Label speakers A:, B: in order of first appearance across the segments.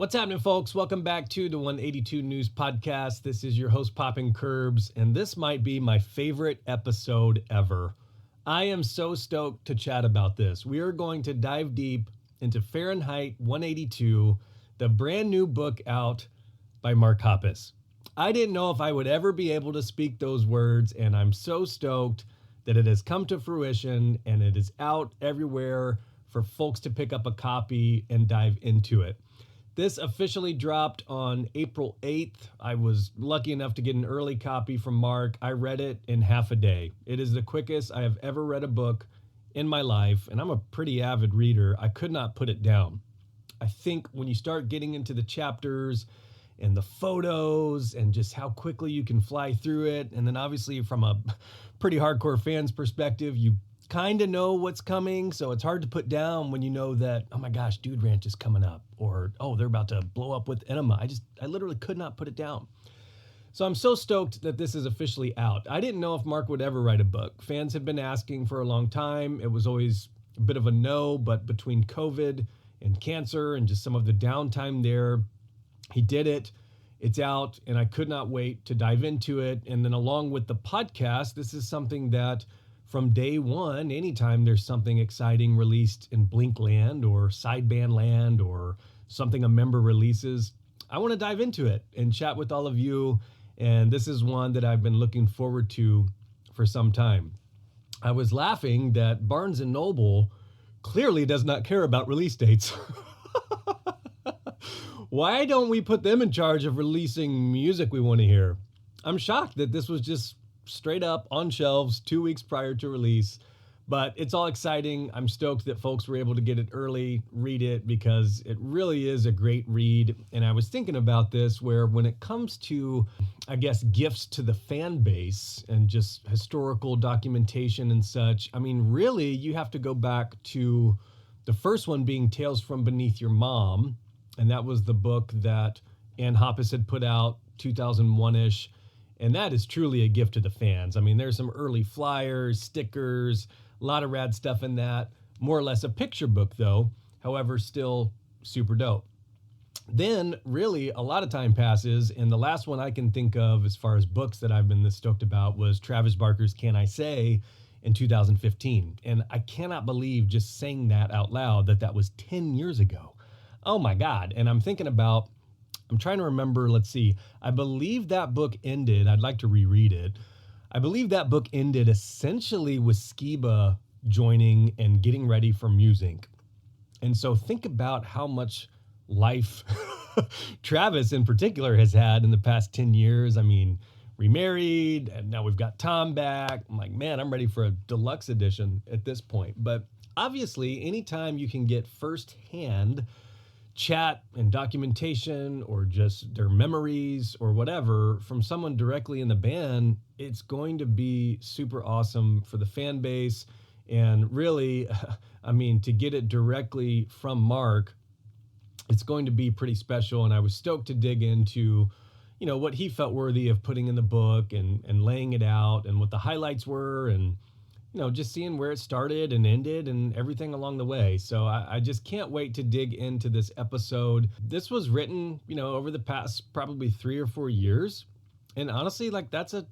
A: What's happening, folks? Welcome back to the 182 News Podcast. This is your host, Poppincurbs, and this might be my favorite episode ever. I am so stoked to chat about this. We are going to dive deep into Fahrenheit-182, the brand new book out by Mark Hoppus. I didn't know if I would ever be able to speak those words, and I'm so stoked that it has come to fruition and it is out everywhere for folks to pick up a copy and dive into it. This officially dropped on April 8th. I was lucky enough to get an early copy from Mark. I read it in half a day. It is the quickest I have ever read a book in my life, and I'm a pretty avid reader. I could not put it down. I think when you start getting into the chapters and the photos and just how quickly you can fly through it, and then obviously from a pretty hardcore fan's perspective, you kind of know what's coming, so it's hard to put down when you know that, oh my gosh, Dude Ranch is coming up, or oh, they're about to blow up with Enema. I literally could not put it down. So I'm so stoked that this is officially out. I didn't know if Mark would ever write a book. Fans have been asking for a long time. It was always a bit of a no, but between COVID and cancer and just some of the downtime there, he did it. It's out, and I could not wait to dive into it. And then along with the podcast, this is something that from day one, anytime there's something exciting released in Blink land or sideband land or something a member releases, I want to dive into it and chat with all of you. And this is one that I've been looking forward to for some time. I was laughing that Barnes & Noble clearly does not care about release dates. Why don't we put them in charge of releasing music we want to hear? I'm shocked that this was just straight up on shelves 2 weeks prior to release, but it's all exciting. I'm stoked that folks were able to get it early, read it, because it really is a great read. And I was thinking about this, where when it comes to, I guess, gifts to the fan base and just historical documentation and such, I mean, really, you have to go back to the first one being Tales from Beneath Your Mom, and that was the book that Ann Hoppus had put out 2001-ish. And that is truly a gift to the fans. I mean, there's some early flyers, stickers, a lot of rad stuff in that. More or less a picture book, though. However, still super dope. Then, really, a lot of time passes, and the last one I can think of as far as books that I've been this stoked about was Travis Barker's Can I Say in 2015. And I cannot believe just saying that out loud that was 10 years ago. Oh my God. And I'm thinking about, I'm trying to remember, let's see. I believe that book ended, I'd like to reread it. I believe that book ended essentially with Skiba joining and getting ready for Music. And so think about how much life Travis in particular has had in the past 10 years. I mean, remarried, and now we've got Tom back. I'm like, man, I'm ready for a deluxe edition at this point. But obviously, anytime you can get firsthand chat and documentation or just their memories or whatever from someone directly in the band, it's going to be super awesome for the fan base. And really, I mean, to get it directly from Mark, it's going to be pretty special. And I was stoked to dig into, you know, what he felt worthy of putting in the book and laying it out and what the highlights were, and you know, just seeing where it started and ended and everything along the way. So I just can't wait to dig into this episode. This was written, you know, over the past probably 3 or 4 years. And honestly, like that's a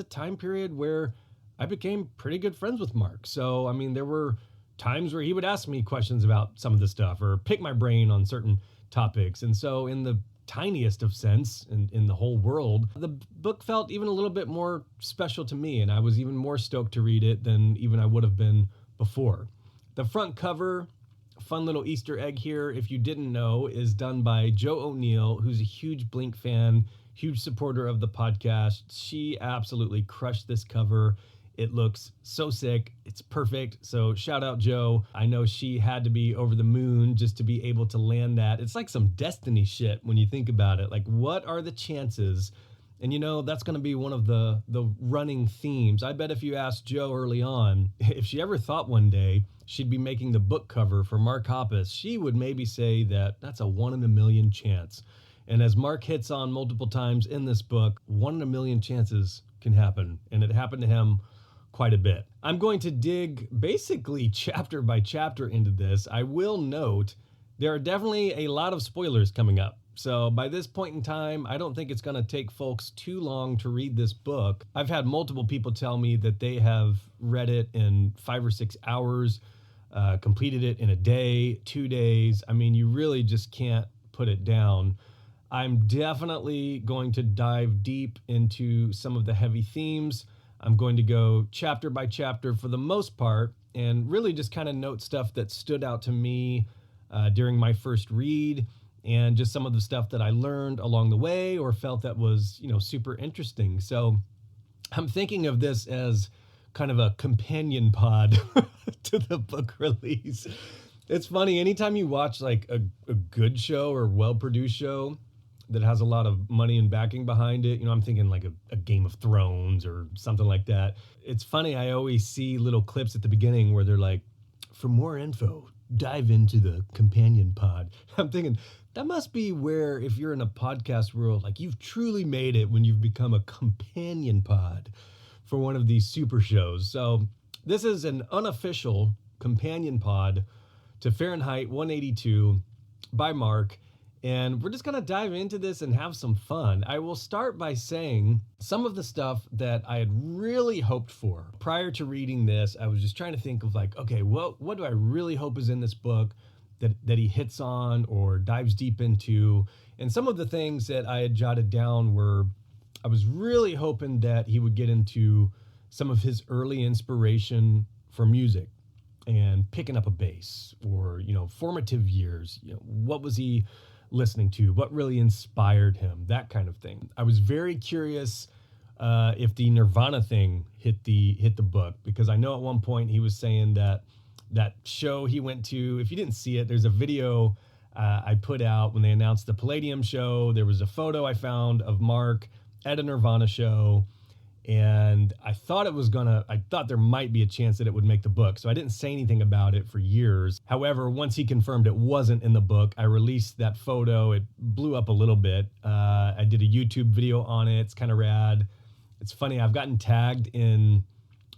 A: time period where I became pretty good friends with Mark. So, I mean, there were times where he would ask me questions about some of the stuff or pick my brain on certain topics. And so in the tiniest of sense in the whole world, the book felt even a little bit more special to me, and I was even more stoked to read it than even I would have been before. The front cover, fun little Easter egg here, if you didn't know, is done by Joe O'Neill, who's a huge Blink fan, huge supporter of the podcast. She absolutely crushed this cover. It looks so sick. It's perfect. So shout out Joe. I know she had to be over the moon just to be able to land that. It's like some Destiny shit when you think about it. Like, what are the chances? And you know, that's going to be one of the running themes. I bet if you asked Joe early on, if she ever thought one day she'd be making the book cover for Mark Hoppus, she would maybe say that that's a 1 in a million chance. And as Mark hits on multiple times in this book, 1 in a million chances can happen. And it happened to him quite a bit. I'm going to dig basically chapter by chapter into this. I will note there are definitely a lot of spoilers coming up. So by this point in time, I don't think it's going to take folks too long to read this book. I've had multiple people tell me that they have read it in 5 or 6 hours, completed it in a day, 2 days. I mean, you really just can't put it down. I'm definitely going to dive deep into some of the heavy themes. I'm going to go chapter by chapter for the most part and really just kind of note stuff that stood out to me during my first read, and just some of the stuff that I learned along the way or felt that was, super interesting. So I'm thinking of this as kind of a companion pod to the book release. It's funny, anytime you watch like a good show or well-produced show that has a lot of money and backing behind it, I'm thinking like a Game of Thrones or something like that. It's funny, I always see little clips at the beginning where they're like, for more info, dive into the companion pod. I'm thinking, that must be where, if you're in a podcast world, like you've truly made it when you've become a companion pod for one of these super shows. So this is an unofficial companion pod to Fahrenheit 182 by Mark. And we're just going to dive into this and have some fun. I will start by saying some of the stuff that I had really hoped for. Prior to reading this, I was just trying to think of like, okay, what do I really hope is in this book that he hits on or dives deep into? And some of the things that I had jotted down were, I was really hoping that he would get into some of his early inspiration for music and picking up a bass, or, formative years. What was he listening to? What really inspired him? That kind of thing. I was very curious if the Nirvana thing hit the book, because I know at one point he was saying that show he went to, if you didn't see it, there's a video I put out when they announced the Palladium show. There was a photo I found of Mark at a Nirvana show, and I thought there might be a chance that it would make the book. So I didn't say anything about it for years. However, once he confirmed it wasn't in the book, I released that photo. It blew up a little bit. I did a YouTube video on it. It's kind of rad. It's funny, I've gotten tagged in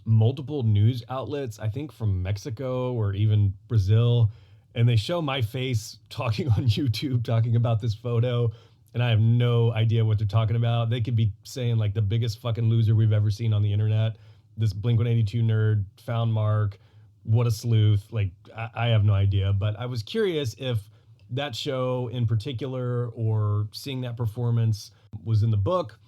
A: multiple news outlets, I think from Mexico or even Brazil, and they show my face talking on YouTube, talking about this photo, and I have no idea what they're talking about. They could be saying like the biggest fucking loser we've ever seen on the internet. This Blink-182 nerd found Mark. What a sleuth. Like, I have no idea. But I was curious if that show in particular, or seeing that performance, was in the book.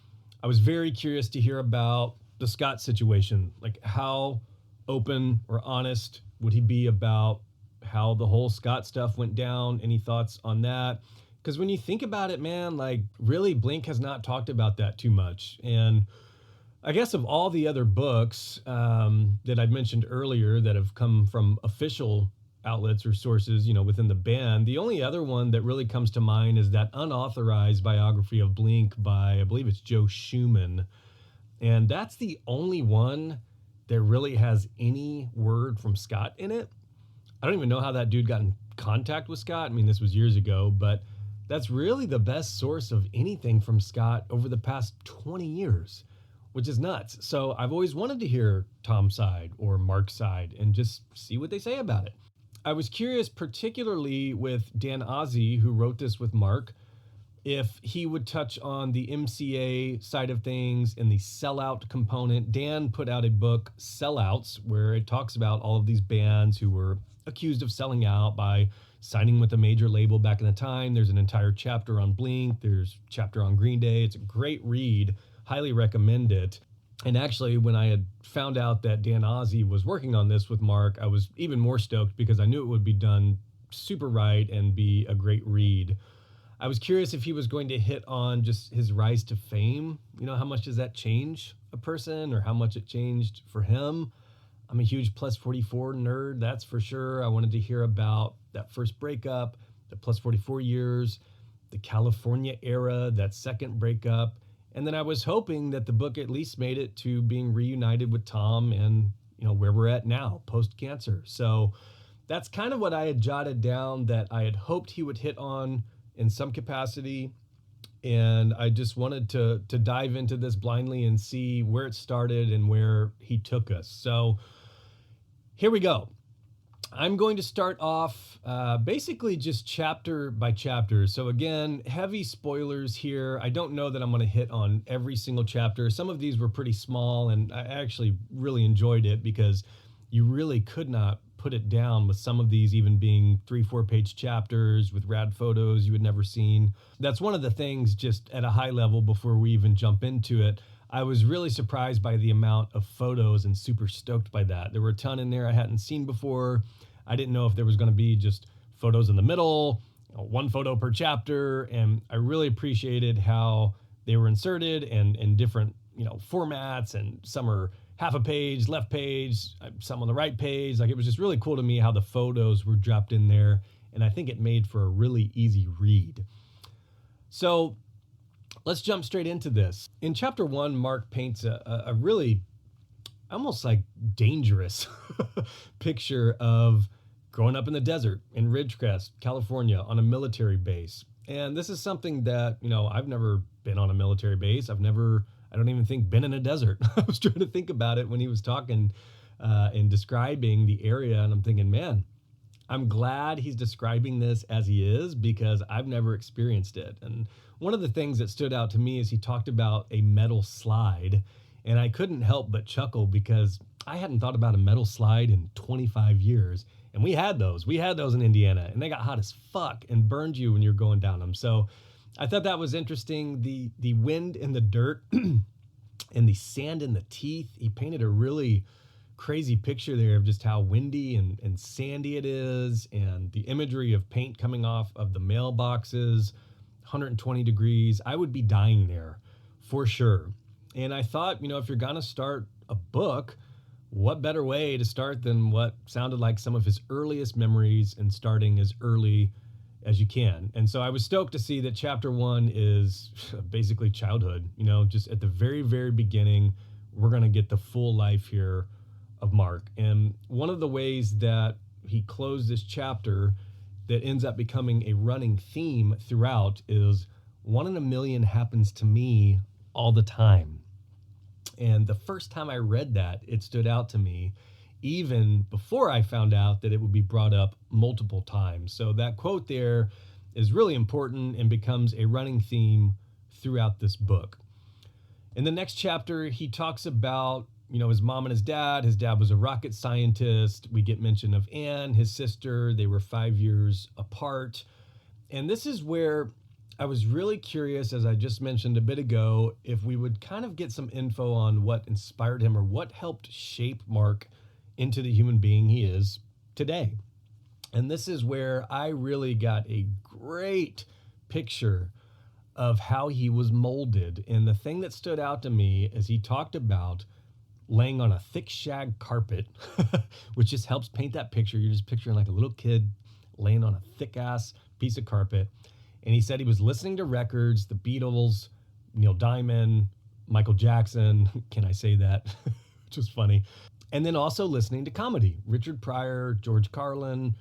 A: I was very curious to hear about the Scott situation. Like, how open or honest would he be about how the whole Scott stuff went down? Any thoughts on that? Because when you think about it, man, like really Blink has not talked about that too much. And I guess of all the other books that I mentioned earlier that have come from official outlets or sources, within the band, the only other one that really comes to mind is that unauthorized biography of Blink by, I believe it's Joe Schumann. And that's the only one that really has any word from Scott in it. I don't even know how that dude got in contact with Scott. I mean, this was years ago, but that's really the best source of anything from Scott over the past 20 years, which is nuts. So I've always wanted to hear Tom's side or Mark's side and just see what they say about it. I was curious, particularly with Dan Ozzie, who wrote this with Mark, if he would touch on the MCA side of things and the sellout component. Dan put out a book, Sellouts, where it talks about all of these bands who were accused of selling out by signing with a major label back in the time. There's an entire chapter on Blink. There's a chapter on Green Day. It's a great read. Highly recommend it. And actually, when I had found out that Dan Ozzie was working on this with Mark, I was even more stoked because I knew it would be done super right and be a great read. I was curious if he was going to hit on just his rise to fame. How much does that change a person, or how much it changed for him? I'm a huge Plus 44 nerd, that's for sure. I wanted to hear about that first breakup, the Plus 44 years, the California era, that second breakup. And then I was hoping that the book at least made it to being reunited with Tom and, where we're at now, post-cancer. So that's kind of what I had jotted down that I had hoped he would hit on in some capacity. And I just wanted to dive into this blindly and see where it started and where he took us. So here we go. I'm going to start off basically just chapter by chapter. So, again, heavy spoilers here. I don't know that I'm going to hit on every single chapter. Some of these were pretty small, and I actually really enjoyed it because you really could not put it down with some of these even being 3-4 page chapters with rad photos you had never seen. That's one of the things, just at a high level before we even jump into it. I was really surprised by the amount of photos and super stoked by that. There were a ton in there I hadn't seen before. I didn't know if there was going to be just photos in the middle, one photo per chapter, and I really appreciated how they were inserted and in different, formats, and some are half a page, left page, some on the right page. Like, it was just really cool to me how the photos were dropped in there, and I think it made for a really easy read. So let's jump straight into this. In chapter 1, Mark paints a really almost like dangerous picture of growing up in the desert in Ridgecrest, California, on a military base. And this is something that, I've never been on a military base. I don't even think been in a desert. I was trying to think about it when he was talking and describing the area. And I'm thinking, man, I'm glad he's describing this as he is, because I've never experienced it. And one of the things that stood out to me is he talked about a metal slide. And I couldn't help but chuckle because I hadn't thought about a metal slide in 25 years. And we had those. We had those in Indiana, and they got hot as fuck and burned you when you're going down them. So I thought that was interesting. The wind in the dirt and the sand in the teeth. He painted a really crazy picture there of just how windy and sandy it is, and the imagery of paint coming off of the mailboxes, 120 degrees. I would be dying there for sure. And I thought, if you're going to start a book, what better way to start than what sounded like some of his earliest memories, and starting as early as you can. And so I was stoked to see that chapter 1 is basically childhood, just at the very, very beginning. We're going to get the full life here of Mark. And one of the ways that he closed this chapter that ends up becoming a running theme throughout is 1 in a million happens to me all the time. And the first time I read that, it stood out to me, even before I found out that it would be brought up multiple times. So that quote there is really important and becomes a running theme throughout this book. In the next chapter, he talks about, his mom and his dad. His dad was a rocket scientist. We get mention of Anne, his sister. They were 5 years apart. And this is where I was really curious, as I just mentioned a bit ago, if we would kind of get some info on what inspired him or what helped shape Mark into the human being he is today. And this is where I really got a great picture of how he was molded. And the thing that stood out to me is he talked about laying on a thick shag carpet, which just helps paint that picture. You're just picturing like a little kid laying on a thick ass piece of carpet. And he said he was listening to records, the Beatles, Neil Diamond, Michael Jackson. Can I say that? Which was funny. And then also listening to comedy, Richard Pryor, George Carlin.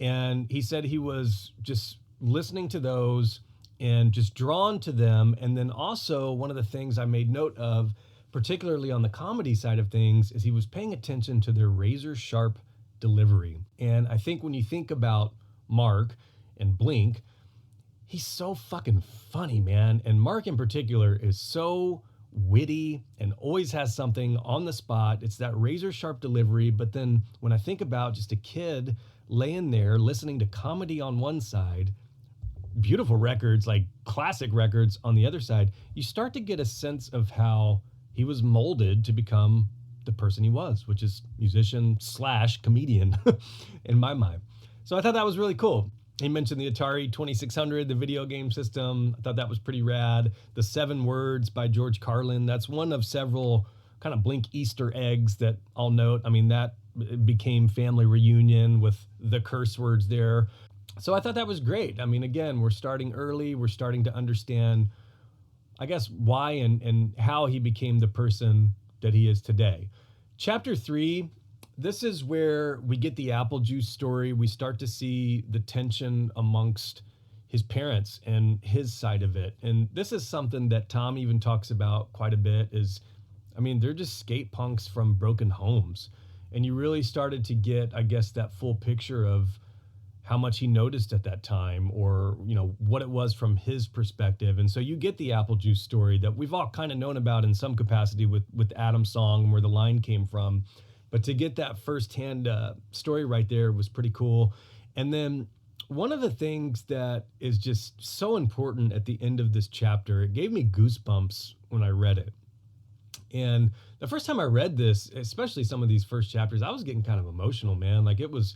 A: And he said he was just listening to those and just drawn to them. And then also one of the things I made note of, particularly on the comedy side of things, is he was paying attention to their razor sharp delivery. And I think when you think about Mark and Blink, he's so fucking funny, man. And Mark in particular is so witty and always has something on the spot. It's that razor sharp delivery. But then when I think about just a kid laying there listening to comedy on one side, beautiful records, like classic records on the other side, you start to get a sense of how he was molded to become the person he was, which is musician / comedian in my mind. So I thought that was really cool. He mentioned the Atari 2600, the video game system. I thought that was pretty rad. The 7 Words by George Carlin. That's one of several kind of Blink Easter eggs that I'll note. I mean, that became Family Reunion with the curse words there. So I thought that was great. I mean, again, we're starting early. We're starting to understand, I guess, why and how he became the person that he is today. Chapter 3, this is where we get the apple juice story. We start to see the tension amongst his parents and his side of it. And this is something that Tom even talks about quite a bit is, I mean, they're just skate punks from broken homes. And you really started to get, I guess, that full picture of how much he noticed at that time, or, what it was from his perspective. And so you get the apple juice story that we've all kind of known about in some capacity with Adam's song and where the line came from. But to get that firsthand story right there was pretty cool. And then one of the things that is just so important at the end of this chapter, it gave me goosebumps when I read it. And the first time I read this, especially some of these first chapters, I was getting kind of emotional, man. Like it was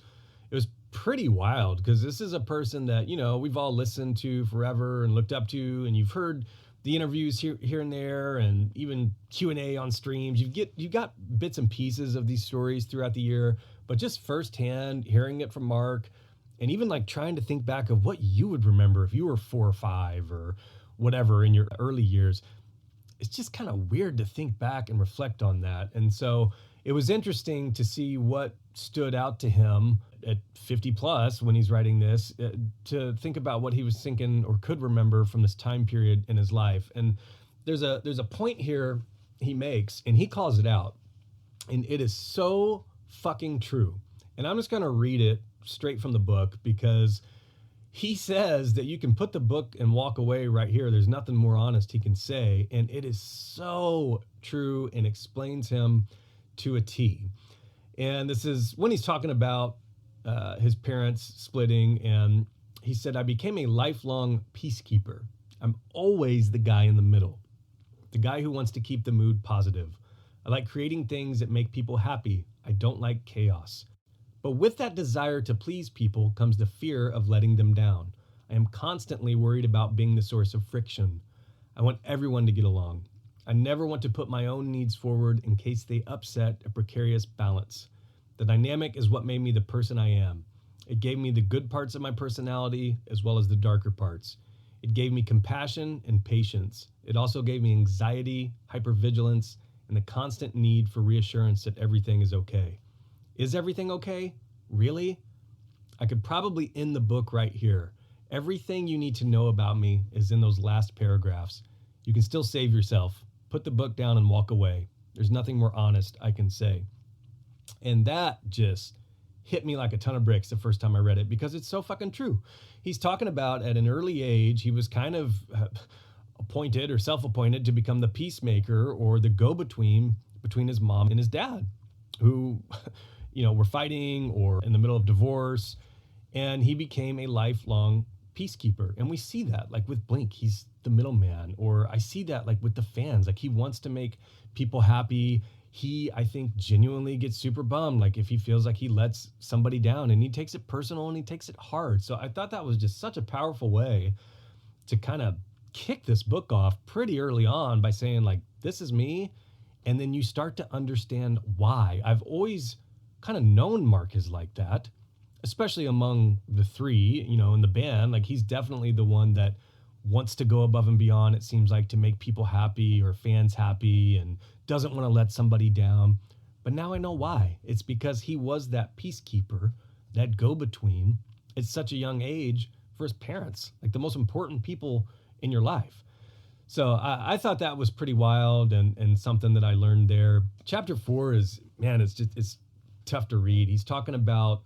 A: pretty wild, because this is a person that, we've all listened to forever and looked up to, and you've heard the interviews here and there, and even Q&A on streams. You got bits and pieces of these stories throughout the year, but just firsthand hearing it from Mark, and even like trying to think back of what you would remember if you were 4 or 5 or whatever in your early years. It's just kind of weird to think back and reflect on that. And so it was interesting to see what stood out to him at 50 plus when he's writing this, to think about what he was thinking or could remember from this time period in his life. And there's a point here he makes, and he calls it out, and it is so fucking true. And I'm just going to read it straight from the book, because he says that you can put the book and walk away right here. There's nothing more honest he can say. And it is so true and explains him to a T. And this is when he's talking about his parents splitting. And he said, I became a lifelong peacekeeper. I'm always the guy in the middle, the guy who wants to keep the mood positive. I like creating things that make people happy. I don't like chaos. But with that desire to please people comes the fear of letting them down. I am constantly worried about being the source of friction. I want everyone to get along. I never want to put my own needs forward in case they upset a precarious balance. The dynamic is what made me the person I am. It gave me the good parts of my personality as well as the darker parts. It gave me compassion and patience. It also gave me anxiety, hypervigilance, and the constant need for reassurance that everything is okay. Is everything okay? Really? I could probably end the book right here. Everything you need to know about me is in those last paragraphs. You can still save yourself. Put the book down and walk away. There's nothing more honest I can say. And that just hit me like a ton of bricks the first time I read it, because it's so fucking true. He's talking about at an early age, he was kind of appointed or self-appointed to become the peacemaker, or the go-between between his mom and his dad, who were fighting or in the middle of divorce. And he became a lifelong peacekeeper. And we see that like with Blink, he's the middleman. Or I see that like with the fans, like he wants to make people happy. He, I think, genuinely gets super bummed, like if he feels like he lets somebody down, and he takes it personal and he takes it hard. So I thought that was just such a powerful way to kind of kick this book off pretty early on by saying like, this is me. And then you start to understand why. I've always kind of known Mark is like that, especially among the three, in the band. Like he's definitely the one that wants to go above and beyond, it seems like, to make people happy or fans happy, and doesn't want to let somebody down. But now I know why. It's because he was that peacekeeper, that go-between at such a young age for his parents, like the most important people in your life. So I thought that was pretty wild, and something that I learned there. Chapter 4 is, man, it's tough to read. He's talking about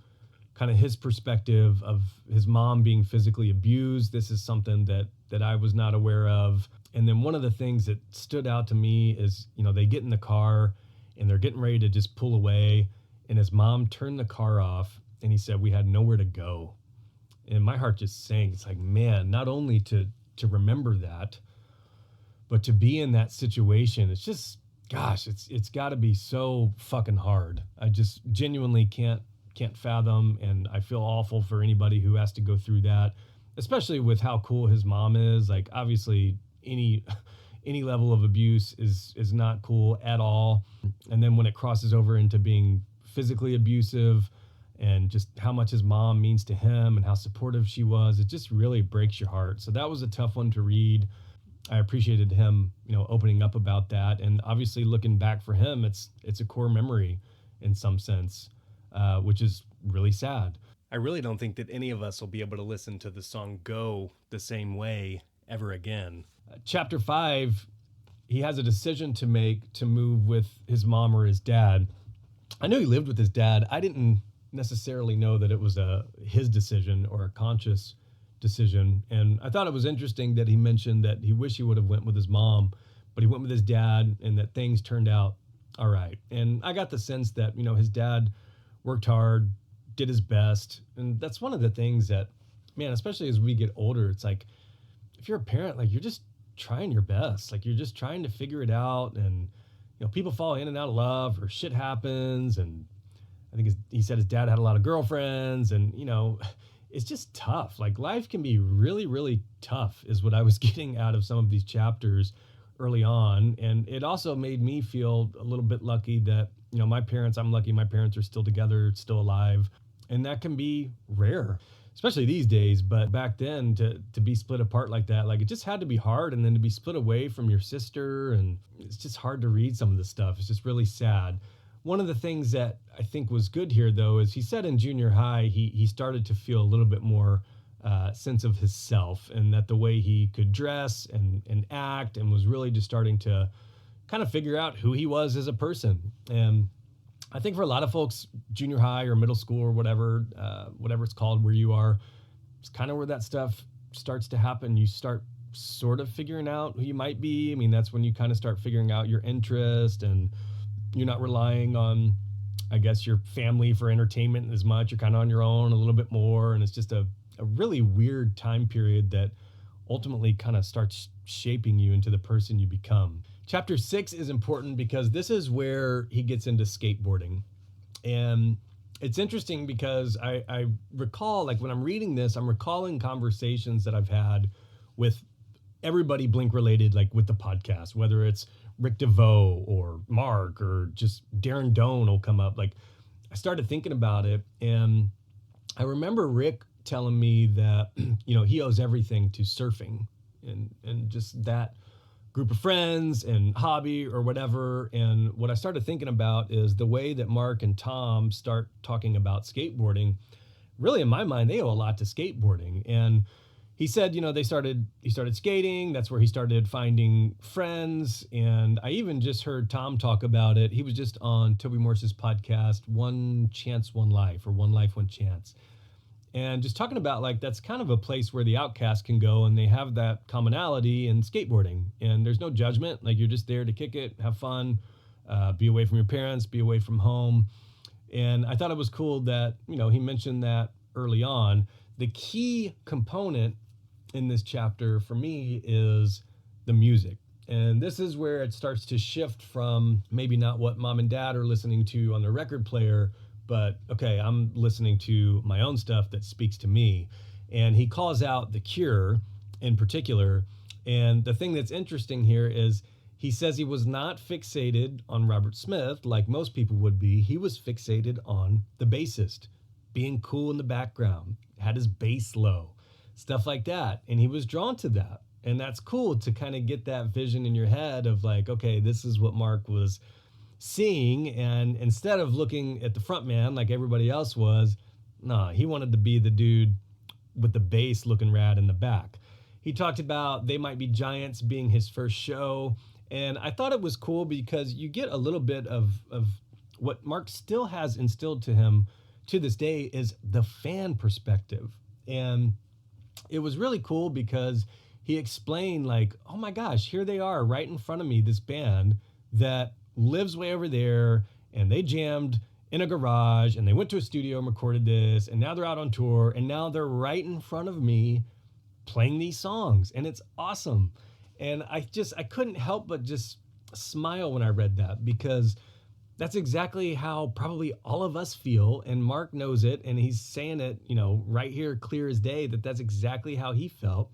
A: kind of his perspective of his mom being physically abused. This is something that I was not aware of. And then one of the things that stood out to me is, they get in the car and they're getting ready to just pull away, and his mom turned the car off, and he said, we had nowhere to go. And my heart just sank. It's like, man, not only to remember that, but to be in that situation, it's just, gosh, it's got to be so fucking hard. I just genuinely can't fathom, and I feel awful for anybody who has to go through that, especially with how cool his mom is. Like, obviously, any level of abuse is not cool at all. And then when it crosses over into being physically abusive, and just how much his mom means to him and how supportive she was, it just really breaks your heart. So that was a tough one to read. I appreciated him, opening up about that. And obviously looking back for him, it's a core memory in some sense, which is really sad. I really don't think that any of us will be able to listen to the song Go the same way ever again. Chapter 5, he has a decision to make to move with his mom or his dad. I knew he lived with his dad. I didn't necessarily know that it was his decision or a conscious decision. And I thought it was interesting that he mentioned that he wished he would have went with his mom, but he went with his dad, and that things turned out all right. And I got the sense that, his dad worked hard, did his best. And that's one of the things that, man, especially as we get older, it's like, if you're a parent, like, you're just trying your best. Like, you're just trying to figure it out. And, people fall in and out of love, or shit happens. And I think he said his dad had a lot of girlfriends, and, it's just tough. Like, life can be really, really tough, is what I was getting out of some of these chapters early on. And it also made me feel a little bit lucky that, I'm lucky my parents are still together, still alive. And that can be rare, especially these days. But back then, to be split apart like that, like, it just had to be hard. And then to be split away from your sister, and it's just hard to read some of this stuff. It's just really sad. One of the things that I think was good here, though, is he said in junior high, he started to feel a little bit more sense of himself, and that the way he could dress and act, and was really just starting to kind of figure out who he was as a person. And I think for a lot of folks, junior high or middle school or whatever it's called where you are, it's kind of where that stuff starts to happen. You start sort of figuring out who you might be. I mean, that's when you kind of start figuring out your interest, and you're not relying on, I guess, your family for entertainment as much. You're kind of on your own a little bit more. And it's just a really weird time period that ultimately kind of starts shaping you into the person you become. Chapter 6 is important because this is where he gets into skateboarding. And it's interesting because I recall, like, when I'm reading this, I'm recalling conversations that I've had with everybody Blink related, like with the podcast, whether it's Rick DeVoe or Mark or just Darren Doan will come up. Like, I started thinking about it, and I remember Rick telling me that, he owes everything to surfing and just that group of friends and hobby or whatever. And what I started thinking about is the way that Mark and Tom start talking about skateboarding. Really, in my mind, they owe a lot to skateboarding. And he said, he started skating. That's where he started finding friends. And I even just heard Tom talk about it. He was just on Toby Morse's podcast, One Chance, One Life, or One Life, One Chance. And just talking about, like, that's kind of a place where the outcast can go, and they have that commonality in skateboarding. And there's no judgment. Like, you're just there to kick it, have fun, be away from your parents, be away from home. And I thought it was cool that, he mentioned that early on. The key component in this chapter for me is the music. And this is where it starts to shift from maybe not what mom and dad are listening to on the record player, but okay, I'm listening to my own stuff that speaks to me. And he calls out The Cure in particular. And the thing that's interesting here is he says he was not fixated on Robert Smith like most people would be. He was fixated on the bassist, being cool in the background, had his bass low, stuff like that. And he was drawn to that. And that's cool to kind of get that vision in your head of, like, okay, this is what Mark was seeing. And instead of looking at the front man like everybody else was, nah, he wanted to be the dude with the bass looking rad in the back. He talked about They Might Be Giants being his first show. And I thought it was cool because you get a little bit of what Mark still has instilled to him to this day is the fan perspective. And it was really cool because he explained, like, oh my gosh, here they are right in front of me, this band that lives way over there, and they jammed in a garage, and they went to a studio and recorded this, and now they're out on tour, and now they're right in front of me playing these songs, and it's awesome. And I couldn't help but just smile when I read that, because that's exactly how probably all of us feel, and Mark knows it, and he's saying it, right here, clear as day, that's exactly how he felt.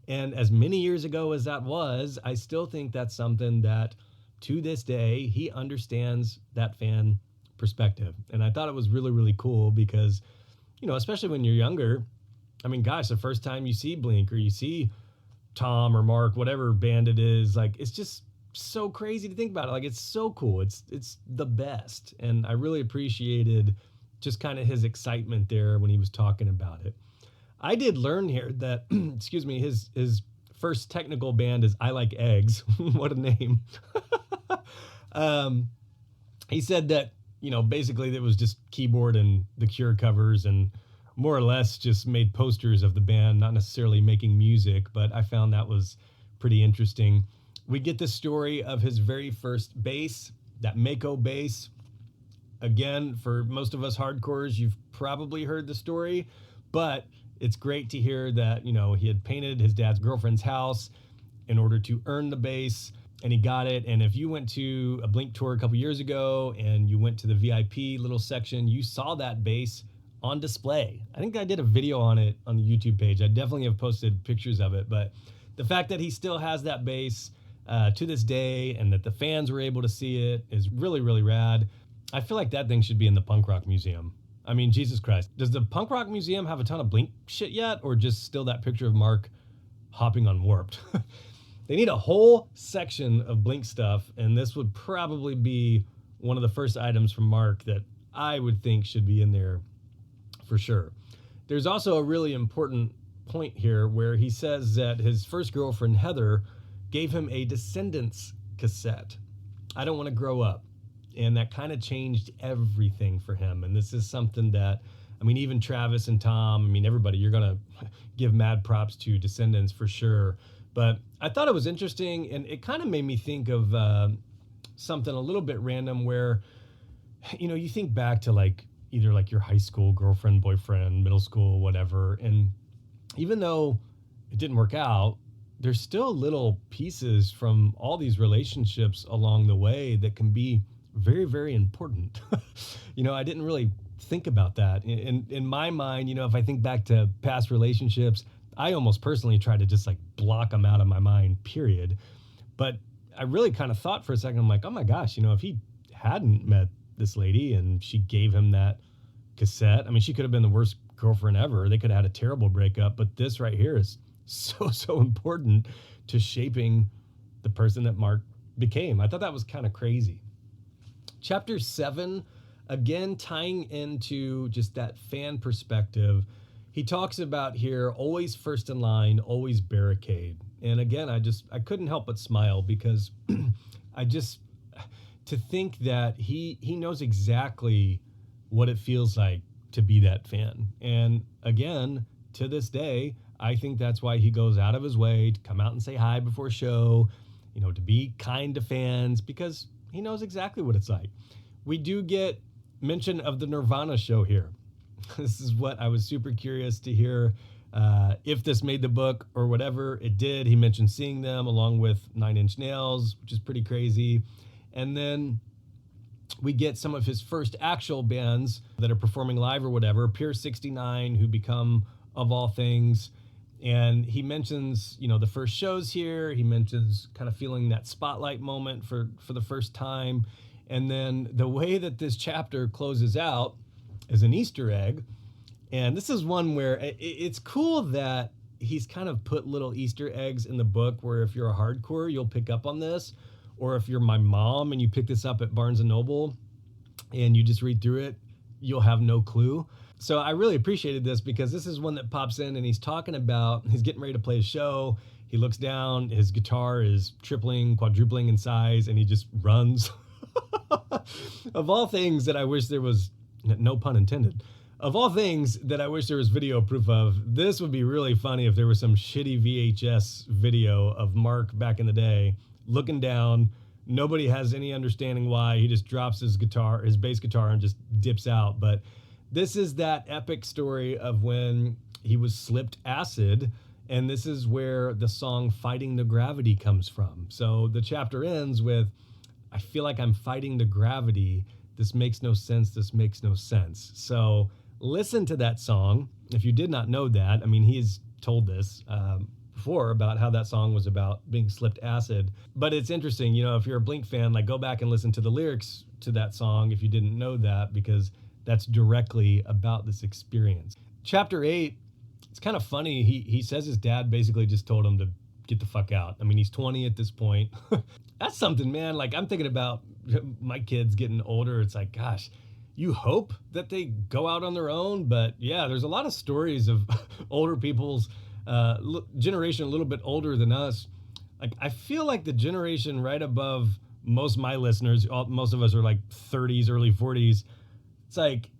A: And as many years ago as that was, I still think that's something that, to this day, he understands that fan perspective. And I thought it was really, really cool because, especially when you're younger, I mean, gosh, the first time you see Blink or you see Tom or Mark, whatever band it is, like, it's just so crazy to think about it. Like, it's so cool. It's the best. And I really appreciated just kind of his excitement there when he was talking about it. I did learn here that, excuse me, his first technical band is I Like Eggs. What a name. He said that, basically it was just keyboard and the Cure covers, and more or less just made posters of the band, not necessarily making music, but I found that was pretty interesting. We get the story of his very first bass, that Mako bass. Again, for most of us hardcores, you've probably heard the story, but it's great to hear that, he had painted his dad's girlfriend's house in order to earn the bass, and he got it. And if you went to a Blink tour a couple years ago and you went to the VIP little section, you saw that bass on display. I think I did a video on it on the YouTube page. I definitely have posted pictures of it, but the fact that he still has that bass to this day and that the fans were able to see it is really, really rad. I feel like that thing should be in the Punk Rock Museum. I mean, Jesus Christ. Does the Punk Rock Museum have a ton of Blink shit yet, or just still that picture of Mark hopping on Warped? They need a whole section of Blink stuff, and this would probably be one of the first items from Mark that I would think should be in there for sure. There's also a really important point here where he says that his first girlfriend, Heather, gave him a Descendants cassette. I Don't Want to Grow Up. And that kind of changed everything for him. And this is something that, even Travis and Tom, everybody, you're going to give mad props to Descendants for sure. But I thought it was interesting, and it kind of made me think of something a little bit random where, you think back to either your high school girlfriend, boyfriend, middle school, whatever. And even though it didn't work out, there's still little pieces from all these relationships along the way that can be very, very important. I didn't really think about that. In my mind, if I think back to past relationships, I almost personally try to just block them out of my mind, period. But I really kind of thought for a second, I'm like, oh my gosh, if he hadn't met this lady and she gave him that cassette, she could have been the worst girlfriend ever. They could have had a terrible breakup, but this right here is so important to shaping the person that Mark became. I thought that was kind of crazy. Chapter 7, again, tying into just that fan perspective, he talks about here, always first in line, always barricade. And again, I couldn't help but smile because to think that he knows exactly what it feels like to be that fan. And again, to this day, I think that's why he goes out of his way to come out and say hi before a show, to be kind to fans, because he knows exactly what it's like. We do get mention of the Nirvana show here. This is what I was super curious to hear, if this made the book or whatever. It did. He mentioned seeing them along with Nine Inch Nails, which is pretty crazy. And then we get some of his first actual bands that are performing live or whatever, Pier 69, who become Of All Things. And he mentions, the first shows here. He mentions kind of feeling that spotlight moment for the first time. And then the way that this chapter closes out is an Easter egg. And this is one where it's cool that he's kind of put little Easter eggs in the book where if you're a hardcore, you'll pick up on this. Or if you're my mom and you pick this up at Barnes & Noble and you just read through it, you'll have no clue. So I really appreciated this because this is one that pops in and he's talking about, he's getting ready to play a show. He looks down, his guitar is tripling, quadrupling in size, and he just runs. Of all things that I wish there was, no pun intended, of all things that I wish there was video proof of, this would be really funny if there was some shitty VHS video of Mark back in the day looking down. Nobody has any understanding why. He just drops his guitar, his bass guitar, and just dips out. But this is that epic story of when he was slipped acid, and this is where the song Fighting the Gravity comes from. So the chapter ends with, I feel like I'm fighting the gravity. This makes no sense. This makes no sense. So listen to that song. If you did not know that, he has told this before about how that song was about being slipped acid. But it's interesting, if you're a Blink fan, go back and listen to the lyrics to that song if you didn't know that, because that's directly about this experience. Chapter 8, it's kind of funny. He says his dad basically just told him to get the fuck out. He's 20 at this point. That's something, man. I'm thinking about my kids getting older. It's like, gosh, you hope that they go out on their own. But yeah, there's a lot of stories of older people's generation a little bit older than us. I feel like the generation right above most of my listeners, most of us are like 30s, early 40s. It's like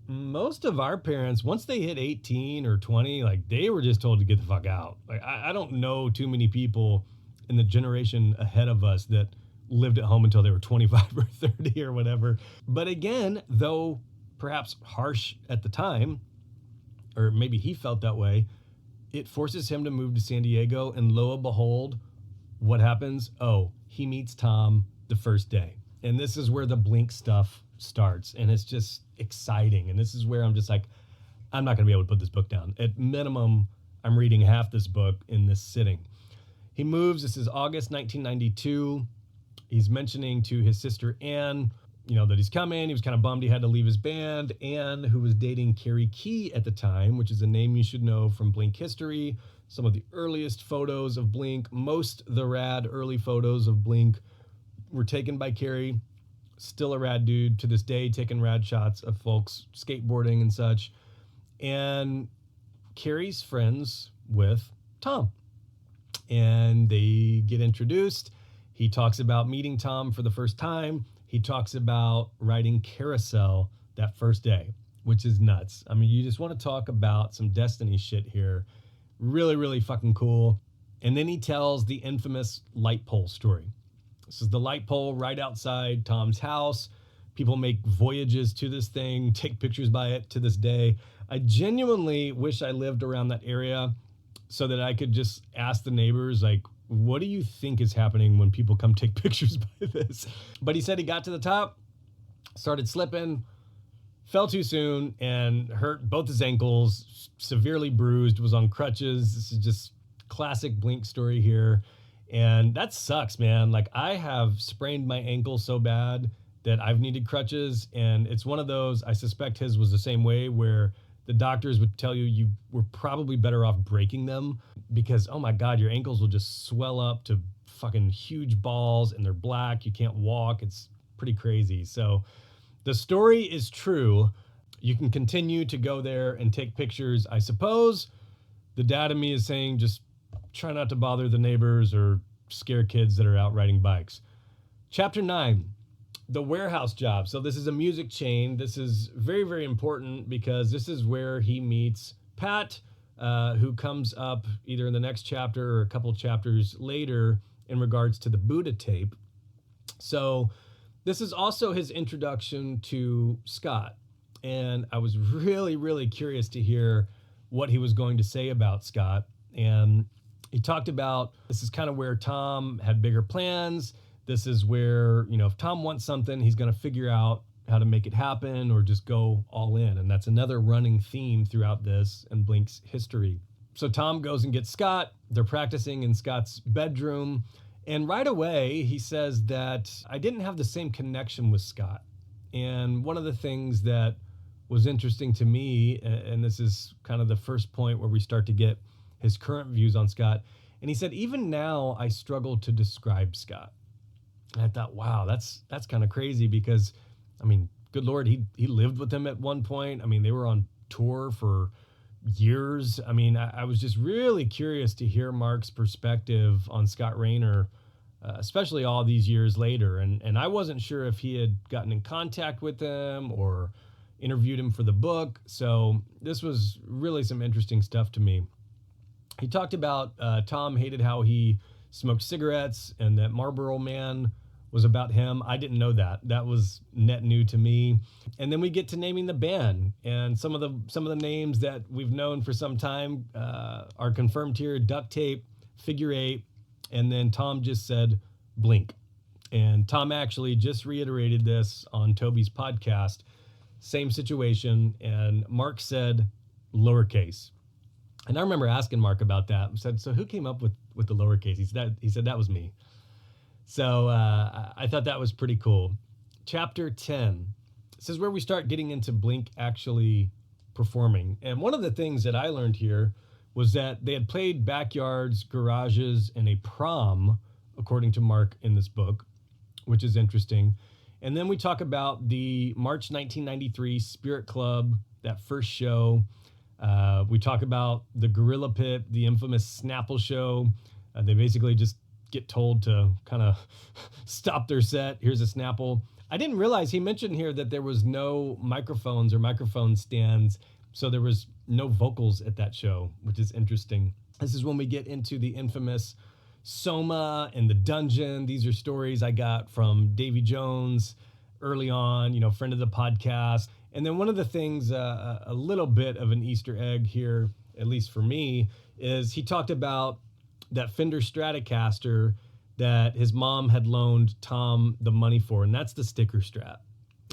A: most of our parents, once they hit 18 or 20, like they were just told to get the fuck out. Like I don't know too many people in the generation ahead of us that lived at home until they were 25 or 30 or whatever. But again, though perhaps harsh at the time, or maybe he felt that way, it forces him to move to San Diego, and lo and behold, what happens? Oh, he meets Tom the first day. And this is where the Blink stuff starts, and it's just exciting. And this is where I'm just like, I'm not going to be able to put this book down. At minimum, I'm reading half this book in this sitting. He moves. This is August 1992. He's mentioning to his sister Anne, that he's coming. He was kind of bummed he had to leave his band. Anne, who was dating Carrie Key at the time, which is a name you should know from Blink history. Some of the earliest photos of Blink, most the rad early photos of Blink were taken by Carrie. Still a rad dude to this day, taking rad shots of folks skateboarding and such. And Carrie's friends with Tom. And they get introduced. He talks about meeting Tom for the first time. He talks about riding carousel that first day, which is nuts. I mean, you just want to talk about some Destiny shit here. Really, really fucking cool. And then he tells the infamous light pole story. This is the light pole right outside Tom's house. People make voyages to this thing, take pictures by it to this day. I genuinely wish I lived around that area so that I could just ask the neighbors, like, what do you think is happening when people come take pictures by this? But he said he got to the top, started slipping, fell too soon, and hurt both his ankles, severely bruised, was on crutches. This is just classic Blink story here. And that sucks, man. Like, I have sprained my ankle so bad that I've needed crutches. And it's one of those, I suspect his was the same way, where the doctors would tell you were probably better off breaking them because, oh my God, your ankles will just swell up to fucking huge balls and they're black. You can't walk. It's pretty crazy. So the story is true. You can continue to go there and take pictures. I suppose the dad in me is saying just try not to bother the neighbors or scare kids that are out riding bikes. Chapter 9. The warehouse job. So this is a music chain. This is very, very important because this is where he meets Pat, who comes up either in the next chapter or a couple chapters later in regards to the Buddha tape. So this is also his introduction to Scott. And I was really, really curious to hear what he was going to say about Scott. And he talked about this is kind of where Tom had bigger plans. This is where, if Tom wants something, he's going to figure out how to make it happen or just go all in. And that's another running theme throughout this and Blink's history. So Tom goes and gets Scott. They're practicing in Scott's bedroom. And right away, he says that I didn't have the same connection with Scott. And one of the things that was interesting to me, and this is kind of the first point where we start to get his current views on Scott. And he said, even now, I struggle to describe Scott. And I thought, wow, that's kind of crazy because, I mean, good Lord, he lived with him at one point. I mean, they were on tour for years. I mean, I was just really curious to hear Mark's perspective on Scott Raynor, especially all these years later. And I wasn't sure if he had gotten in contact with him or interviewed him for the book. So this was really some interesting stuff to me. He talked about Tom hated how he smoked cigarettes and that Marlboro Man was about him. I didn't know that. That was net new to me. And then we get to naming the band, and some of the names that we've known for some time are confirmed here: Duct Tape, Figure Eight, and then Tom just said Blink. And Tom actually just reiterated this on Toby's podcast. Same situation, and Mark said lowercase. And I remember asking Mark about that. I said, so who came up with the lowercase? He said that was me. So I thought that was pretty cool. Chapter 10. This is where we start getting into Blink actually performing. And one of the things that I learned here was that they had played backyards, garages, and a prom, according to Mark in this book, which is interesting. And then we talk about the March 1993 Spirit Club, that first show. We talk about the Gorilla Pit, the infamous Snapple show. They basically just get told to kind of stop their set. Here's a Snapple. I didn't realize he mentioned here that there was no microphones or microphone stands, so there was no vocals at that show, which is interesting. This is when we get into the infamous Soma and the dungeon. These are stories I got from Davy Jones early on, friend of the podcast. And then one of the things, a little bit of an Easter egg here, at least for me, is he talked about that Fender Stratocaster that his mom had loaned Tom the money for, and that's the sticker Strat.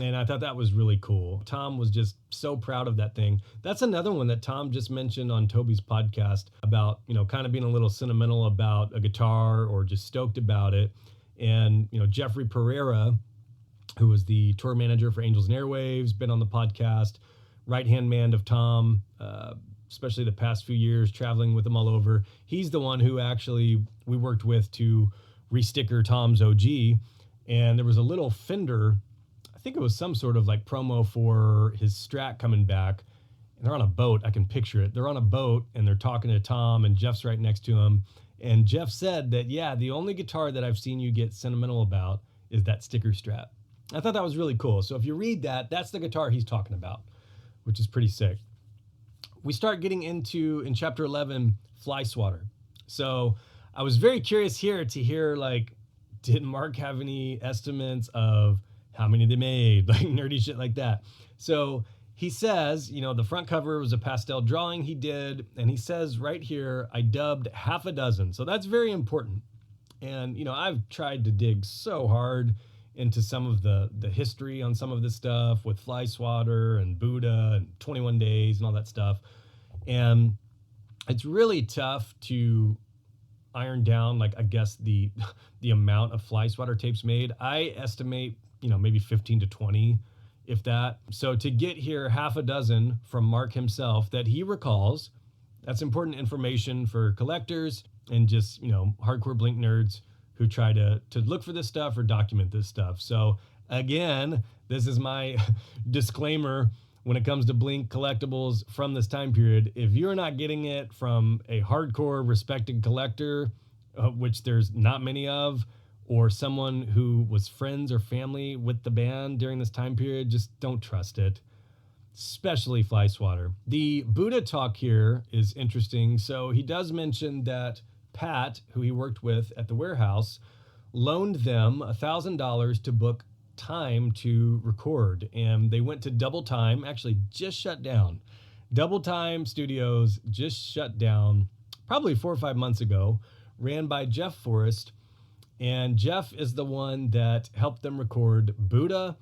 A: And I thought that was really cool. Tom was just so proud of that thing. That's another one that Tom just mentioned on Toby's podcast about, kind of being a little sentimental about a guitar or just stoked about it. And, Jeffrey Pereira, who was the tour manager for Angels and Airwaves, been on the podcast, right-hand man of Tom, especially the past few years, traveling with him all over. He's the one who actually we worked with to resticker Tom's OG. And there was a little Fender, I think it was some sort of like promo for his Strat coming back. And they're on a boat. I can picture it. They're on a boat and they're talking to Tom, and Jeff's right next to him. And Jeff said that, yeah, the only guitar that I've seen you get sentimental about is that sticker Strat. I thought that was really cool. So if you read that, that's the guitar he's talking about, which is pretty sick. We start getting into, in chapter 11, Fly Swatter. So I was very curious here to hear, did Mark have any estimates of how many they made, nerdy shit like that. So he says, the front cover was a pastel drawing he did, and he says right here, I dubbed half a dozen. So that's very important. And, I've tried to dig so hard into some of the history on some of this stuff with Fly Swatter and Buddha and 21 Days and all that stuff. And it's really tough to iron down, I guess, the amount of Fly Swatter tapes made. I estimate, maybe 15 to 20, if that. So to get here half a dozen from Mark himself that he recalls, that's important information for collectors and just, hardcore Blink nerds who try to look for this stuff or document this stuff. So again, this is my disclaimer when it comes to Blink collectibles from this time period. If you're not getting it from a hardcore respected collector, which there's not many of, or someone who was friends or family with the band during this time period, just don't trust it, especially Fly Swatter. The Buddha talk here is interesting. So he does mention that Pat, who he worked with at the warehouse, loaned them $1,000 to book time to record. And they went to Double Time, actually just shut down. Double Time Studios just shut down probably 4 or 5 months ago, ran by Jeff Forrest. And Jeff is the one that helped them record Buddha.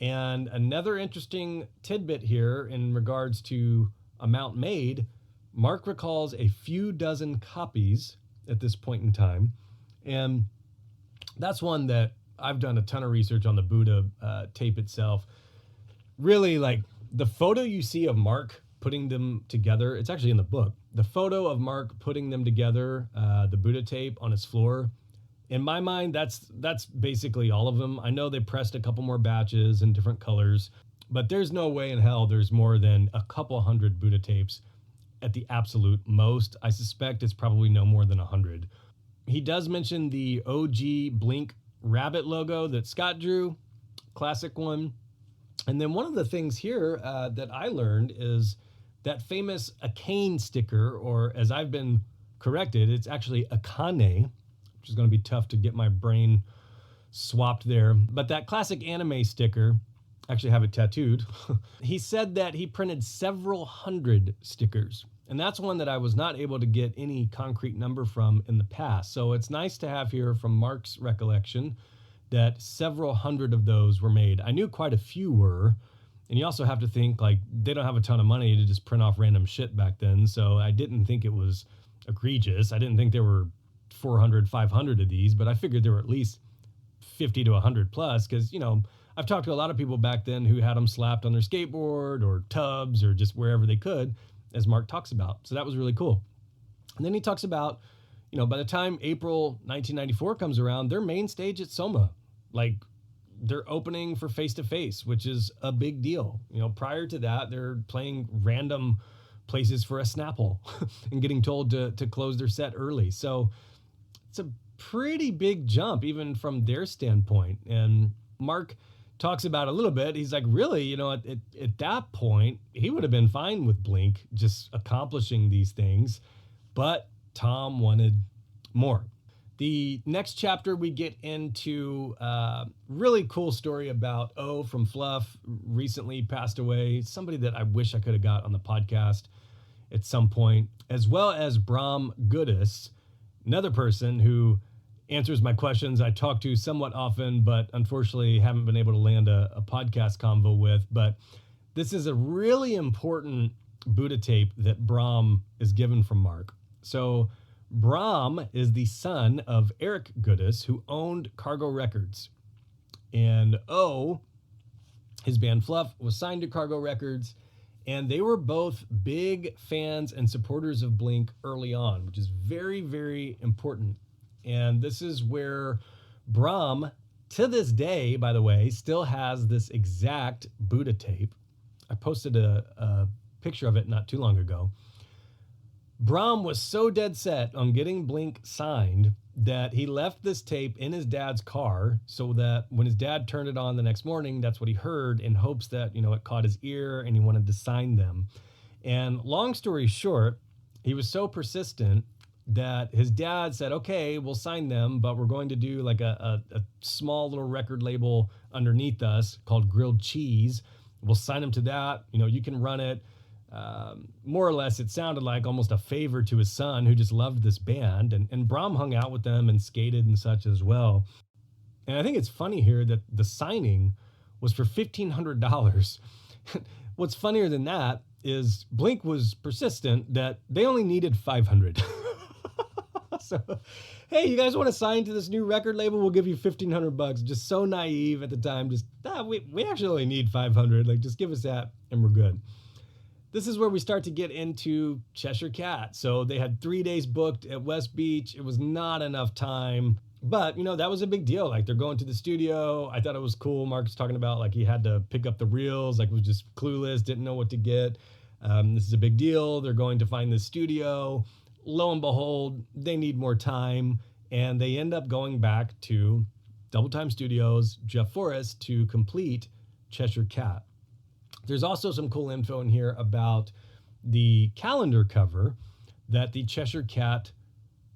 A: And another interesting tidbit here in regards to amount made, Mark recalls a few dozen copies at this point in time. And that's one that I've done a ton of research on the Buddha tape itself. Really, the photo you see of Mark putting them together, it's actually in the book. The photo of Mark putting them together, the Buddha tape on his floor, in my mind, that's basically all of them. I know they pressed a couple more batches in different colors, but there's no way in hell there's more than a couple hundred Buddha tapes at the absolute most. I suspect it's probably no more than 100. He does mention the OG Blink rabbit logo that Scott drew, classic one. And then one of the things here that I learned is that famous Akane sticker, or as I've been corrected, it's actually Akane, which is going to be tough to get my brain swapped there. But that classic anime sticker, actually have it tattooed. He said that he printed several hundred stickers. And that's one that I was not able to get any concrete number from in the past. So it's nice to have here from Mark's recollection that several hundred of those were made. I knew quite a few were. And you also have to think, they don't have a ton of money to just print off random shit back then. So I didn't think it was egregious. I didn't think there were 400, 500 of these, but I figured there were at least 50 to 100 plus because, I've talked to a lot of people back then who had them slapped on their skateboard or tubs or just wherever they could, as Mark talks about. So that was really cool. And then he talks about, by the time April 1994 comes around, their main stage at Soma, they're opening for Face to Face, which is a big deal. Prior to that, they're playing random places for a Snapple and getting told to close their set early. So it's a pretty big jump, even from their standpoint. And Mark talks about it a little bit. He's like, really, you know, at that point, he would have been fine with Blink just accomplishing these things, but Tom wanted more. The next chapter, we get into a really cool story about O from Fluff, recently passed away, somebody that I wish I could have got on the podcast at some point, as well as Bram Goodis, another person who answers my questions I talk to somewhat often, but unfortunately haven't been able to land a podcast convo with. But this is a really important Buddha tape that Bram is given from Mark. So Bram is the son of Eric Goodis, who owned Cargo Records. And O, his band Fluff, was signed to Cargo Records, and they were both big fans and supporters of Blink early on, which is very, very important. And this is where Bram, to this day, by the way, still has this exact Buddha tape. I posted a picture of it not too long ago. Bram was so dead set on getting Blink signed that he left this tape in his dad's car so that when his dad turned it on the next morning, that's what he heard, in hopes that, you know, it caught his ear and he wanted to sign them. And long story short, he was so persistent that his dad said, okay, we'll sign them, but we're going to do like a small little record label underneath us called Grilled Cheese. We'll sign them to that. You know, you can run it. More or less, it sounded like almost a favor to his son, who just loved this band. And Bram hung out with them and skated and such as well. And I think it's funny here that the signing was for $1,500. What's funnier than that is Blink was persistent that they only needed $500. So, hey, you guys want to sign to this new record label? We'll give you $1,500. Just so naive at the time. Just, we actually only need $500. Like, just give us that and we're good. This is where we start to get into Cheshire Cat. So they had 3 days booked at West Beach. It was not enough time, but you know, that was a big deal. Like, they're going to the studio. I thought it was cool. Mark was talking about like he had to pick up the reels, like was just clueless, didn't know what to get. This is a big deal. They're going to find the studio. Lo and behold, they need more time. And they end up going back to Double Time Studios, Jeff Forrest, to complete Cheshire Cat. There's also some cool info in here about the calendar cover that the Cheshire Cat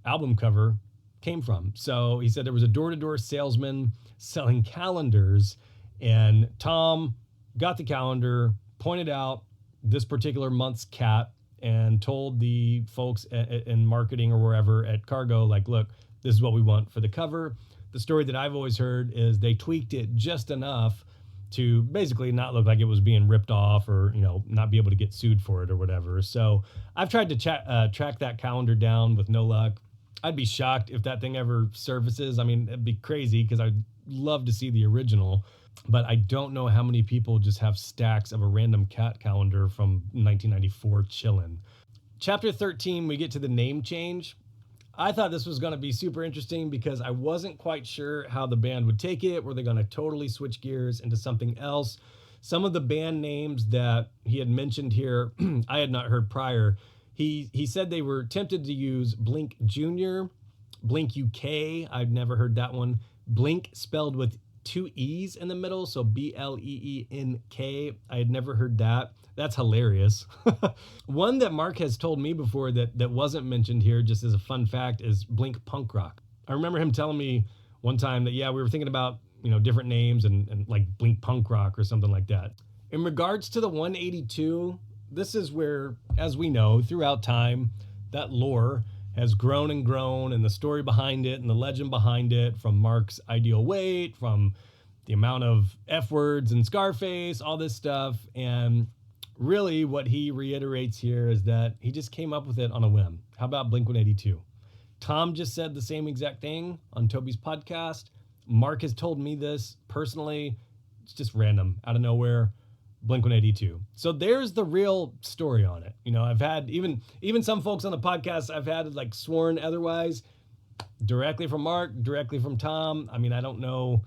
A: album cover came from. So he said there was a door-to-door salesman selling calendars, and Tom got the calendar, pointed out this particular month's cat, and told the folks in marketing or wherever at Cargo, like, look, this is what we want for the cover. The story that I've always heard is they tweaked it just enough to basically not look like it was being ripped off, or, you know, not be able to get sued for it or whatever. So I've tried to track that calendar down with no luck. I'd be shocked if that thing ever surfaces. I mean, it'd be crazy because I'd love to see the original, but I don't know how many people just have stacks of a random cat calendar from 1994 chilling. Chapter 13, we get to the name change. I thought this was going to be super interesting because I wasn't quite sure how the band would take it. Were they going to totally switch gears into something else? Some of the band names that he had mentioned here, I had not heard prior. He said they were tempted to use Blink Jr., Blink UK, I've never heard that one. Blink spelled with 2 E's in the middle, so BLEENK. I had never heard that. That's hilarious. One that Mark has told me before that wasn't mentioned here, just as a fun fact, is Blink Punk Rock. I remember him telling me one time that, yeah, we were thinking about, you know, different names and like Blink Punk Rock or something like that. In regards to the 182, this is where, as we know, throughout time, that lore has grown and grown, and the story behind it and the legend behind it, from Mark's ideal weight, from the amount of F words in Scarface, all this stuff. And really what he reiterates here is that he just came up with it on a whim. How about Blink-182? Tom just said the same exact thing on Toby's podcast. Mark has told me this personally. It's just random, out of nowhere. Blink-182. So there's the real story on it. You know, I've had even some folks on the podcast I've had like sworn otherwise, directly from Mark, directly from Tom. I mean, I don't know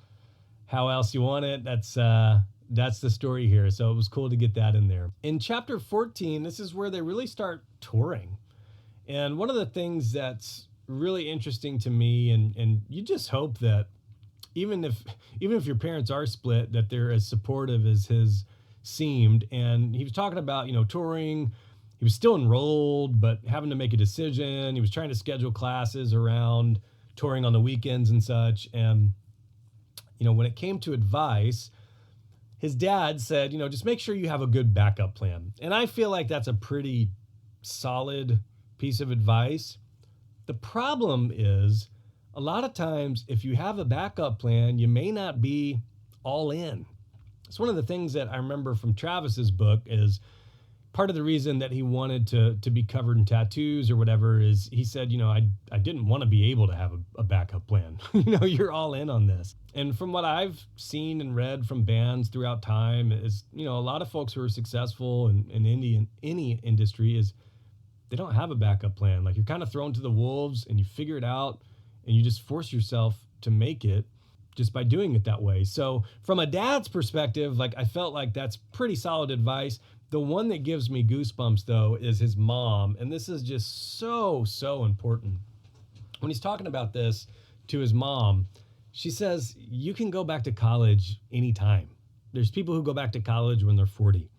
A: how else you want it. That's the story here. So it was cool to get that in there. In chapter 14, this is where they really start touring. And one of the things that's really interesting to me. And you just hope that even if your parents are split, that they're as supportive as his seemed. And he was talking about, touring. He was still enrolled, but having to make a decision. He was trying to schedule classes around touring on the weekends and such. And, when it came to advice, his dad said, just make sure you have a good backup plan. And I feel like that's a pretty solid piece of advice. The problem is, a lot of times, if you have a backup plan, you may not be all in. It's one of the things that I remember from Travis's book is part of the reason that he wanted to be covered in tattoos or whatever is he said, I didn't want to be able to have a backup plan. You're all in on this. And from what I've seen and read from bands throughout time is, a lot of folks who are successful in any industry is they don't have a backup plan. Like, you're kind of thrown to the wolves and you figure it out and you just force yourself to make it just by doing it that way. So from a dad's perspective, I felt like that's pretty solid advice. The one that gives me goosebumps, though, is his mom. And this is just so, so important. When he's talking about this to his mom, she says, you can go back to college anytime. There's people who go back to college when they're 40.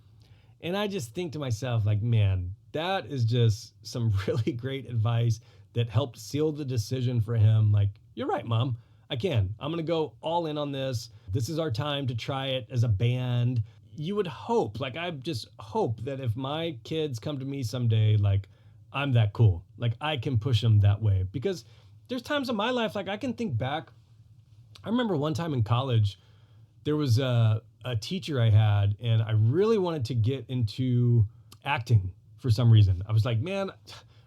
A: And I just think to myself, man, that is just some really great advice that helped seal the decision for him. You're right, Mom. I'm going to go all in on this. This is our time to try it as a band. You would hope, I just hope that if my kids come to me someday, I'm that cool. I can push them that way. Because there's times in my life, I can think back. I remember one time in college, there was a teacher I had, and I really wanted to get into acting for some reason. I was like, man,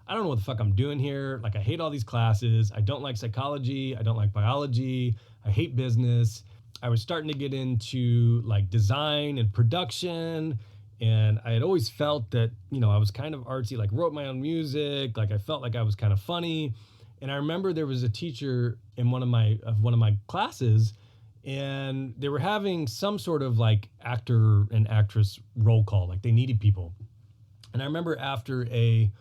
A: I don't know what the fuck I'm doing here. I hate all these classes. I don't like psychology. I don't like biology. I hate business. I was starting to get into design and production. And I had always felt that, I was kind of artsy, wrote my own music. I felt like I was kind of funny. And I remember there was a teacher in one of my classes, and they were having some sort of actor and actress roll call. They needed people. And I remember after a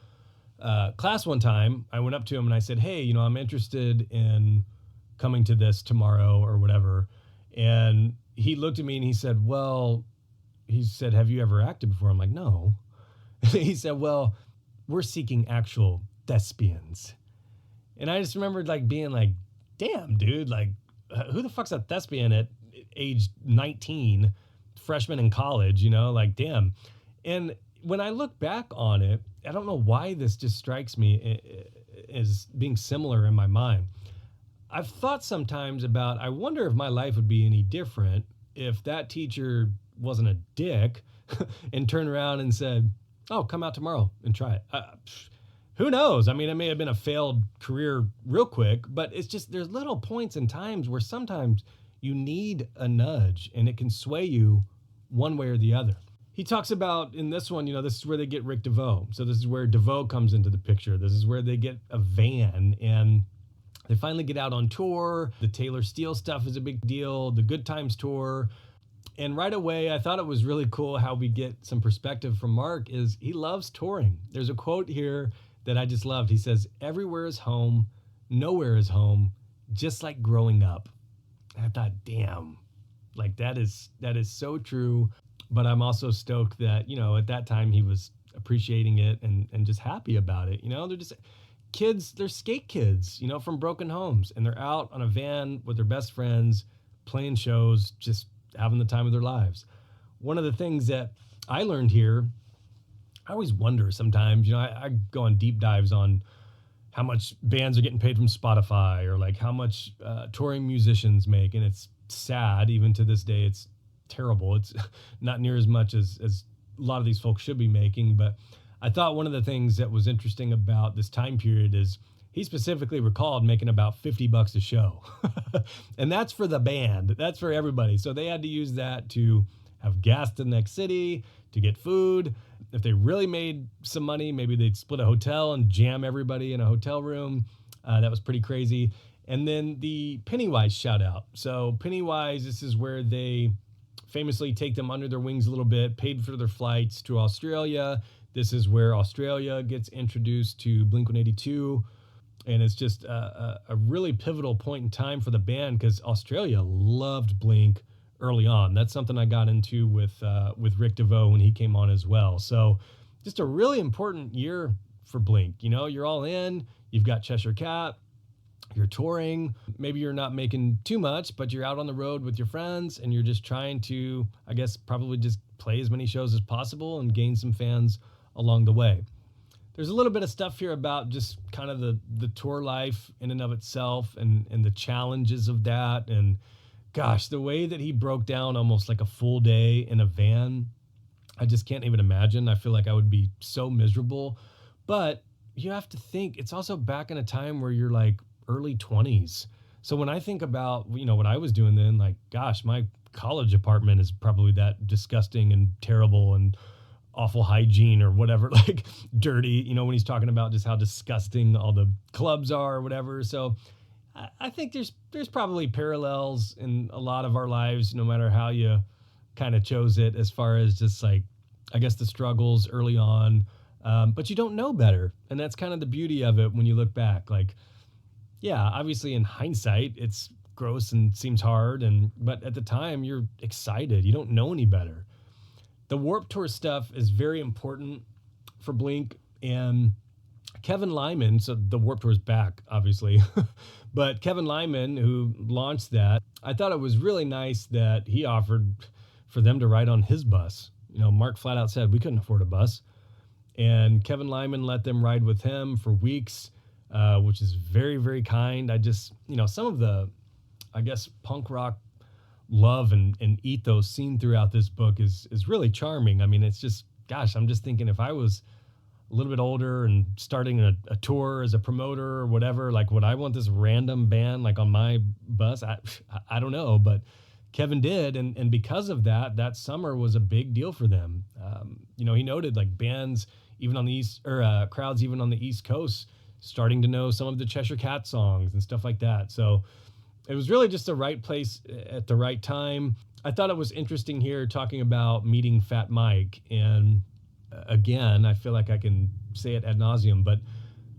A: class one time, I went up to him and I said, hey, I'm interested in coming to this tomorrow or whatever. And he looked at me and he said, have you ever acted before? I'm like, no. He said, well, we're seeking actual thespians. And I just remembered being damn, dude, who the fuck's a thespian at age 19, freshman in college, damn. And when I look back on it, I don't know why this just strikes me as being similar in my mind. I've thought sometimes about, I wonder if my life would be any different if that teacher wasn't a dick and turned around and said, oh, come out tomorrow and try it. Who knows? I mean, it may have been a failed career real quick, but it's just, there's little points and times where sometimes you need a nudge and it can sway you one way or the other. He talks about in this one, this is where they get Rick DeVoe. So this is where DeVoe comes into the picture. This is where they get a van and they finally get out on tour. The Taylor Steele stuff is a big deal. The Good Times tour. And right away, I thought it was really cool how we get some perspective from Mark is he loves touring. There's a quote here that I just loved. He says, everywhere is home, nowhere is home, just like growing up. And I thought, damn, that is so true. But I'm also stoked that, at that time he was appreciating it and just happy about it. They're just kids, they're skate kids, from broken homes. And they're out on a van with their best friends, playing shows, just having the time of their lives. One of the things that I learned here, I always wonder sometimes, I go on deep dives on how much bands are getting paid from Spotify or how much touring musicians make. And it's sad, even to this day, it's terrible. It's not near as much as a lot of these folks should be making. But I thought one of the things that was interesting about this time period is he specifically recalled making about $50 a show. And that's for the band. That's for everybody. So they had to use that to have gas to the next city, to get food. If they really made some money, maybe they'd split a hotel and jam everybody in a hotel room. That was pretty crazy. And then the Pennywise shout out. So Pennywise, this is where they famously take them under their wings a little bit, paid for their flights to Australia. This is where Australia gets introduced to Blink-182. And it's just a really pivotal point in time for the band because Australia loved Blink early on. That's something I got into with Rick DeVoe when he came on as well. So just a really important year for Blink. You know, you're all in, you've got Cheshire Cat, you're touring. Maybe you're not making too much, but you're out on the road with your friends and you're just trying to, I guess, probably just play as many shows as possible and gain some fans along the way. There's a little bit of stuff here about just kind of the tour life in and of itself and the challenges of that. And gosh, the way that he broke down almost like a full day in a van, I just can't even imagine. I feel like I would be so miserable. But you have to think, it's also back in a time where you're like early 20s. So when I think about, you know, what I was doing then, like, gosh, my college apartment is probably that disgusting and terrible and awful hygiene or whatever, like dirty, you know, when he's talking about just how disgusting all the clubs are or whatever. So I think there's probably parallels in a lot of our lives, no matter how you kind of chose it, as far as just like, I guess, the struggles early on. But you don't know better. And that's kind of the beauty of it when you look back. Like, yeah, obviously in hindsight, it's gross and seems hard. But at the time, you're excited. You don't know any better. The Warped Tour stuff is very important for Blink, and Kevin Lyman, so the Warped Tour's back, obviously, but Kevin Lyman, who launched that, I thought it was really nice that he offered for them to ride on his bus. You know, Mark flat out said, we couldn't afford a bus, and Kevin Lyman let them ride with him for weeks, which is very, very kind. I just, you know, some of the, I guess, punk rock love and ethos seen throughout this book is really charming. I mean, it's just, gosh, I'm just thinking if I was a little bit older and starting a tour as a promoter or whatever, like, would I want this random band like on my bus? I don't know, but Kevin did. And because of that, that summer was a big deal for them. You know, he noted like bands even on the East, or crowds even on the East Coast starting to know some of the Cheshire Cat songs and stuff like that. So it was really just the right place at the right time. I thought it was interesting here talking about meeting Fat Mike. And again, I feel like I can say it ad nauseum, but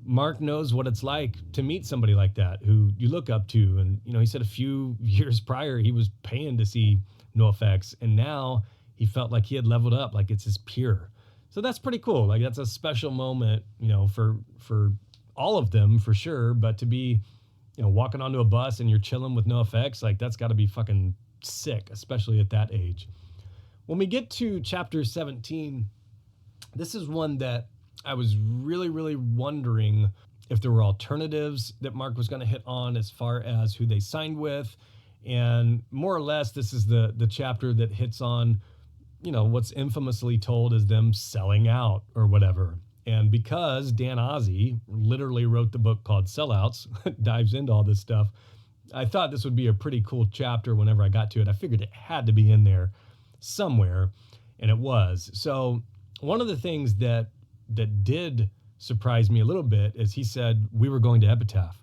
A: Mark knows what it's like to meet somebody like that who you look up to. And, you know, he said a few years prior, he was paying to see NoFX, and now he felt like he had leveled up, like it's his peer. So that's pretty cool. Like, that's a special moment, you know, for all of them for sure. But to be, you know, walking onto a bus and you're chilling with NoFX, like, that's got to be fucking sick, especially at that age. When we get to chapter 17, this is one that I was really, really wondering if there were alternatives that Mark was going to hit on as far as who they signed with. And more or less, this is the chapter that hits on, you know, what's infamously told as them selling out or whatever. And because Dan Ozzie literally wrote the book called Sellouts, dives into all this stuff, I thought this would be a pretty cool chapter whenever I got to it. I figured it had to be in there somewhere, and it was. So one of the things that did surprise me a little bit is he said, we were going to Epitaph.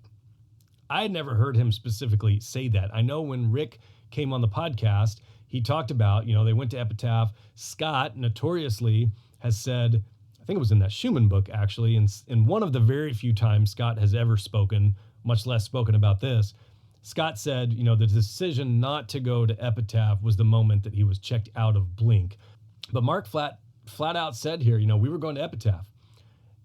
A: I had never heard him specifically say that. I know when Rick came on the podcast, he talked about, you know, they went to Epitaph. Scott notoriously has said, I think it was in that Schumann book, actually, and in one of the very few times Scott has ever spoken, much less spoken about this, Scott said, you know, the decision not to go to Epitaph was the moment that he was checked out of Blink. But Mark flat out said here, you know, we were going to Epitaph.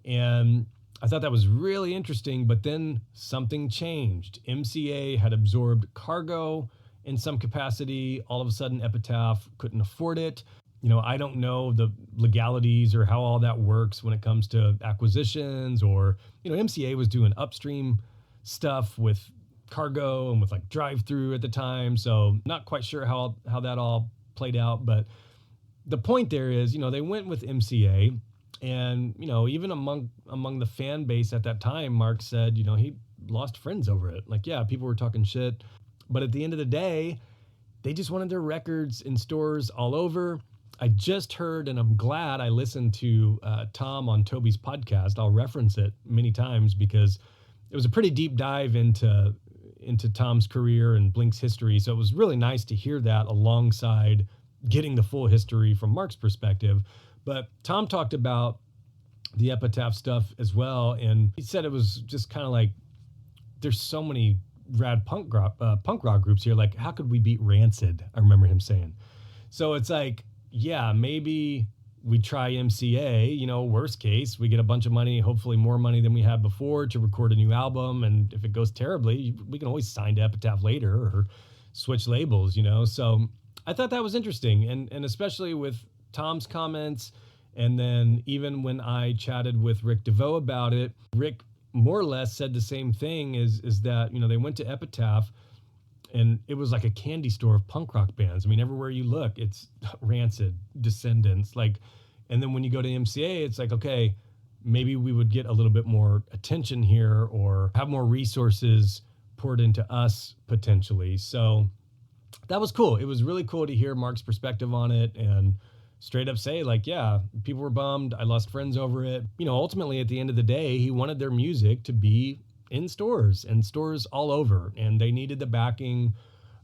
A: And I thought that was really interesting, but then something changed. MCA had absorbed Cargo in some capacity. All of a sudden, Epitaph couldn't afford it. You know, I don't know the legalities or how all that works when it comes to acquisitions, or, you know, MCA was doing upstream stuff with Cargo and with like Drive-Thru at the time. So not quite sure how that all played out. But the point there is, you know, they went with MCA, and, you know, even among the fan base at that time, Mark said, you know, he lost friends over it. Like, yeah, people were talking shit, but at the end of the day, they just wanted their records in stores all over. I just heard, and I'm glad I listened to Tom on Toby's podcast. I'll reference it many times because it was a pretty deep dive into Tom's career and Blink's history. So it was really nice to hear that alongside getting the full history from Mark's perspective. But Tom talked about the Epitaph stuff as well. And he said it was just kind of like, there's so many rad punk rock groups here. Like, how could we beat Rancid? I remember him saying. So it's like, yeah, maybe we try MCA, worst case, we get a bunch of money, hopefully more money than we had before to record a new album. And if it goes terribly, we can always sign to Epitaph later or switch labels, So I thought that was interesting. And especially with Tom's comments. And then even when I chatted with Rick DeVoe about it, Rick more or less said the same thing is that, they went to Epitaph and it was like a candy store of punk rock bands. I mean, everywhere you look, it's Rancid, Descendants, and then when you go to MCA, it's like, okay, maybe we would get a little bit more attention here or have more resources poured into us potentially. So that was cool. It was really cool to hear Mark's perspective on it and straight up say, like, yeah, people were bummed. I lost friends over it. Ultimately, at the end of the day, he wanted their music to be in stores and stores all over. And they needed the backing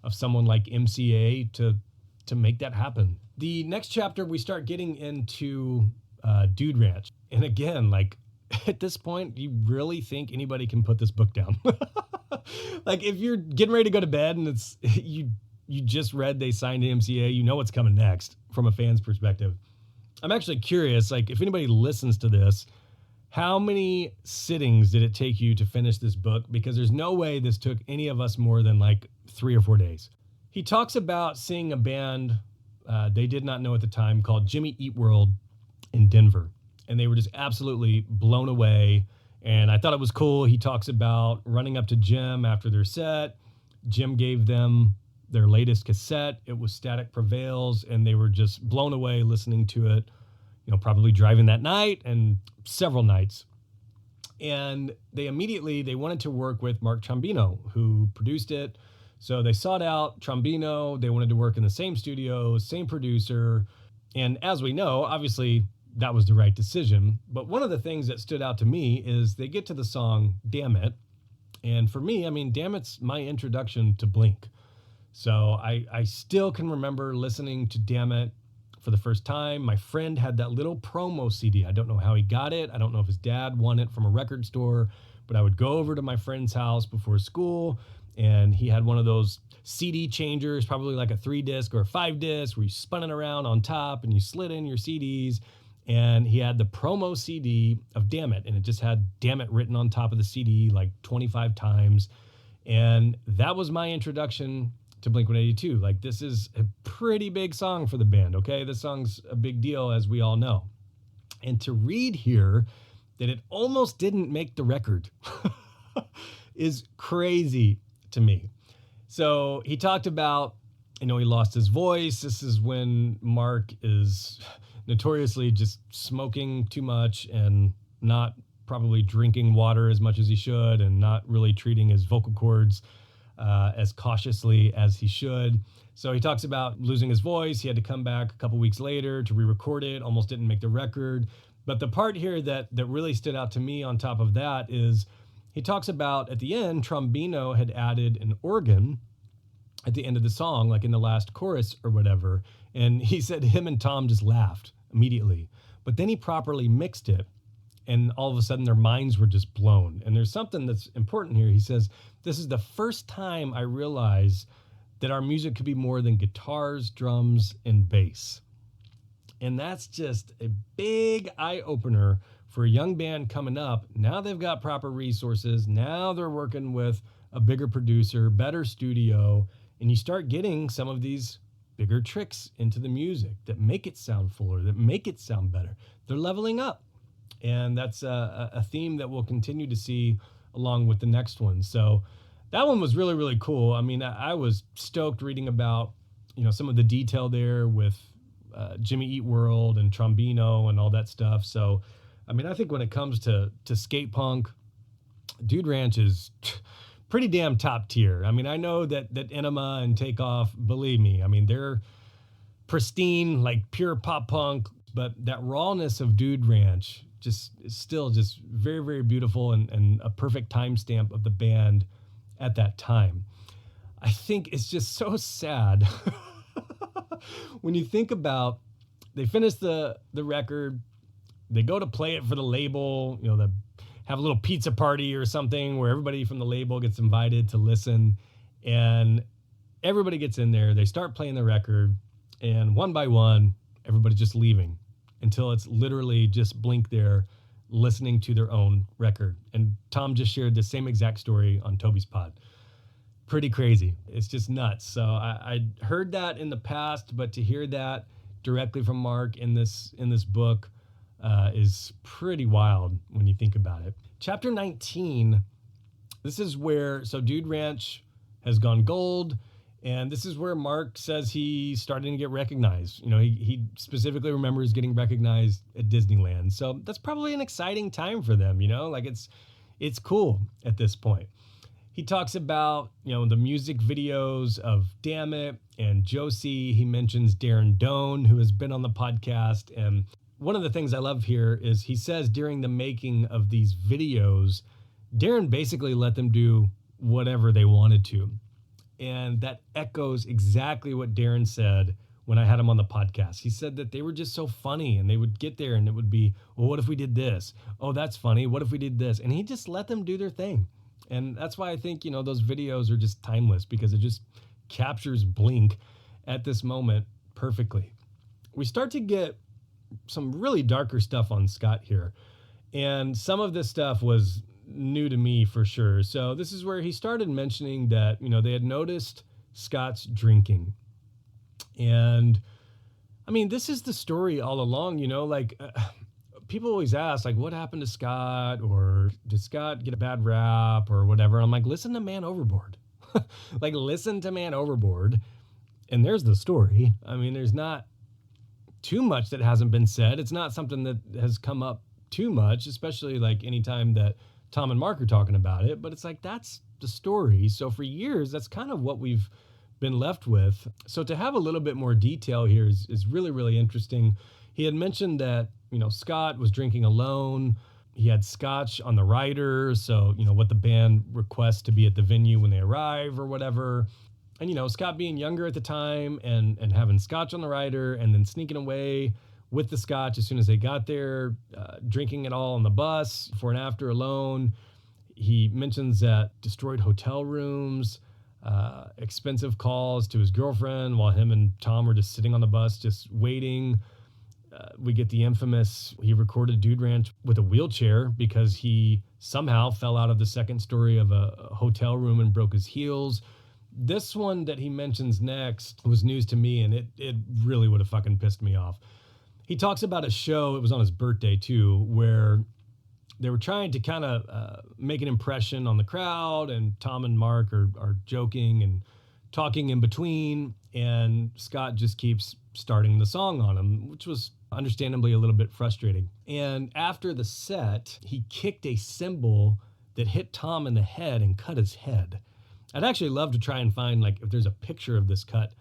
A: of someone like MCA to make that happen. The next chapter, we start getting into Dude Ranch. And again, like, at this point, you really think anybody can put this book down? Like, if you're getting ready to go to bed and it's you just read they signed to MCA, you know what's coming next from a fan's perspective. I'm actually curious, like, if anybody listens to this, how many sittings did it take you to finish this book? Because there's no way this took any of us more than like 3 or 4 days. He talks about seeing a band they did not know at the time called Jimmy Eat World in Denver. And they were just absolutely blown away. And I thought it was cool. He talks about running up to Jim after their set. Jim gave them their latest cassette. It was Static Prevails, and they were just blown away listening to it, probably driving that night and several nights. And they wanted to work with Mark Trombino, who produced it. So they sought out Trombino. They wanted to work in the same studio, same producer. And as we know, obviously that was the right decision. But one of the things that stood out to me is they get to the song Damn It. And for me, Damn It's my introduction to Blink. So I still can remember listening to Damn It for the first time. My friend had that little promo CD. I don't know how he got it. I don't know if his dad won it from a record store, but I would go over to my friend's house before school, and he had one of those CD changers, probably like a 3-disc or a 5-disc, where you spun it around on top and you slid in your CDs. And he had the promo CD of Damn It, and it just had Damn It written on top of the CD like 25 times. And that was my introduction to Blink-182. Like, this is a pretty big song for the band, okay? This song's a big deal, as we all know. And to read here that it almost didn't make the record is crazy to me. So he talked about, he lost his voice. This is when Mark is notoriously just smoking too much and not probably drinking water as much as he should and not really treating his vocal cords as cautiously as he should. So he talks about losing his voice. He had to come back a couple weeks later to re-record it, almost didn't make the record. But the part here that really stood out to me on top of that is he talks about at the end, Trombino had added an organ at the end of the song, like in the last chorus or whatever. And he said him and Tom just laughed immediately. But then he properly mixed it, and all of a sudden their minds were just blown. And there's something that's important here. He says, this is the first time I realized that our music could be more than guitars, drums, and bass. And that's just a big eye-opener for a young band coming up. Now they've got proper resources. Now they're working with a bigger producer, better studio, and you start getting some of these bigger tricks into the music that make it sound fuller, that make it sound better. They're leveling up. And that's a theme that we'll continue to see along with the next one. So that one was really, really cool. I mean, I was stoked reading about, some of the detail there with Jimmy Eat World and Trombino and all that stuff. So, I mean, I think when it comes to skate punk, Dude Ranch is pretty damn top tier. I mean, I know that Enema and Takeoff, believe me, I mean, they're pristine, like pure pop punk, but that rawness of Dude Ranch just is still just very, very beautiful and a perfect timestamp of the band at that time. I think it's just so sad when you think about they finished the record, they go to play it for the label, they have a little pizza party or something where everybody from the label gets invited to listen, and everybody gets in there. They start playing the record, and one by one, everybody's just leaving until it's literally just Blink there listening to their own record. And Tom just shared the same exact story on Toby's pod. Pretty crazy. It's just nuts. So I heard that in the past, but to hear that directly from Mark in this book is pretty wild when you think about it. Chapter 19, this is where, so Dude Ranch has gone gold, and this is where Mark says he's starting to get recognized. He specifically remembers getting recognized at Disneyland. So that's probably an exciting time for them, like it's cool at this point. He talks about, the music videos of Damn It and Josie. He mentions Darren Doan, who has been on the podcast. And one of the things I love here is he says during the making of these videos, Darren basically let them do whatever they wanted to. And that echoes exactly what Darren said when I had him on the podcast. He said that they were just so funny, and they would get there and it would be, well, what if we did this? Oh, that's funny. What if we did this? And he just let them do their thing. And that's why I think, those videos are just timeless, because it just captures Blink at this moment perfectly. We start to get some really darker stuff on Scott here. And some of this stuff was new to me for sure. So this is where he started mentioning that, they had noticed Scott's drinking. And I mean, this is the story all along, people always ask, what happened to Scott, or did Scott get a bad rap or whatever? I'm like, listen to Man Overboard. Listen to Man Overboard. And there's the story. I mean, there's not too much that hasn't been said. It's not something that has come up too much, especially anytime that Tom and Mark are talking about it. But it's that's the story. So for years, that's kind of what we've been left with. So to have a little bit more detail here is really, really interesting. He had mentioned that, Scott was drinking alone. He had scotch on the rider. So, what the band requests to be at the venue when they arrive or whatever. And, Scott being younger at the time and having scotch on the rider and then sneaking away with the scotch as soon as they got there, drinking it all on the bus before and after alone. He mentions that destroyed hotel rooms, expensive calls to his girlfriend while him and Tom were just sitting on the bus, just waiting. We get the infamous, he recorded Dude Ranch with a wheelchair because he somehow fell out of the second story of a hotel room and broke his heels. This one that he mentions next was news to me, and it really would have fucking pissed me off. He talks about a show, it was on his birthday too, where they were trying to kind of make an impression on the crowd, and Tom and Mark are joking and talking in between, and Scott just keeps starting the song on him, which was understandably a little bit frustrating. And after the set, he kicked a cymbal that hit Tom in the head and cut his head. I'd actually love to try and find if there's a picture of this cut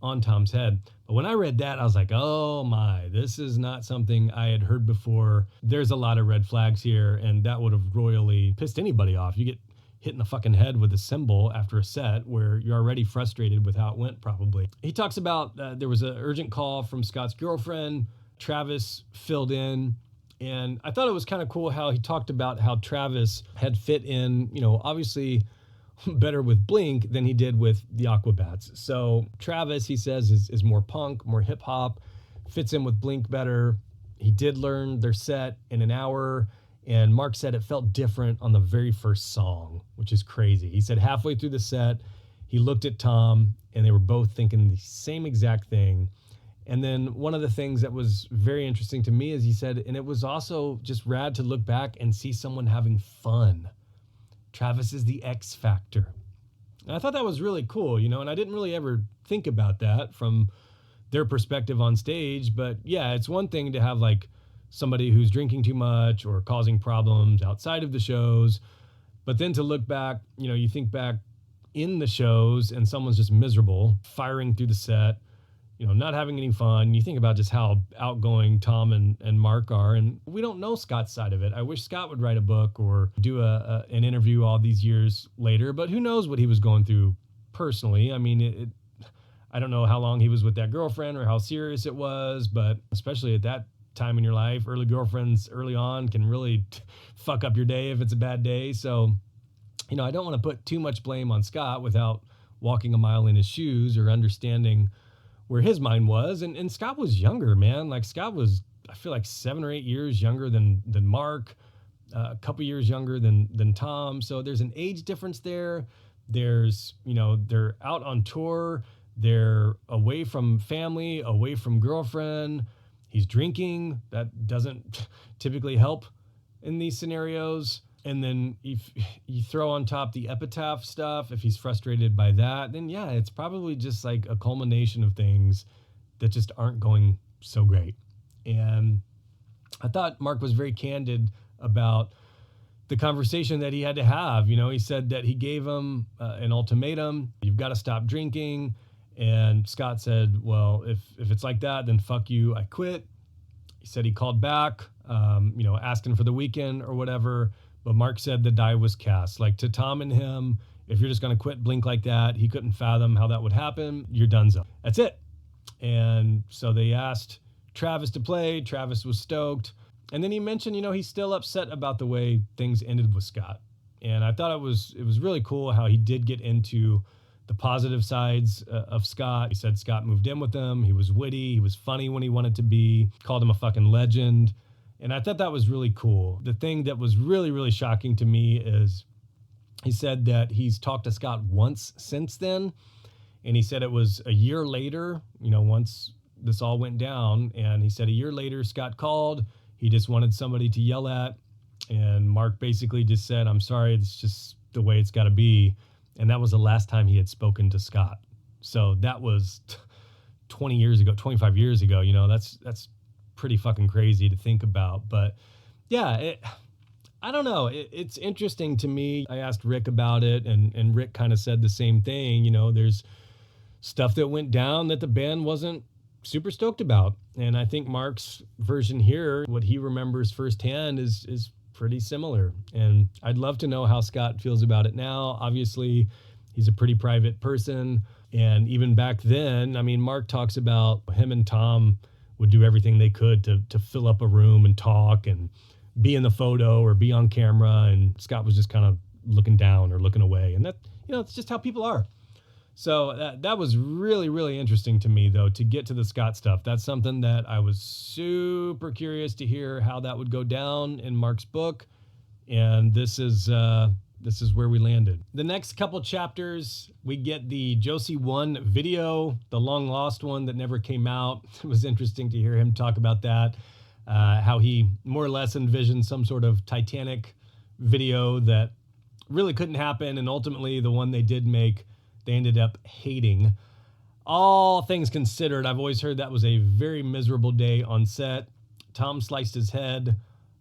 A: on Tom's head. But when I read that, I was like, oh my, this is not something I had heard before. There's a lot of red flags here, and that would have royally pissed anybody off. You get hit in the fucking head with a cymbal after a set where you're already frustrated with how it went, probably. He talks about there was an urgent call from Scott's girlfriend. Travis filled in, and I thought it was kind of cool how he talked about how Travis had fit in, obviously better with Blink than he did with the Aquabats. So Travis, he says, is more punk, more hip hop, fits in with Blink better. He did learn their set in an hour, and Mark said it felt different on the very first song, which is crazy. He said halfway through the set, he looked at Tom, and they were both thinking the same exact thing. And then one of the things that was very interesting to me is he said, and it was also just rad to look back and see someone having fun. Travis is the X factor. And I thought that was really cool, and I didn't really ever think about that from their perspective on stage. But yeah, it's one thing to have somebody who's drinking too much or causing problems outside of the shows. But then to look back, you think back in the shows and someone's just miserable, firing through the set, not having any fun. You think about just how outgoing Tom and Mark are, and we don't know Scott's side of it. I wish Scott would write a book or do an interview all these years later, but who knows what he was going through personally. I mean, I don't know how long he was with that girlfriend or how serious it was, but especially at that time in your life. Early girlfriends early on can really fuck up your day if it's a bad day. So, I don't want to put too much blame on Scott without walking a mile in his shoes or understanding where his mind was. And Scott was younger, man. Like Scott was, I feel like 7 or 8 years younger than Mark, a couple years younger than Tom. So there's an age difference there. There's, they're out on tour. They're away from family, away from girlfriend. He's drinking. That doesn't typically help in these scenarios. And then if you throw on top the epitaph stuff, if he's frustrated by that, then yeah, it's probably just like a culmination of things that just aren't going so great. And I thought Mark was very candid about the conversation that he had to have. He said that he gave him an ultimatum. You've got to stop drinking. And Scott said, well, if it's like that, then fuck you, I quit. He said he called back, asking for the weekend or whatever. But Mark said the die was cast. Like to Tom and him, if you're just going to quit Blink like that, he couldn't fathom how that would happen. You're donezo. That's it. And so they asked Travis to play. Travis was stoked. And then he mentioned, he's still upset about the way things ended with Scott. And I thought it was really cool how he did get into the positive sides of Scott. He said Scott moved in with him. He was witty. He was funny when he wanted to be. Called him a fucking legend. And I thought that was really cool. The thing that was really, really shocking to me is he said that he's talked to Scott once since then. And he said it was a year later, once this all went down. And he said a year later, Scott called. He just wanted somebody to yell at. And Mark basically just said, I'm sorry, it's just the way it's got to be. And that was the last time he had spoken to Scott. So that was 20 years ago, 25 years ago. That's pretty fucking crazy to think about. But yeah, I don't know. It's interesting to me. I asked Rick about it, and Rick kind of said the same thing. There's stuff that went down that the band wasn't super stoked about. And I think Mark's version here, what he remembers firsthand is pretty similar. And I'd love to know how Scott feels about it now. Obviously, he's a pretty private person. And even back then, Mark talks about him and Tom would do everything they could to fill up a room and talk and be in the photo or be on camera. And Scott was just kind of looking down or looking away. And that, it's just how people are. So that was really, really interesting to me, though, to get to the Scott stuff. That's something that I was super curious to hear how that would go down in Mark's book. And this is where we landed. The next couple chapters, we get the Josie 1 video, the long lost one that never came out. It was interesting to hear him talk about that, how he more or less envisioned some sort of Titanic video that really couldn't happen. And ultimately, the one they did make, they ended up hating. All things considered, I've always heard that was a very miserable day on set. Tom sliced his head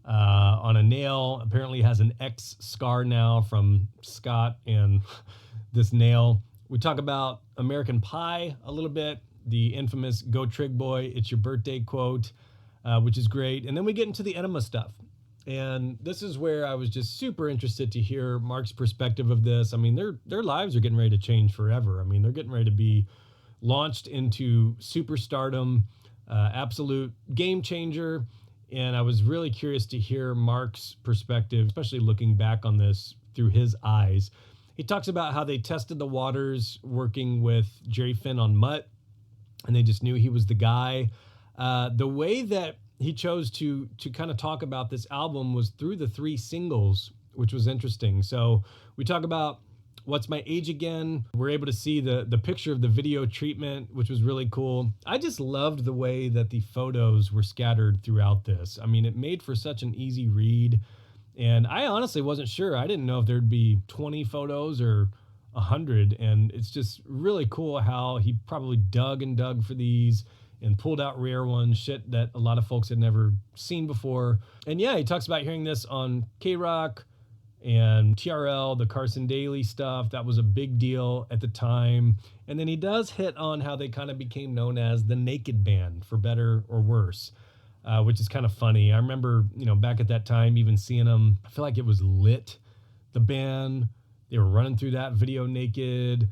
A: on a nail. Apparently has an X scar now from Scott and this nail. We talk about American Pie a little bit, the infamous "Go Trig Boy, it's your birthday" quote, which is great. And then we get into the Enema stuff. And this is where I was just super interested to hear Mark's perspective of this. Their lives are getting ready to change forever. They're getting ready to be launched into superstardom, absolute game changer. And I was really curious to hear Mark's perspective, especially looking back on this through his eyes. He talks about how they tested the waters working with Jerry Finn on Mutt, and they just knew he was the guy. The way that he chose to kind of talk about this album was through the 3 singles, which was interesting. So we talk about What's My Age Again. We're able to see the picture of the video treatment, which was really cool. I just loved the way that the photos were scattered throughout this. It made for such an easy read. And I honestly wasn't sure. I didn't know if there'd be 20 photos or 100. And it's just really cool how he probably dug and dug for these and pulled out rare ones, shit that a lot of folks had never seen before. And yeah, he talks about hearing this on K-Rock and TRL, the Carson Daly stuff. That was a big deal at the time. And then he does hit on how they kind of became known as the Naked Band, for better or worse, which is kind of funny. I remember, back at that time, even seeing them, I feel like it was lit, the band. They were running through that video naked.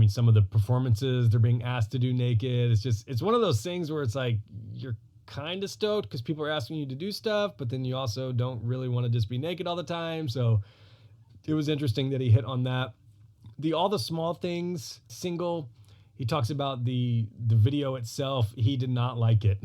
A: Some of the performances they're being asked to do naked. It's one of those things where it's like, you're kind of stoked because people are asking you to do stuff, but then you also don't really want to just be naked all the time. So it was interesting that he hit on that. The All the Small Things single, he talks about the video itself. He did not like it,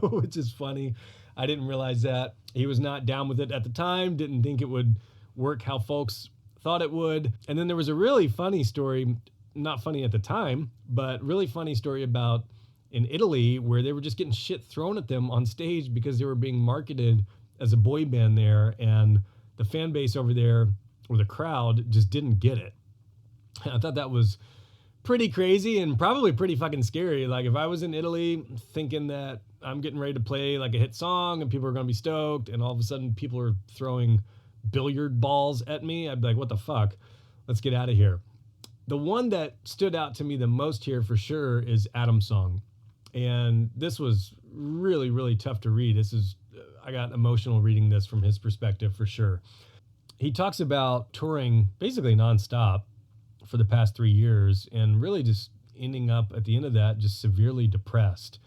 A: which is funny. I didn't realize that. He was not down with it at the time, didn't think it would work how folks thought it would. And then there was a really funny story, not funny at the time, but really funny story about in Italy where they were just getting shit thrown at them on stage because they were being marketed as a boy band there, and the fan base over there, or the crowd, just didn't get it. And I thought that was pretty crazy and probably pretty fucking scary. Like if I was in Italy thinking that I'm getting ready to play like a hit song and people are going to be stoked, and all of a sudden people are throwing billiard balls at me, I'd be like, what the fuck? Let's get out of here. The one that stood out to me the most here for sure is Adam's song. And this was really, really tough to read. I got emotional reading this from his perspective for sure. He talks about touring basically nonstop for the past 3 years and really just ending up at the end of that just severely depressed.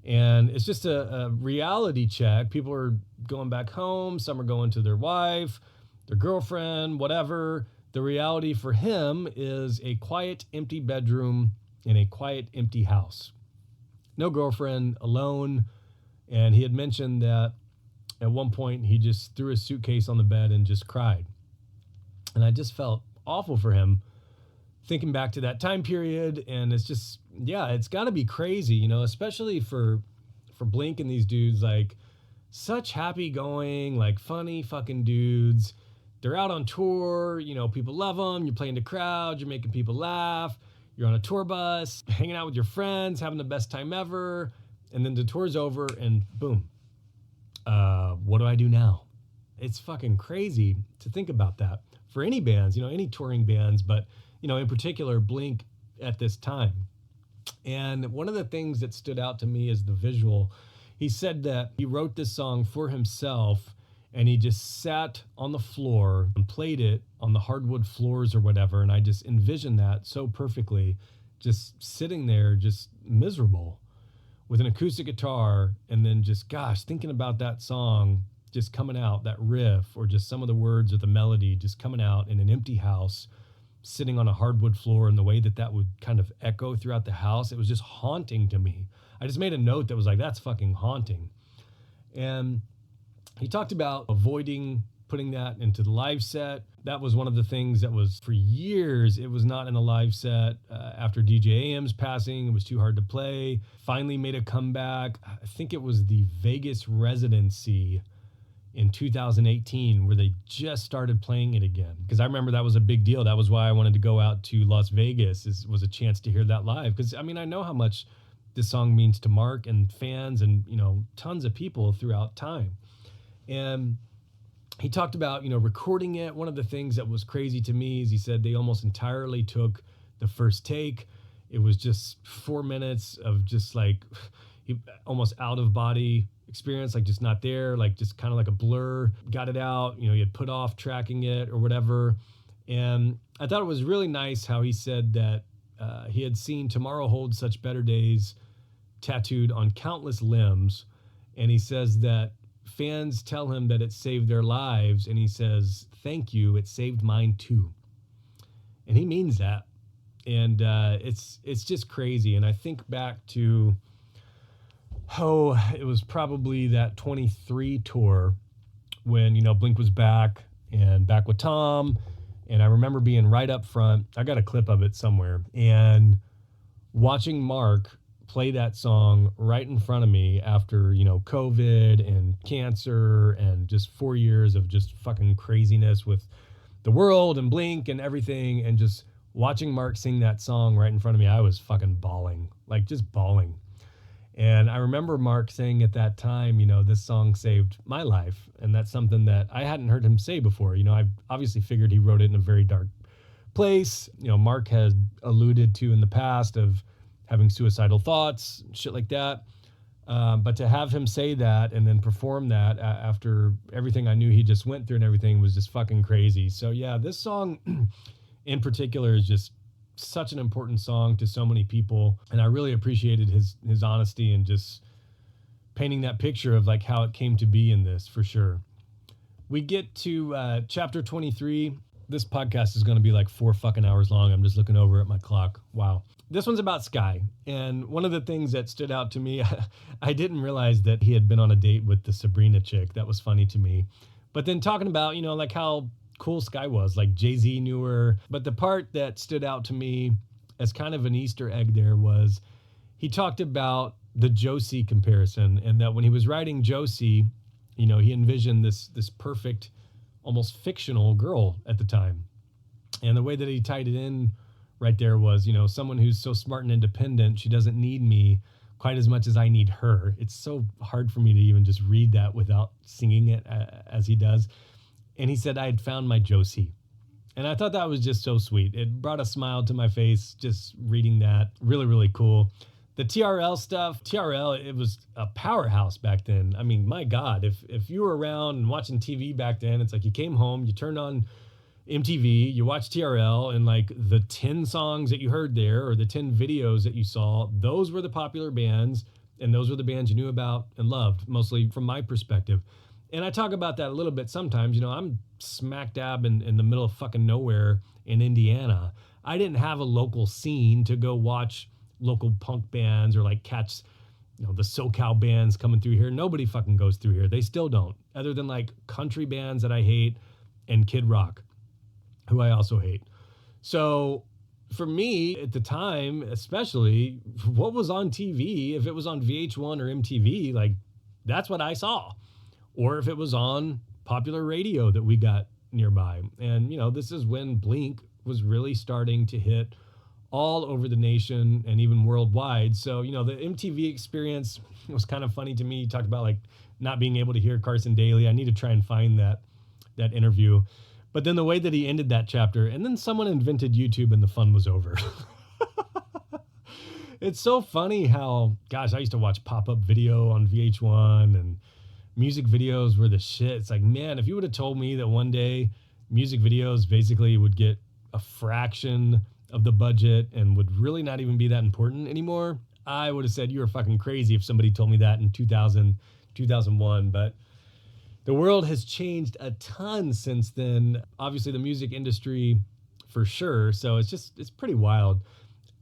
A: And it's just a reality check. People are going back home. Some are going to their wife, their girlfriend, whatever. The reality for him is a quiet, empty bedroom in a quiet, empty house. No girlfriend, alone. And he had mentioned that at one point he just threw his suitcase on the bed and just cried. And I just felt awful for him thinking back to that time period. And it's just, yeah, it's got to be crazy, you know, especially for Blink and these dudes, like such happy going, like funny fucking dudes. They're out on tour, you know, people love them. You're playing the crowd, you're making people laugh. You're on a tour bus, hanging out with your friends, having the best time ever. And then the tour's over and boom. What do I do now? It's fucking crazy to think about that for any bands, you know, any touring bands, but, you know, in particular, Blink at this time. And one of the things that stood out to me is the visual. He said that he wrote this song for himself and he just sat on the floor and played it on the hardwood floors or whatever. And I just envisioned that so perfectly, just sitting there, just miserable with an acoustic guitar. And then just, gosh, thinking about that song just coming out, that riff, or just some of the words or the melody just coming out in an empty house, sitting on a hardwood floor, and the way that would kind of echo throughout the house. It was just haunting to me. I just made a note that was like, that's fucking haunting. And he talked about avoiding putting that into the live set. That was one of the things that was for years, it was not in the live set. After DJ AM's passing, it was too hard to play. Finally made a comeback. I think it was the Vegas residency in 2018 where they just started playing it again. Because I remember that was a big deal. That was why I wanted to go out to Las Vegas, was a chance to hear that live. Because I mean, I know how much this song means to Mark and fans and, you know, tons of people throughout time. And he talked about, you know, recording it. One of the things that was crazy to me is he said they almost entirely took the first take. It was just 4 minutes of just like almost out of body experience, like just not there, like just kind of like a blur. Got it out, you know, he had put off tracking it or whatever. And I thought it was really nice how he said that he had seen Tomorrow Holds Such Better Days tattooed on countless limbs. And he says that fans tell him that it saved their lives. And he says, thank you, it saved mine too. And he means that. And it's just crazy. And I think back to, it was probably that 23 tour when, you know, Blink was back and back with Tom. And I remember being right up front. I got a clip of it somewhere. And watching Mark play that song right in front of me after, you know, COVID and cancer and just 4 years of just fucking craziness with the world and Blink and everything. And just watching Mark sing that song right in front of me, I was fucking bawling, like just bawling. And I remember Mark saying at that time, you know, this song saved my life. And that's something that I hadn't heard him say before. You know, I obviously figured he wrote it in a very dark place. You know, Mark has alluded to in the past of having suicidal thoughts, shit like that. But to have him say that and then perform that after everything I knew he just went through and everything was just fucking crazy. So yeah, this song in particular is just such an important song to so many people. And I really appreciated his honesty and just painting that picture of like how it came to be in this for sure. We get to chapter 23. This podcast is going to be like 4 fucking hours long. I'm just looking over at my clock. Wow. This one's about Sky. And one of the things that stood out to me, I didn't realize that he had been on a date with the Sabrina chick. That was funny to me. But then talking about, you know, like how cool Sky was, like Jay-Z knew her. But the part that stood out to me as kind of an Easter egg there was he talked about the Josie comparison, and that when he was writing Josie, you know, he envisioned this perfect, almost fictional girl at the time. And the way that he tied it in right there was, you know, someone who's so smart and independent, she doesn't need me quite as much as I need her. It's so hard for me to even just read that without singing it as he does. And he said, I had found my Josie. And I thought that was just so sweet. It brought a smile to my face just reading that. Really, really cool. The TRL stuff, TRL, it was a powerhouse back then. I mean, my God, if you were around and watching TV back then, it's like you came home, you turned on MTV, you watched TRL, and like the 10 songs that you heard there or the 10 videos that you saw, those were the popular bands, and those were the bands you knew about and loved, mostly from my perspective. And I talk about that a little bit sometimes. You know, I'm smack dab in the middle of fucking nowhere in Indiana. I didn't have a local scene to go watch local punk bands or like catch, you know, the SoCal bands coming through here. Nobody fucking goes through here. They still don't, other than like country bands that I hate and Kid Rock, who I also hate. So for me at the time, especially, what was on TV, if it was on VH1 or MTV, like that's what I saw. Or if it was on popular radio that we got nearby. And, you know, this is when Blink was really starting to hit all over the nation and even worldwide. So, you know, the MTV experience was kind of funny to me. He talked about like not being able to hear Carson Daly. I need to try and find that interview. But then the way that he ended that chapter, and then someone invented YouTube and the fun was over. It's so funny how, gosh, I used to watch pop-up video on VH1 and music videos were the shit. It's like, man, if you would have told me that one day music videos basically would get a fraction of the budget and would really not even be that important anymore, I would have said you were fucking crazy if somebody told me that in 2000, 2001. But the world has changed a ton since then. Obviously the music industry for sure. So it's pretty wild.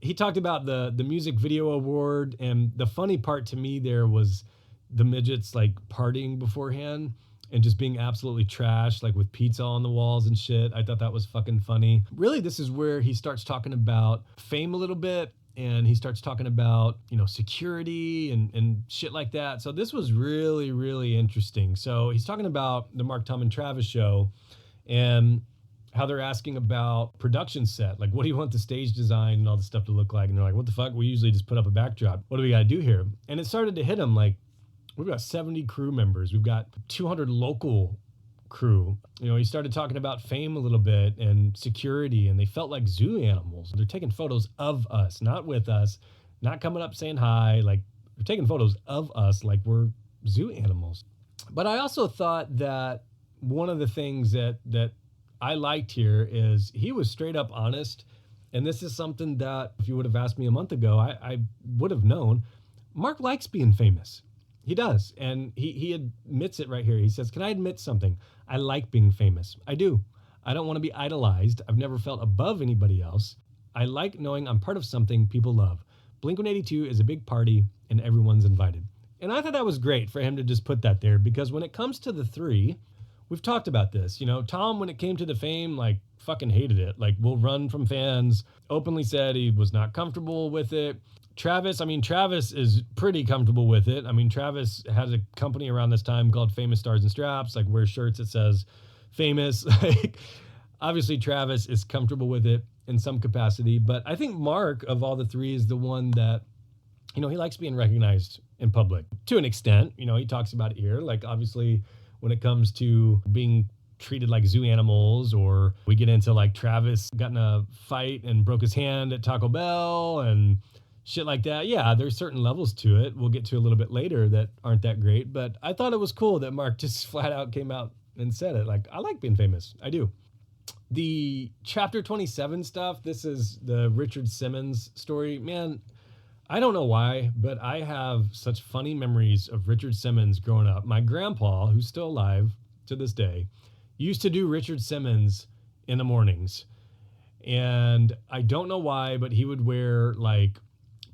A: He talked about the music video award, and the funny part to me there was the midgets like partying beforehand and just being absolutely trash, like with pizza on the walls and shit. I thought that was fucking funny. Really, this is where he starts talking about fame a little bit, and he starts talking about, you know, security and shit like that. So this was really, really interesting. So he's talking about the Mark, Tom, and Travis show and how they're asking about production set. Like, what do you want the stage design and all the stuff to look like? And they're like, what the fuck? We usually just put up a backdrop. What do we got to do here? And it started to hit him like, we've got 70 crew members. We've got 200 local crew. You know, he started talking about fame a little bit and security, and they felt like zoo animals. They're taking photos of us, not with us, not coming up saying hi. Like, they're taking photos of us like we're zoo animals. But I also thought that one of the things that I liked here is he was straight up honest. And this is something that if you would have asked me a month ago, I would have known. Mark likes being famous. He does. And he admits it right here. He says, can I admit something? I like being famous. I do. I don't want to be idolized. I've never felt above anybody else. I like knowing I'm part of something people love. Blink-182 is a big party and everyone's invited. And I thought that was great for him to just put that there, because when it comes to the three, we've talked about this. You know, Tom, when it came to the fame, like fucking hated it. Like, will run from fans, openly said he was not comfortable with it. Travis is pretty comfortable with it. I mean, Travis has a company around this time called Famous Stars and Straps, like wears shirts that says famous. Like, obviously Travis is comfortable with it in some capacity, but I think Mark of all the three is the one that, you know, he likes being recognized in public to an extent. You know, he talks about it here. Like, obviously when it comes to being treated like zoo animals, or we get into like Travis got in a fight and broke his hand at Taco Bell and shit like that. Yeah, there's certain levels to it. We'll get to a little bit later that aren't that great, but I thought it was cool that Mark just flat out came out and said it. Like, I like being famous. I do. The chapter 27 stuff, this is the Richard Simmons story. Man, I don't know why, but I have such funny memories of Richard Simmons growing up. My grandpa, who's still alive to this day, used to do Richard Simmons in the mornings. And I don't know why, but he would wear like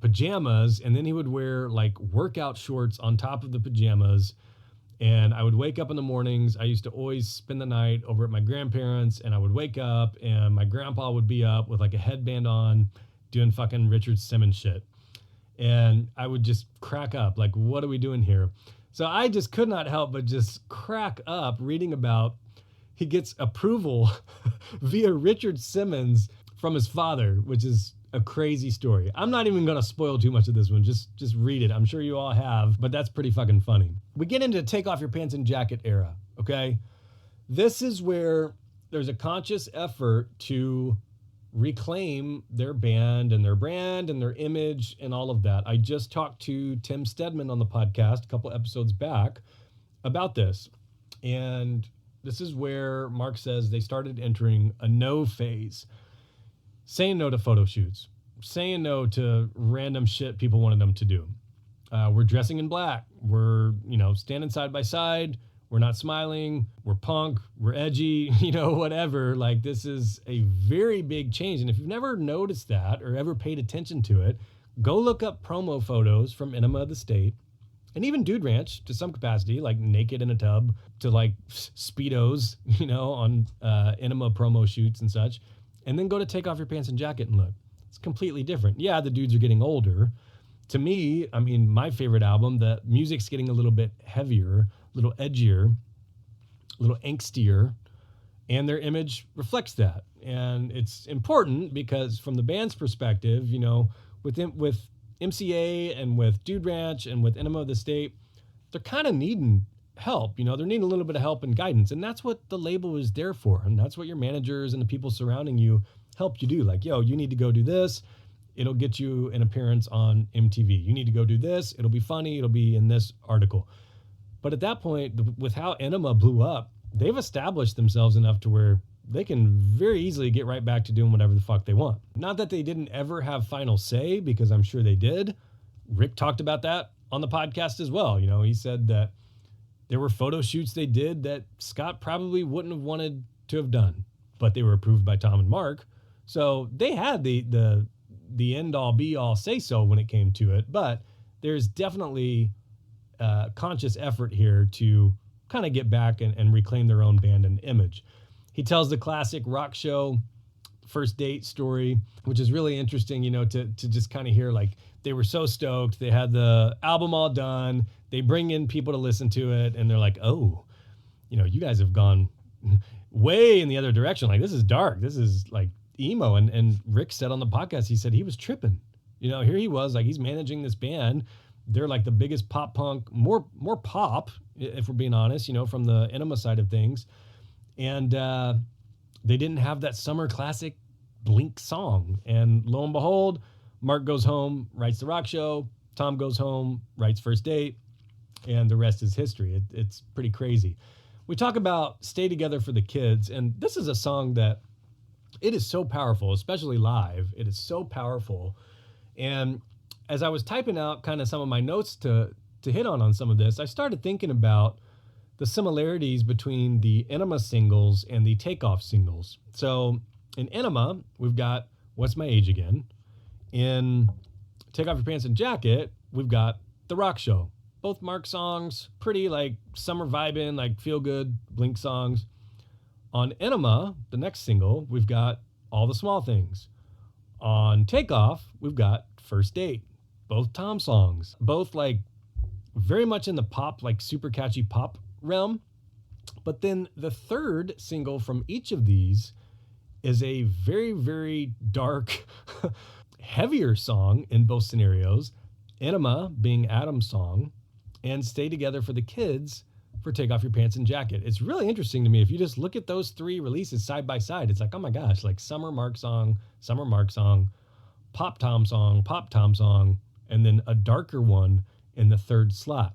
A: pajamas, and then he would wear like workout shorts on top of the pajamas. And I would wake up in the mornings. I used to always spend the night over at my grandparents, and I would wake up and my grandpa would be up with like a headband on doing fucking Richard Simmons shit. And I would just crack up, like, what are we doing here? So I just could not help but just crack up reading about he gets approval via Richard Simmons from his father, which is a crazy story. I'm not even going to spoil too much of this one. Just read it. I'm sure you all have, but that's pretty fucking funny. We get into take off your pants and jacket era, okay? This is where there's a conscious effort to reclaim their band and their brand and their image and all of that. I just talked to Tim Stedman on the podcast a couple episodes back about this. And this is where Mark says they started entering a no phase, saying no to photo shoots, saying no to random shit people wanted them to do. We're dressing in black. We're, standing side by side. We're not smiling. We're punk. We're edgy, whatever. Like, this is a very big change. And if you've never noticed that or ever paid attention to it, go look up promo photos from Enema of the State. And even Dude Ranch to some capacity, like naked in a tub, to like Speedos, on Enema promo shoots and such. And then go to take off your pants and jacket and look. It's completely different. Yeah, the dudes are getting older. To me, my favorite album, the music's getting a little bit heavier, a little edgier, a little angstier, and their image reflects that. And it's important because from the band's perspective, with MCA and with Dude Ranch and with Enema of the State, they're kind of needing help. They're needing a little bit of help and guidance. And that's what the label is there for. And that's what your managers and the people surrounding you help you do. Like, you need to go do this. It'll get you an appearance on MTV. You need to go do this. It'll be funny. It'll be in this article. But at that point, with how Enema blew up, they've established themselves enough to where they can very easily get right back to doing whatever the fuck they want. Not that they didn't ever have final say, because I'm sure they did. Rick talked about that on the podcast as well. He said that there were photo shoots they did that Scott probably wouldn't have wanted to have done, but they were approved by Tom and Mark. So they had the end all be all say so when it came to it. But there's definitely conscious effort here to kind of get back and reclaim their own band and image. He tells the classic rock show first date story, which is really interesting, to just kind of hear, like, they were so stoked. They had the album all done. They bring in people to listen to it, and they're like, oh, you guys have gone way in the other direction. Like, this is dark. This is like emo. And Rick said on the podcast, he said he was tripping. Here he was, like, he's managing this band. They're like the biggest pop punk, more pop, if we're being honest, from the Enema side of things. And they didn't have that summer classic Blink song. And lo and behold, Mark goes home, writes the rock show. Tom goes home, writes First Date. And the rest is history. It's pretty crazy. We talk about Stay Together for the Kids. And this is a song that it is so powerful, especially live. It is so powerful. And as I was typing out kind of some of my notes to hit on some of this, I started thinking about the similarities between the Enema singles and the Takeoff singles. So in Enema, we've got What's My Age Again. In Take Off Your Pants and Jacket, we've got The Rock Show. Both Mark songs, pretty like summer vibing, like feel good Blink songs. On Enema, the next single, we've got All the Small Things. On Takeoff, we've got First Date. Both Tom songs. Both like very much in the pop, like super catchy pop realm. But then the third single from each of these is a very, very dark, heavier song in both scenarios. Enema being Adam's song, and Stay Together for the Kids for Take Off Your Pants and Jacket. It's really interesting to me. If you just look at those three releases side by side, it's like, oh my gosh, like summer Mark song, pop Tom song, and then a darker one in the third slot.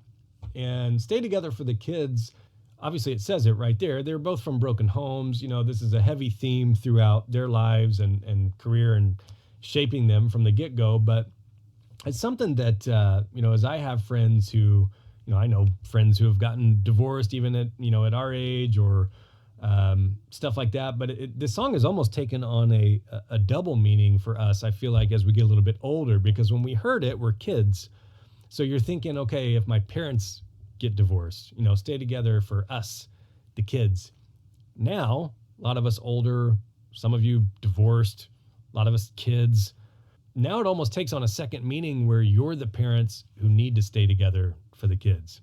A: And Stay Together for the Kids, obviously it says it right there. They're both from broken homes. This is a heavy theme throughout their lives and career and shaping them from the get-go. But it's something that, as I have friends who, I know friends who have gotten divorced even at our age or stuff like that. But this song has almost taken on a double meaning for us, I feel like, as we get a little bit older, because when we heard it, we're kids. So you're thinking, okay, if my parents get divorced, stay together for us, the kids. Now, a lot of us older, some of you divorced, a lot of us kids. Now it almost takes on a second meaning where you're the parents who need to stay together for the kids.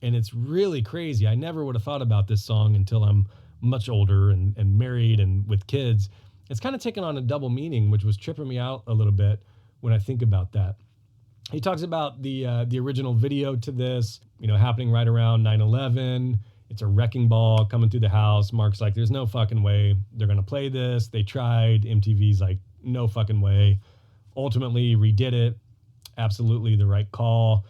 A: And it's really crazy. I never would have thought about this song until I'm much older and married and with kids. It's kind of taken on a double meaning, which was tripping me out a little bit when I think about that. He talks about the original video to this, happening right around 9/11. It's a wrecking ball coming through the house. Mark's like, there's no fucking way they're going to play this. They tried. MTV's like, no fucking way. Ultimately redid it. Absolutely the right call.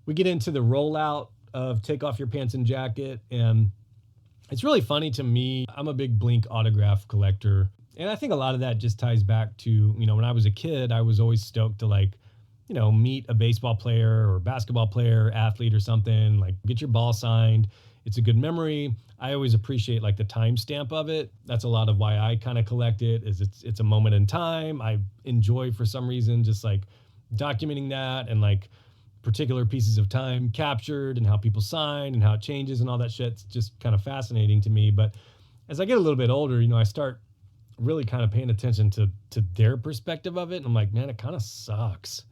A: We get into the rollout of Take Off Your Pants and Jacket, and it's really funny to me. I'm a big Blink autograph collector, and I think a lot of that just ties back to, when I was a kid, I was always stoked to meet a baseball player or basketball player, athlete or something, get your ball signed. It's a good memory. I always appreciate the timestamp of it. That's a lot of why I kind of collect it, is it's a moment in time. I enjoy, for some reason, just documenting that and particular pieces of time captured and how people sign and how it changes and all that shit. It's just kind of fascinating to me. But as I get a little bit older, I start really kind of paying attention to their perspective of it. And I'm like, man, it kind of sucks.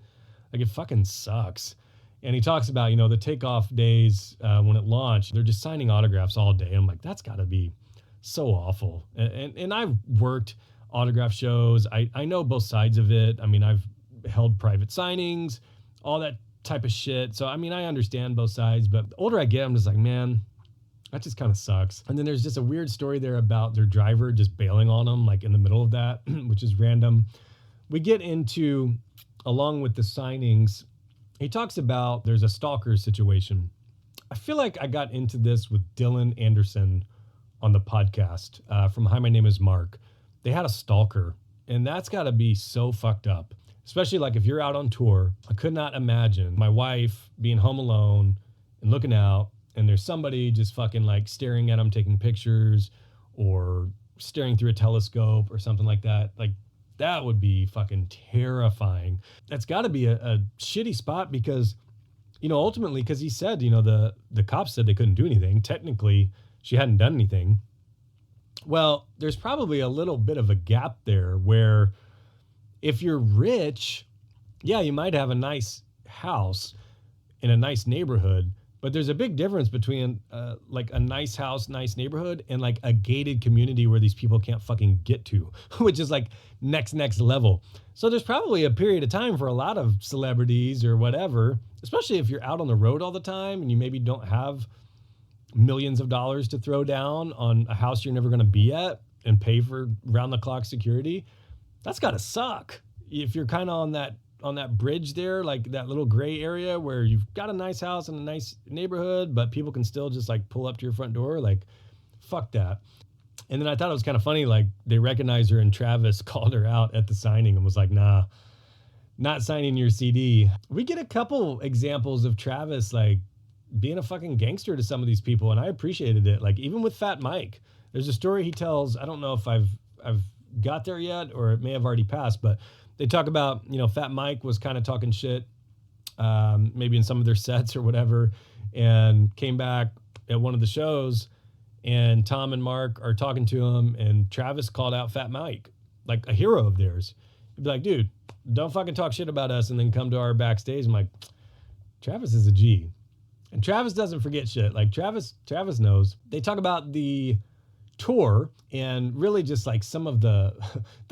A: It fucking sucks. And he talks about, the takeoff days when it launched, they're just signing autographs all day. I'm like, that's got to be so awful. And I've worked autograph shows. I know both sides of it. I've held private signings, all that type of shit. So, I understand both sides, but the older I get, I'm just like, man, that just kind of sucks. And then there's just a weird story there about their driver just bailing on them, in the middle of that, which is random. We get into, along with the signings, he talks about there's a stalker situation. I feel like I got into this with Dylan Anderson on the podcast from Hi, My Name is Mark. They had a stalker, and that's got to be so fucked up. Especially if you're out on tour. I could not imagine my wife being home alone and looking out, and there's somebody just fucking staring at them, taking pictures, or staring through a telescope or something like that. That would be fucking terrifying. That's got to be a shitty spot because, ultimately, because he said, the cops said they couldn't do anything. Technically, she hadn't done anything. Well, there's probably a little bit of a gap there where if you're rich, yeah, you might have a nice house in a nice neighborhood, but there's a big difference between a nice house, nice neighborhood, and a gated community where these people can't fucking get to, which is next level. So there's probably a period of time for a lot of celebrities or whatever, especially if you're out on the road all the time and you maybe don't have millions of dollars to throw down on a house you're never going to be at and pay for round the clock security. That's got to suck if you're kind of on that bridge there, that little gray area where you've got a nice house and a nice neighborhood, but people can still just pull up to your front door. Fuck that. And then I thought it was kind of funny. They recognized her and Travis called her out at the signing and was like, nah, not signing your CD. We get a couple examples of Travis, being a fucking gangster to some of these people. And I appreciated it. Even with Fat Mike, there's a story he tells. I don't know if I've got there yet, or it may have already passed, but they talk about, Fat Mike was kind of talking shit, maybe in some of their sets or whatever, and came back at one of the shows, and Tom and Mark are talking to him, and Travis called out Fat Mike, a hero of theirs. He'd be like, dude, don't fucking talk shit about us and then come to our backstage. I'm like, Travis is a G. And Travis doesn't forget shit. Travis knows. They talk about the tour and really just some of the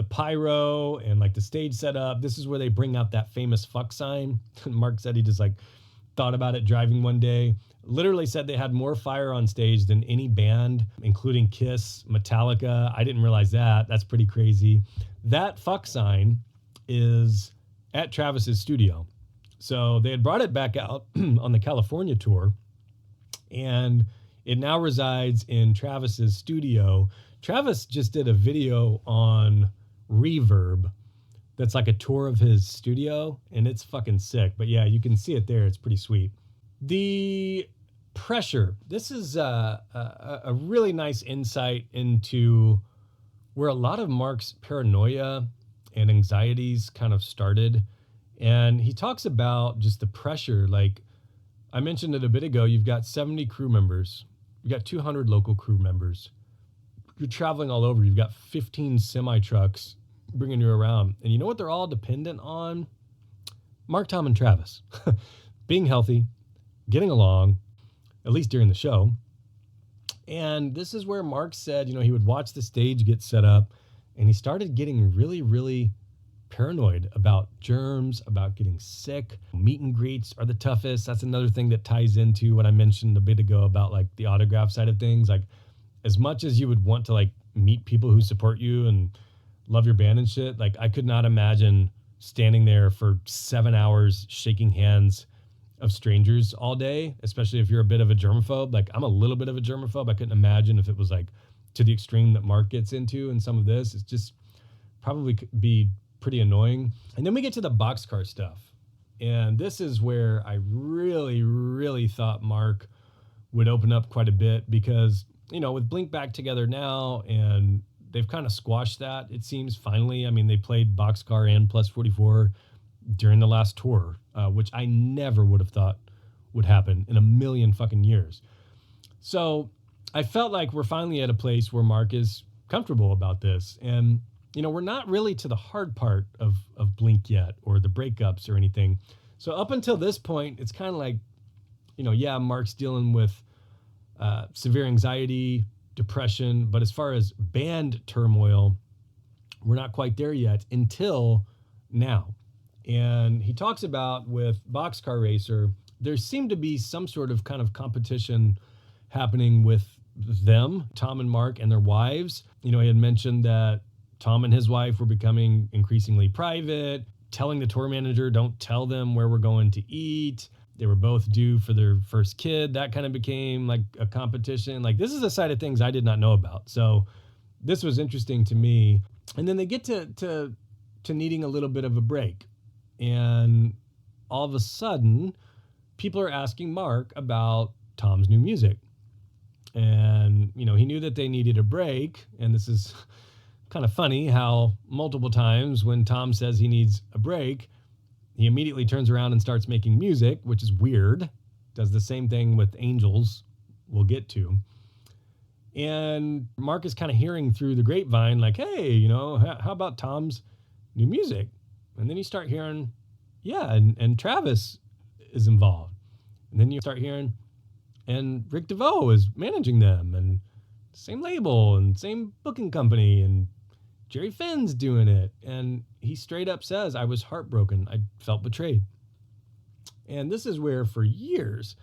A: pyro and the stage setup. This is where they bring out that famous fuck sign. Mark said he just thought about it driving one day. Literally said they had more fire on stage than any band, including Kiss, Metallica. I didn't realize that. That's pretty crazy. That fuck sign is at Travis's studio. So they had brought it back out on the California tour, and it now resides in Travis's studio. Travis just did a video on Reverb that's like a tour of his studio, and it's fucking sick. But yeah, you can see it there. It's pretty sweet. The pressure. This is a really nice insight into where a lot of Mark's paranoia and anxieties kind of started. And he talks about just the pressure. Like I mentioned it a bit ago, you've got 70 crew members. You've got 200 local crew members. You're traveling all over. You've got 15 semi-trucks bringing you around. And you know what they're all dependent on? Mark, Tom, and Travis. Being healthy, getting along, at least during the show. And this is where Mark said, he would watch the stage get set up, and he started getting really, really paranoid about germs, about getting sick. Meet and greets are the toughest. That's another thing that ties into what I mentioned a bit ago about like the autograph side of things. Like as much as you would want to like meet people who support you and love your band and shit, like I could not imagine standing there for 7 hours shaking hands of strangers all day, especially if you're a bit of a germaphobe. Like I'm a little bit of a germaphobe. I couldn't imagine if it was like to the extreme that Mark gets into in some of this. It's just probably could be pretty annoying. And then we get to the boxcar stuff. And this is where I really, really thought Mark would open up quite a bit because, with Blink back together now and they've kind of squashed that, it seems, finally. I mean, they played Boxcar and Plus 44 during the last tour, which I never would have thought would happen in a million fucking years. So I felt like we're finally at a place where Mark is comfortable about this. And, we're not really to the hard part of Blink yet or the breakups or anything. So up until this point, it's kind of like, Mark's dealing with severe anxiety, depression. But as far as band turmoil, we're not quite there yet until now. And he talks about with Boxcar Racer, there seemed to be some sort of kind of competition happening with them, Tom and Mark and their wives. He had mentioned that Tom and his wife were becoming increasingly private, telling the tour manager, don't tell them where we're going to eat. They were both due for their first kid. That kind of became like a competition. Like this is a side of things I did not know about. So this was interesting to me. And then they get to needing a little bit of a break. And all of a sudden, people are asking Mark about Tom's new music. And, he knew that they needed a break. And this is kind of funny how multiple times when Tom says he needs a break, he immediately turns around and starts making music, which is weird. Does the same thing with Angels, we'll get to. And Mark is kind of hearing through the grapevine, like, hey, how about Tom's new music? And then you start hearing, and Travis is involved. And then you start hearing, and Rick DeVoe is managing them, and same label, and same booking company, and Jerry Finn's doing it. And he straight up says, I was heartbroken. I felt betrayed. And this is where for years,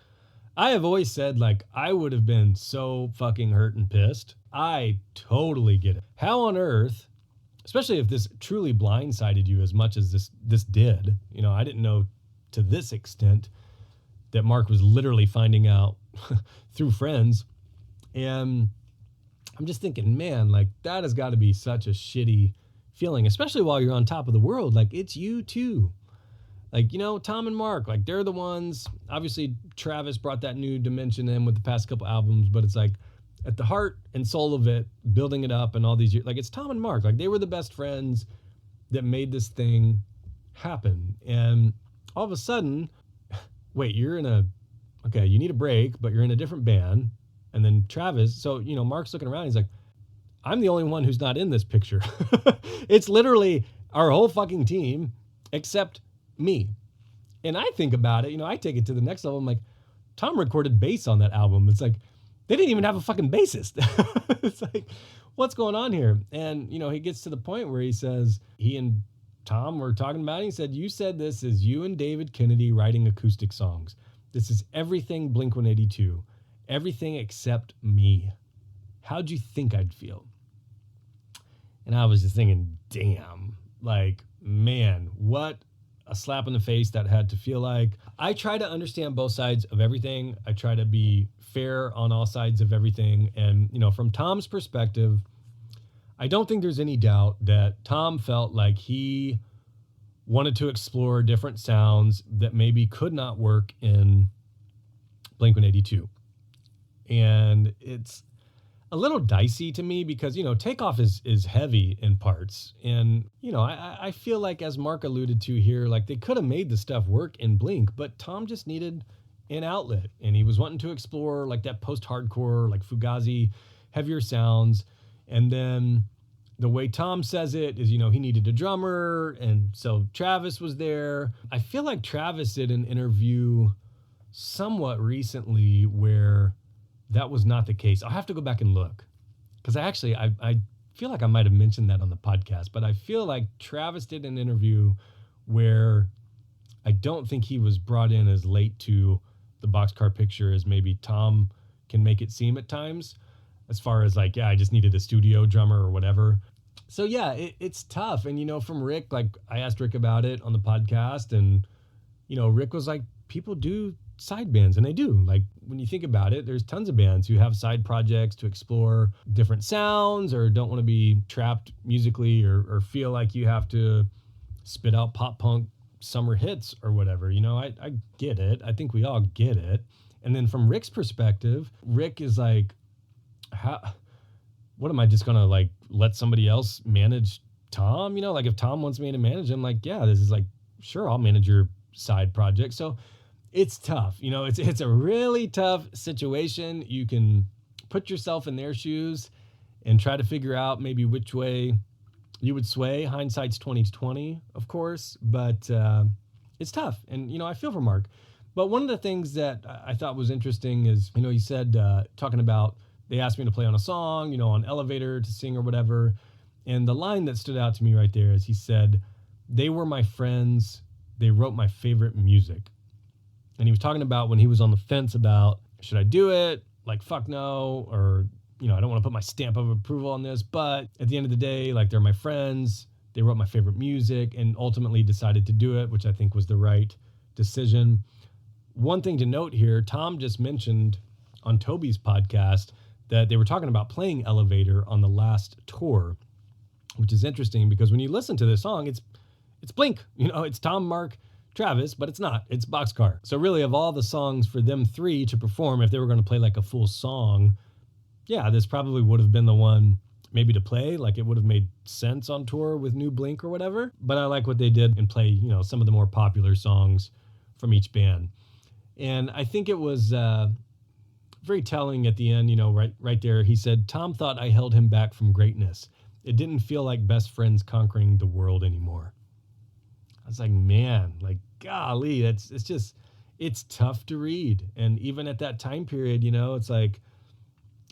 A: I have always said, like, I would have been so fucking hurt and pissed. I totally get it. How on earth, especially if this truly blindsided you as much as this did, I didn't know to this extent that Mark was literally finding out through friends. And I'm just thinking, man, like that has got to be such a shitty feeling, especially while you're on top of the world. Like it's you too. Like, Tom and Mark, like they're the ones. Obviously, Travis brought that new dimension in with the past couple albums, but it's like at the heart and soul of it, building it up and all these years, like it's Tom and Mark. Like they were the best friends that made this thing happen. And all of a sudden, wait, you need a break, but you're in a different band. And then Travis, so, Mark's looking around. He's like, I'm the only one who's not in this picture. It's literally our whole fucking team except me. And I think about it, I take it to the next level. I'm like, Tom recorded bass on that album. It's like, they didn't even have a fucking bassist. It's like, what's going on here? And, he gets to the point where he says, he and Tom were talking about it. He said, you said this is you and David Kennedy writing acoustic songs. This is everything Blink-182. Everything except me. How'd you think I'd feel? And I was just thinking, damn, like, man, what a slap in the face that had to feel like. I try to understand both sides of everything. I try to be fair on all sides of everything. And, from Tom's perspective, I don't think there's any doubt that Tom felt like he wanted to explore different sounds that maybe could not work in Blink-182. And it's a little dicey to me because, Takeoff is heavy in parts. And, I feel like, as Mark alluded to here, like they could have made the stuff work in Blink, but Tom just needed an outlet. And he was wanting to explore like that post-hardcore, like Fugazi, heavier sounds. And then the way Tom says it is, he needed a drummer. And so Travis was there. I feel like Travis did an interview somewhat recently where that was not the case. I'll have to go back and look because I feel like I might have mentioned that on the podcast, but I feel like Travis did an interview where I don't think he was brought in as late to the Boxcar picture as maybe Tom can make it seem at times, as far as like, yeah, I just needed a studio drummer or whatever. So yeah, it's tough. And, from Rick, like I asked Rick about it on the podcast, and, Rick was like, people do side bands, and they do. Like when you think about it, there's tons of bands who have side projects to explore different sounds or don't want to be trapped musically or feel like you have to spit out pop punk summer hits or whatever. I get it. I think we all get it. And then from Rick's perspective, Rick is like, what am I just gonna like let somebody else manage Tom? Like if Tom wants me to manage him, like, yeah, this is like, sure, I'll manage your side project. So it's tough. It's a really tough situation. You can put yourself in their shoes and try to figure out maybe which way you would sway. Hindsight's 20/20, of course, but it's tough. And, I feel for Mark. But one of the things that I thought was interesting is, he said, talking about, they asked me to play on a song, on Elevator to sing or whatever. And the line that stood out to me right there is he said, "They were my friends. They wrote my favorite music." And he was talking about when he was on the fence about, should I do it? Like, fuck no. Or, I don't want to put my stamp of approval on this. But at the end of the day, like, they're my friends. They wrote my favorite music, and ultimately decided to do it, which I think was the right decision. One thing to note here, Tom just mentioned on Toby's podcast that they were talking about playing Elevator on the last tour, which is interesting because when you listen to this song, it's Blink. It's Tom, Mark, Travis, but it's not. It's Boxcar. So really, of all the songs for them three to perform, if they were going to play like a full song, yeah, this probably would have been the one maybe to play. Like it would have made sense on tour with New Blink or whatever. But I like what they did and play, some of the more popular songs from each band. And I think it was very telling at the end, right there. He said, "Tom thought I held him back from greatness. It didn't feel like best friends conquering the world anymore." I was like, man, like, golly, it's tough to read. And even at that time period, it's like,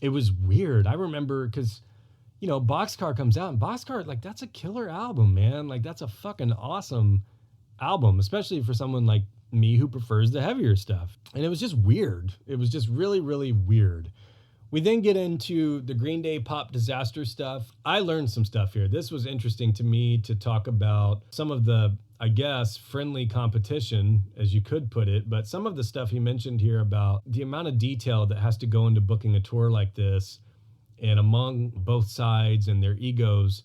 A: it was weird. I remember because, Boxcar comes out, and Boxcar, like, that's a killer album, man. Like, that's a fucking awesome album, especially for someone like me who prefers the heavier stuff. And it was just weird. It was just really, really weird. We then get into the Green Day pop disaster stuff. I learned some stuff here. This was interesting to me to talk about some of the, I guess, friendly competition, as you could put it, but some of the stuff he mentioned here about the amount of detail that has to go into booking a tour like this, and among both sides and their egos,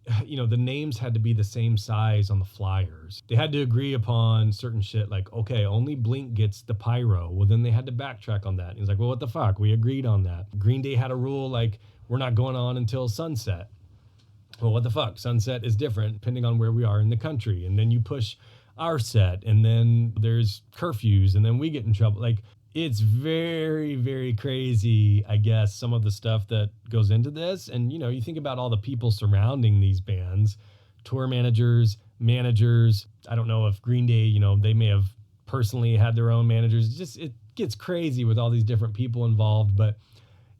A: the names had to be the same size on the flyers. They had to agree upon certain shit like, okay, only Blink gets the pyro. Well, then they had to backtrack on that. And he's like, well, what the fuck? We agreed on that. Green Day had a rule like, we're not going on until sunset. Well, what the fuck? Sunset is different depending on where we are in the country. And then you push our set, and then there's curfews, and then we get in trouble. Like, it's very, very crazy, I guess, some of the stuff that goes into this. And, you think about all the people surrounding these bands, tour managers. I don't know if Green Day, they may have personally had their own managers. It gets crazy with all these different people involved. But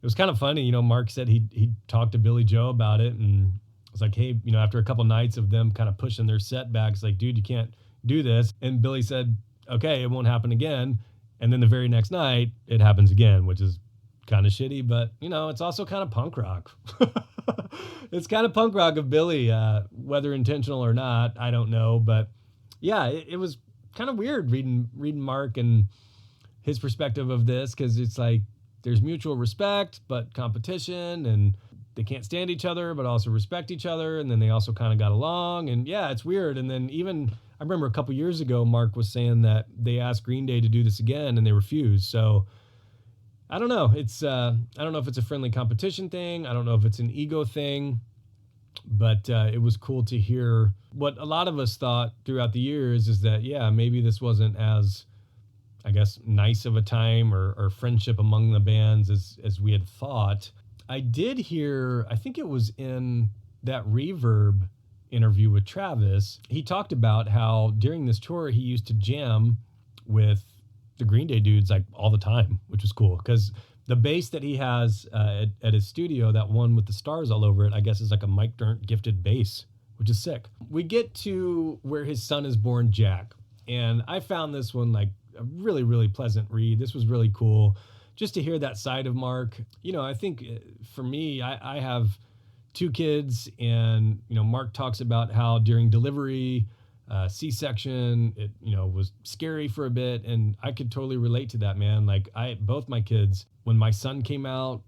A: it was kind of funny. Mark said he talked to Billy Joe about it, and it's like, hey, after a couple nights of them kind of pushing their setbacks, like, dude, you can't do this. And Billy said, okay, it won't happen again. And then the very next night, it happens again, which is kind of shitty, but, it's also kind of punk rock. It's kind of punk rock of Billy, whether intentional or not, I don't know. But yeah, it was kind of weird reading Mark and his perspective of this, because it's like there's mutual respect, but competition, and they can't stand each other, but also respect each other. And then they also kind of got along. And yeah, it's weird. And then even, I remember a couple years ago, Mark was saying that they asked Green Day to do this again and they refused. So I don't know. I don't know if it's a friendly competition thing. I don't know if it's an ego thing, but it was cool to hear what a lot of us thought throughout the years is that, yeah, maybe this wasn't as, I guess, nice of a time or friendship among the bands as we had thought. I did hear, I think it was in that Reverb interview with Travis, he talked about how during this tour he used to jam with the Green Day dudes like all the time, which was cool because the bass that he has at his studio, that one with the stars all over it, I guess is like a Mike Dirnt gifted bass, which is sick. We get to where his son is born, Jack, and I found this one like a really, really pleasant read. This was really cool just to hear that side of Mark. You know, I think for me, I have 2 kids, and, you know, Mark talks about how during delivery, C-section, it, you know, was scary for a bit. And I could totally relate to that, man. Like both my kids, when my son came out,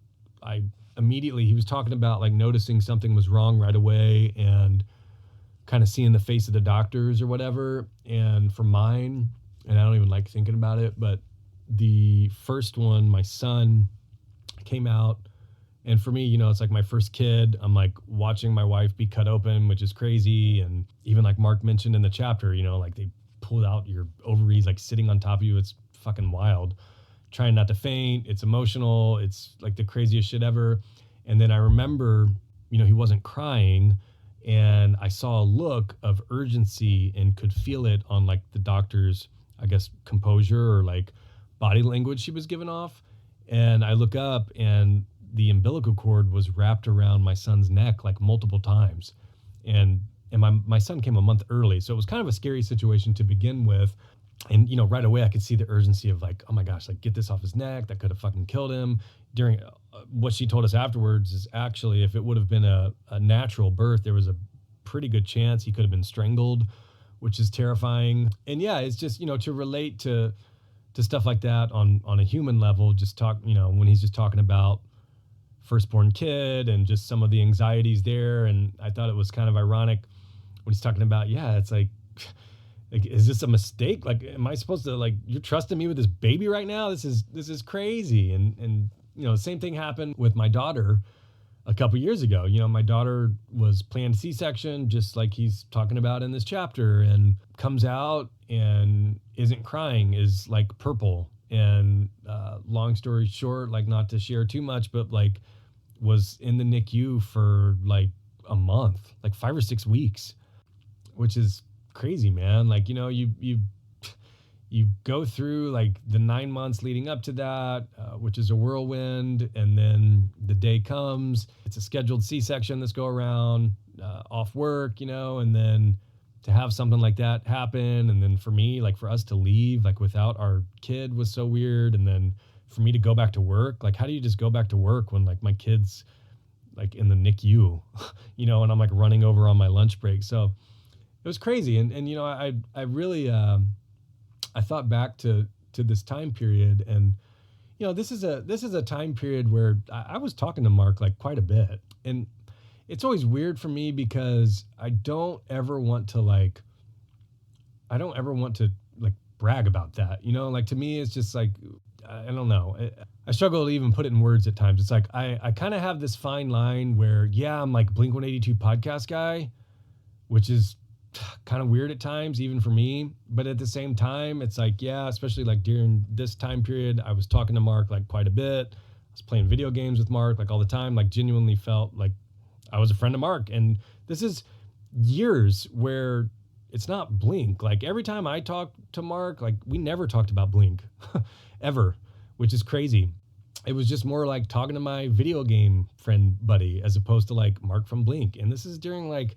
A: he was talking about like noticing something was wrong right away and kind of seeing the face of the doctors or whatever. And for mine, and I don't even like thinking about it, but the first one, my son, came out, and for me, you know, it's like my first kid. I'm like watching my wife be cut open, which is crazy. And even like Mark mentioned in the chapter, you know, like they pulled out your ovaries, like sitting on top of you. It's fucking wild. Trying not to faint. It's emotional. It's like the craziest shit ever. And then I remember, you know, he wasn't crying, and I saw a look of urgency and could feel it on like the doctor's, I guess, composure or like body language she was giving off. And I look up, and the umbilical cord was wrapped around my son's neck like multiple times. And my son came a month early. So it was kind of a scary situation to begin with. And, you know, right away I could see the urgency of like, oh my gosh, like get this off his neck. That could have fucking killed him. During what she told us afterwards is actually, if it would have been a natural birth, there was a pretty good chance he could have been strangled, which is terrifying. And yeah, it's just, you know, to relate to stuff like that on a human level, just talk, you know, when he's just talking about firstborn kid and just some of the anxieties there. And I thought it was kind of ironic when he's talking about, yeah, it's like, is this a mistake? Like, am I supposed to, like, you're trusting me with this baby right now? This is crazy. And, you know, the same thing happened with my daughter a couple years ago. You know, my daughter was planned C-section, just like he's talking about in this chapter, and comes out and isn't crying, is like purple. And long story short, like not to share too much, but like was in the NICU for like a month, like 5 or 6 weeks, which is crazy, man. Like, you know, you go through like the 9 months leading up to that, which is a whirlwind. And then the day comes, it's a scheduled C-section this go around, off work, you know, and then to have something like that happen. And then for me, like for us to leave, like without our kid was so weird. And then for me to go back to work, like how do you just go back to work when like my kid's like in the NICU, you know, and I'm like running over on my lunch break. So it was crazy. And you know, I really, I thought back to this time period, and, you know, this is a time period where I was talking to Mark like quite a bit. And it's always weird for me because I don't ever want to like brag about that, you know, like to me, it's just like, I don't know. I struggle to even put it in words at times. It's like, I kind of have this fine line where, yeah, I'm like Blink-182 podcast guy, which is kind of weird at times, even for me. But at the same time, it's like, yeah, especially like during this time period, I was talking to Mark like quite a bit. I was playing video games with Mark like all the time, like genuinely felt like I was a friend of Mark. And this is years where it's not Blink. Like every time I talk to Mark, like we never talked about Blink ever, which is crazy. It was just more like talking to my video game friend buddy as opposed to like Mark from Blink. And this is during like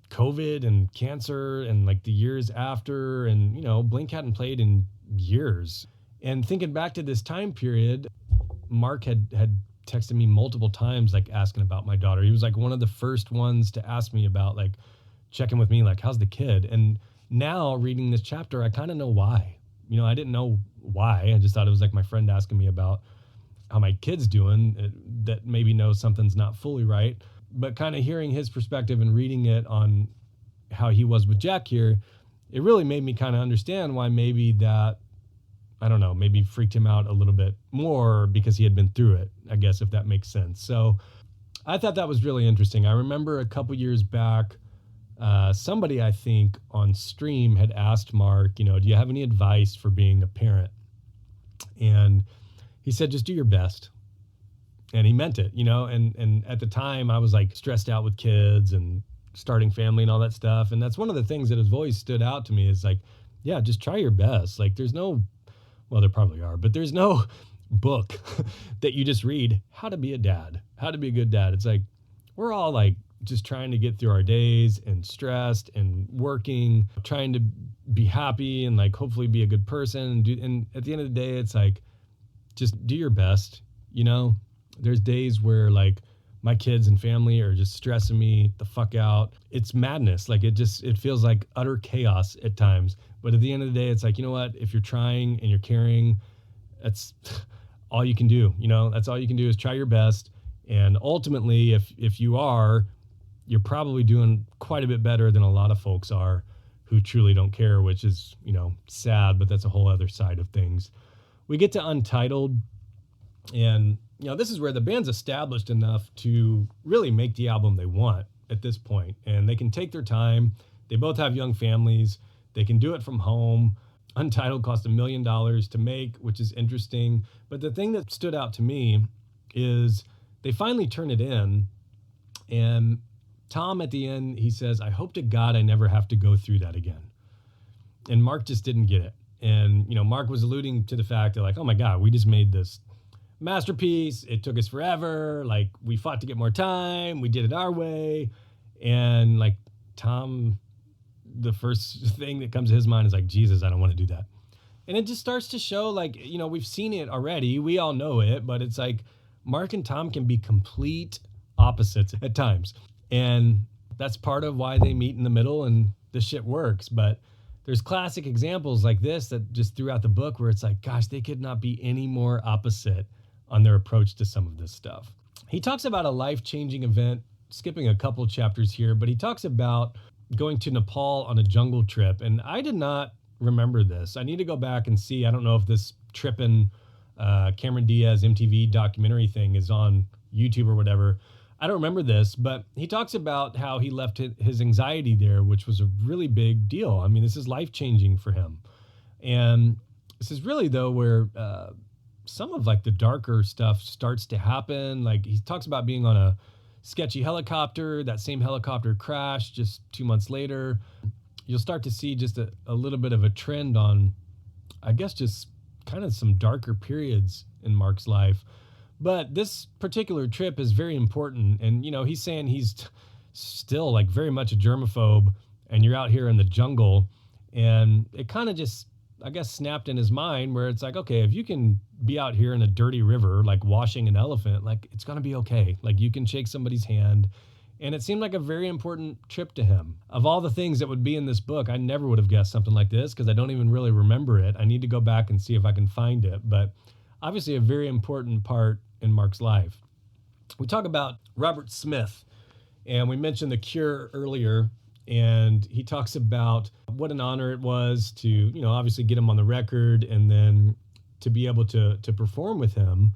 A: COVID and cancer and like the years after, and, you know, Blink hadn't played in years. And thinking back to this time period, Mark had texted me multiple times, like asking about my daughter. He was like one of the first ones to ask me about, like checking with me, like, how's the kid? And now reading this chapter, I kind of know why. You know, I didn't know why. I just thought it was like my friend asking me about how my kid's doing that maybe knows something's not fully right. But kind of hearing his perspective and reading it on how he was with Jack here, it really made me kind of understand why maybe that, I don't know, maybe freaked him out a little bit more because he had been through it, I guess, if that makes sense. So I thought that was really interesting. I remember a couple years back, somebody I think on stream had asked Mark, do you have any advice for being a parent? And he said, just do your best. And he meant it, and at the time I was like stressed out with kids and starting family and all that stuff. And that's one of the things that has always stood out to me is like, yeah, just try your best. Like there's no, well, there probably are, but there's no book that you just read how to be a dad, how to be a good dad. It's like, we're all like just trying to get through our days and stressed and working, trying to be happy and like hopefully be a good person. And at the end of the day, it's like, just do your best. There's days where like my kids and family are just stressing me the fuck out. It's madness. Like it feels like utter chaos at times. But at the end of the day, it's like, you know what? If you're trying and you're caring, that's all you can do. That's all you can do is try your best. And ultimately, if you are, you're probably doing quite a bit better than a lot of folks are who truly don't care, which is, sad, but that's a whole other side of things. We get to Untitled, and this is where the band's established enough to really make the album they want at this point, and they can take their time. They both have young families. They can do it from home. Untitled cost $1 million to make, which is interesting. But the thing that stood out to me is they finally turn it in, and Tom at the end, he says, I hope to God I never have to go through that again. And Mark just didn't get it. And, Mark was alluding to the fact that like, oh my God, we just made this masterpiece. It took us forever. Like we fought to get more time. We did it our way. And like Tom, the first thing that comes to his mind is like, Jesus, I don't want to do that. And it just starts to show like, we've seen it already. We all know it, but it's like Mark and Tom can be complete opposites at times. And that's part of why they meet in the middle and the shit works. But there's classic examples like this that just throughout the book where it's like, gosh, they could not be any more opposite on their approach to some of this stuff. He talks about a life-changing event, skipping a couple chapters here, but he talks about going to Nepal on a jungle trip. And I did not remember this. I need to go back and see. I don't know if this trippin' Cameron Diaz MTV documentary thing is on YouTube or whatever. I don't remember this, but he talks about how he left his anxiety there, which was a really big deal. I mean, this is life-changing for him. And this is really, though, where some of like the darker stuff starts to happen. Like he talks about being on a sketchy helicopter. That same helicopter crashed just 2 months later. You'll start to see just a little bit of a trend on, I guess, just kind of some darker periods in Mark's life. But this particular trip is very important. And, he's saying he's still like very much a germaphobe and you're out here in the jungle. And it kind of just, I guess, snapped in his mind where it's like, okay, if you can be out here in a dirty river, like washing an elephant, like it's going to be okay. Like you can shake somebody's hand. And it seemed like a very important trip to him. Of all the things that would be in this book, I never would have guessed something like this because I don't even really remember it. I need to go back and see if I can find it. But obviously a very important part in Mark's life. We talk about Robert Smith, and we mentioned The Cure earlier, and he talks about what an honor it was to, obviously get him on the record and then to be able to perform with him.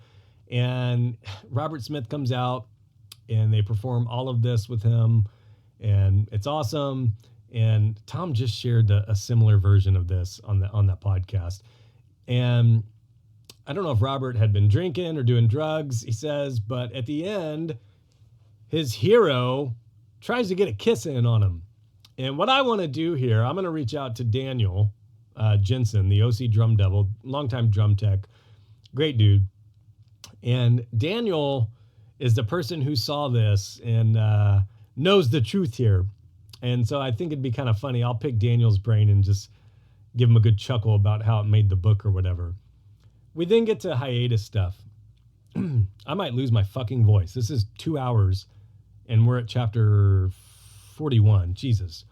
A: And Robert Smith comes out and they perform all of this with him, and it's awesome. And Tom just shared a similar version of this on that podcast. And I don't know if Robert had been drinking or doing drugs, he says, but at the end, his hero tries to get a kiss in on him. And what I want to do here, I'm going to reach out to Daniel Jensen, the OC drum devil, longtime drum tech, great dude. And Daniel is the person who saw this and knows the truth here. And so I think it'd be kind of funny. I'll pick Daniel's brain and just give him a good chuckle about how it made the book or whatever. We then get to hiatus stuff. I might lose my fucking voice. This is 2 hours and we're at chapter 41. Jesus.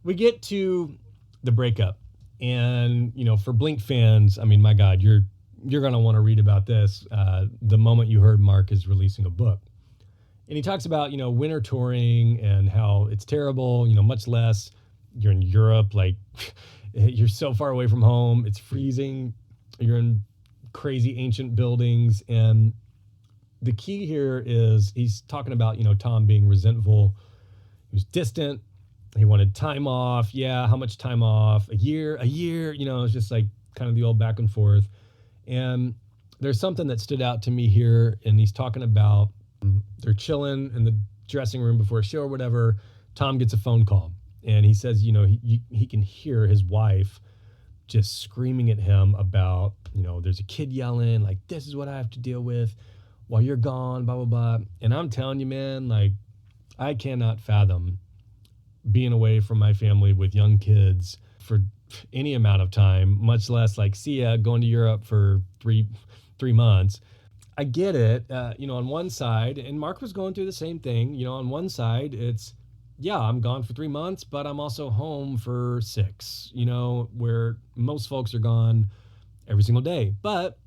A: We get to the breakup. And, for Blink fans, I mean, my God, you're you're going to want to read about this the moment you heard Mark is releasing a book. And he talks about, winter touring and how it's terrible, much less you're in Europe, like you're so far away from home, it's freezing, you're in crazy ancient buildings. And the key here is he's talking about, Tom being resentful. He was distant. He wanted time off. Yeah, how much time off? A year, it's just like kind of the old back and forth. And there's something that stood out to me here, and he's talking about they're chilling in the dressing room before a show or whatever. Tom gets a phone call, and he says, he can hear his wife just screaming at him about, there's a kid yelling, like, this is what I have to deal with while you're gone, blah, blah, blah. And I'm telling you, man, like, I cannot fathom being away from my family with young kids for any amount of time, much less like, see ya, going to Europe for three months. I get it, on one side, and Mark was going through the same thing, on one side, it's, yeah, I'm gone for 3 months, but I'm also home for 6, where most folks are gone every single day. But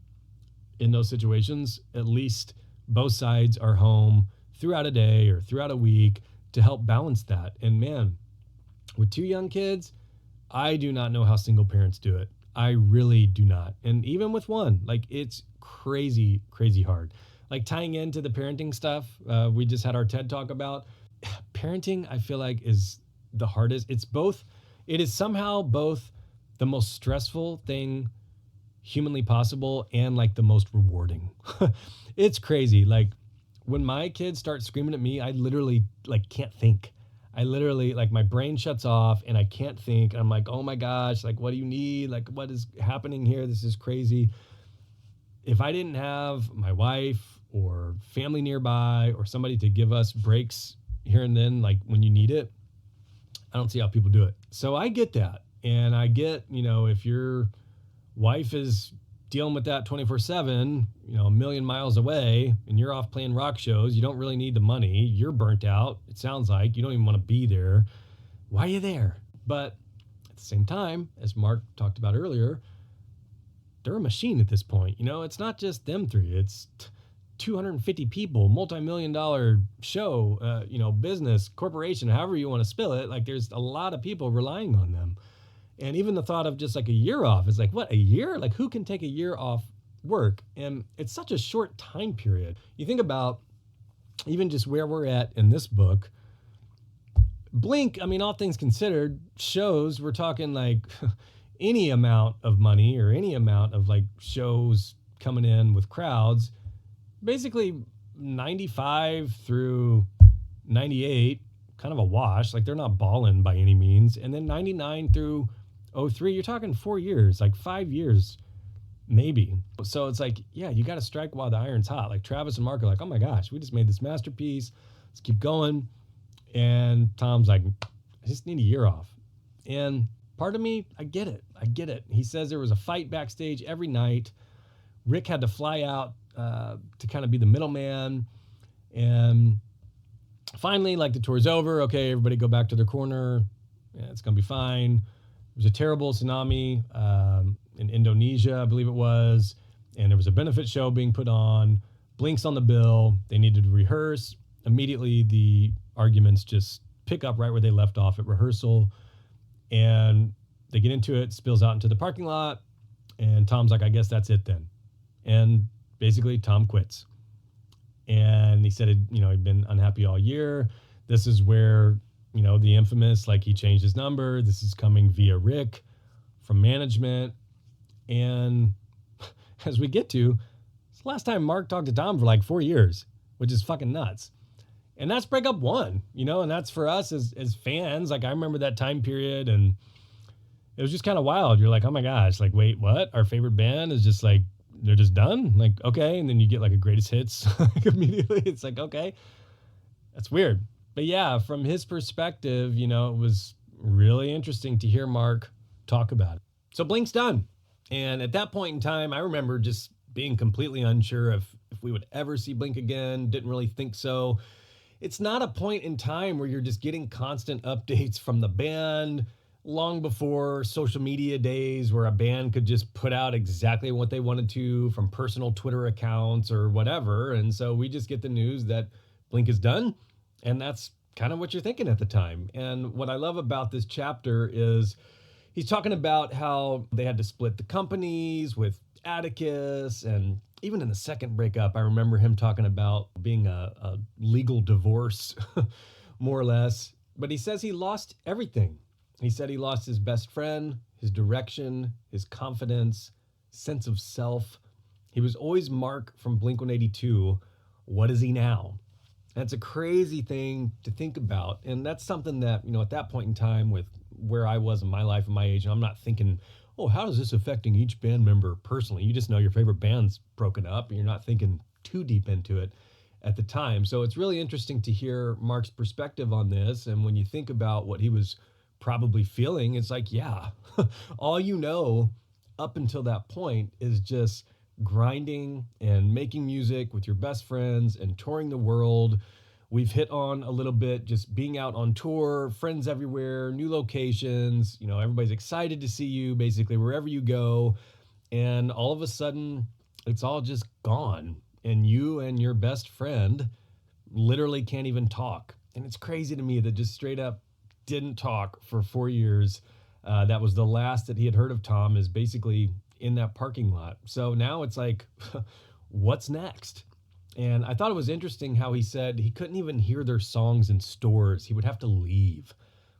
A: in those situations, at least both sides are home throughout a day or throughout a week to help balance that. And man, with 2 young kids, I do not know how single parents do it. I really do not. And even with one, like, it's crazy, crazy hard. Like, tying into the parenting stuff, we just had our TED talk about. Parenting, I feel like, is the hardest. It is somehow both the most stressful thing humanly possible and like the most rewarding. It's crazy. Like, when my kids start screaming at me, I literally like can't think. I literally, like, my brain shuts off and I can't think. I'm like, oh my gosh, like, what do you need? Like, what is happening here? This is crazy. If I didn't have my wife or family nearby or somebody to give us breaks here and then, like when you need it, I don't see how people do it. So I get that. And I get, if your wife is dealing with that 24/7, a million miles away, and you're off playing rock shows, you don't really need the money. You're burnt out. It sounds like you don't even want to be there. Why are you there? But at the same time, as Mark talked about earlier, they're a machine at this point. It's not just them 3. It's 250 people, multi-million-dollar show, business, corporation, however you want to spill it. Like, there's a lot of people relying on them. And even the thought of just like a year off is like, what, a year? Like, who can take a year off work? And it's such a short time period. You think about even just where we're at in this book. Blink, I mean, all things considered, shows, we're talking like any amount of money or any amount of like shows coming in with crowds, basically 95 through 98, kind of a wash. Like, they're not balling by any means. And then 99 through 03, you're talking 4 years, like 5 years, maybe. So it's like, yeah, you got to strike while the iron's hot. Like, Travis and Mark are like, oh my gosh, we just made this masterpiece. Let's keep going. And Tom's like, I just need a year off. And part of me, I get it. He says there was a fight backstage every night. Rick had to fly out to kind of be the middleman. And finally, like, the tour's over. Okay, everybody go back to their corner. Yeah, it's going to be fine. There was a terrible tsunami in Indonesia, I believe it was. And there was a benefit show being put on. Blink's on the bill. They needed to rehearse. Immediately, the arguments just pick up right where they left off at rehearsal. And they get into it, spills out into the parking lot. And Tom's like, I guess that's it then. And basically, Tom quits. And he said, he'd been unhappy all year. This is where, the infamous, like, he changed his number. This is coming via Rick from management. And as we get to, it's the last time Mark talked to Tom for like 4 years, which is fucking nuts. And that's breakup 1, and that's for us as fans. Like, I remember that time period, and it was just kind of wild. You're like, oh my gosh, like, wait, what? Our favorite band is just like, they're just done? Like, okay. And then you get like a greatest hits immediately. It's like, okay, that's weird. But yeah, from his perspective, it was really interesting to hear Mark talk about it. So Blink's done. And at that point in time, I remember just being completely unsure if we would ever see Blink again. Didn't really think so. It's not a point in time where you're just getting constant updates from the band. long before social media days where a band could just put out exactly what they wanted to from personal Twitter accounts or whatever. And so we just get the news that Blink is done. And that's kind of what you're thinking at the time. And what I love about this chapter is he's talking about how they had to split the companies with Atticus. And even in the second breakup, I remember him talking about being a legal divorce, more or less. But he says he lost everything. He said he lost his best friend, his direction, his confidence, sense of self. He was always Mark from Blink-182. What is he now? That's a crazy thing to think about. And that's something that, at that point in time with where I was in my life and my age, and I'm not thinking, oh, how is this affecting each band member personally? You just know your favorite band's broken up and you're not thinking too deep into it at the time. So it's really interesting to hear Mark's perspective on this. And when you think about what he was probably feeling, it's like, yeah, all up until that point is just grinding and making music with your best friends and touring the world. We've hit on a little bit just being out on tour, friends everywhere, new locations, everybody's excited to see you basically wherever you go. And all of a sudden it's all just gone. And you and your best friend literally can't even talk. And it's crazy to me that just straight up didn't talk for 4 years. That was the last that he had heard of Tom, is basically in that parking lot. So now it's like, what's next? And I thought it was interesting how he said he couldn't even hear their songs in stores. He would have to leave,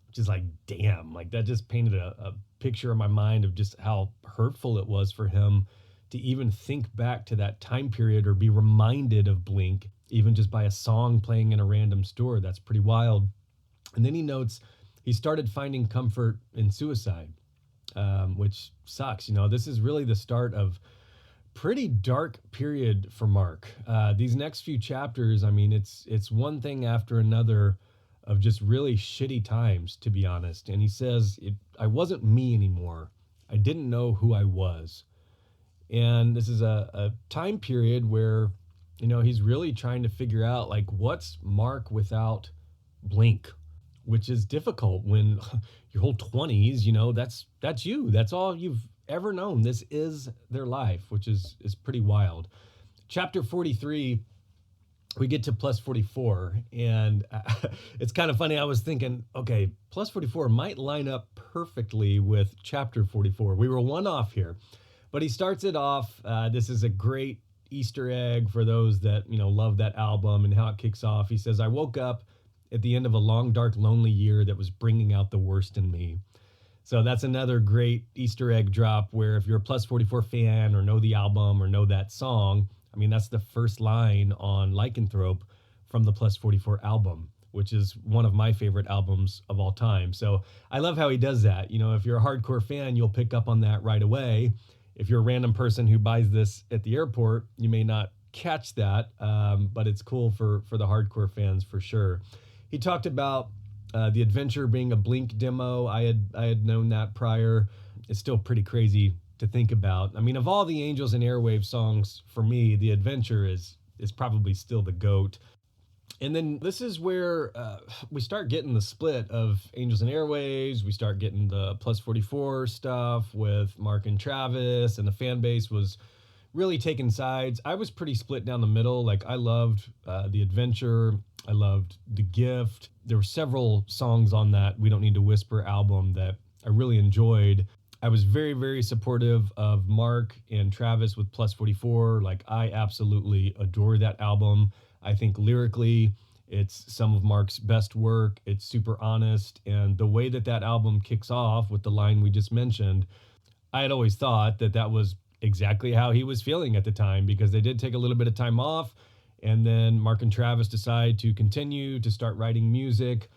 A: which is like, damn, like that just painted a picture in my mind of just how hurtful it was for him to even think back to that time period or be reminded of Blink, even just by a song playing in a random store. That's pretty wild. And then he notes he started finding comfort in suicide, which sucks. This is really the start of pretty dark period for Mark. These next few chapters, it's one thing after another of just really shitty times, to be honest. And he says, I wasn't me anymore. I didn't know who I was. And this is a time period where, he's really trying to figure out, like, what's Mark without Blink, which is difficult when your whole 20s, that's you. That's all you've ever known. This is their life, which is pretty wild. Chapter 43, we get to plus 44. And it's kind of funny. I was thinking, okay, plus 44 might line up perfectly with chapter 44. We were one off here. But he starts it off. This is a great Easter egg for those that, love that album and how it kicks off. He says, I woke up at the end of a long, dark, lonely year that was bringing out the worst in me. So that's another great Easter egg drop where if you're a Plus 44 fan or know the album or know that song, that's the first line on Lycanthrope from the Plus 44 album, which is one of my favorite albums of all time. So I love how he does that. If you're a hardcore fan, you'll pick up on that right away. If you're a random person who buys this at the airport, you may not catch that, but it's cool for the hardcore fans for sure. He talked about The Adventure being a Blink demo. I had known that prior. It's still pretty crazy to think about. Of all the Angels and Airwaves songs, for me, The Adventure is probably still the GOAT. And then this is where we start getting the split of Angels and Airwaves. We start getting the Plus 44 stuff with Mark and Travis, and the fan base was really taking sides. I was pretty split down the middle. Like, I loved The Adventure. I loved The Gift. There were several songs on that We Don't Need to Whisper album that I really enjoyed. I was very, very supportive of Mark and Travis with Plus 44. Like, I absolutely adore that album. I think lyrically, it's some of Mark's best work. It's super honest. And the way that album kicks off with the line we just mentioned, I had always thought that was exactly how he was feeling at the time, because they did take a little bit of time off. And then Mark and Travis decide to continue to start writing music.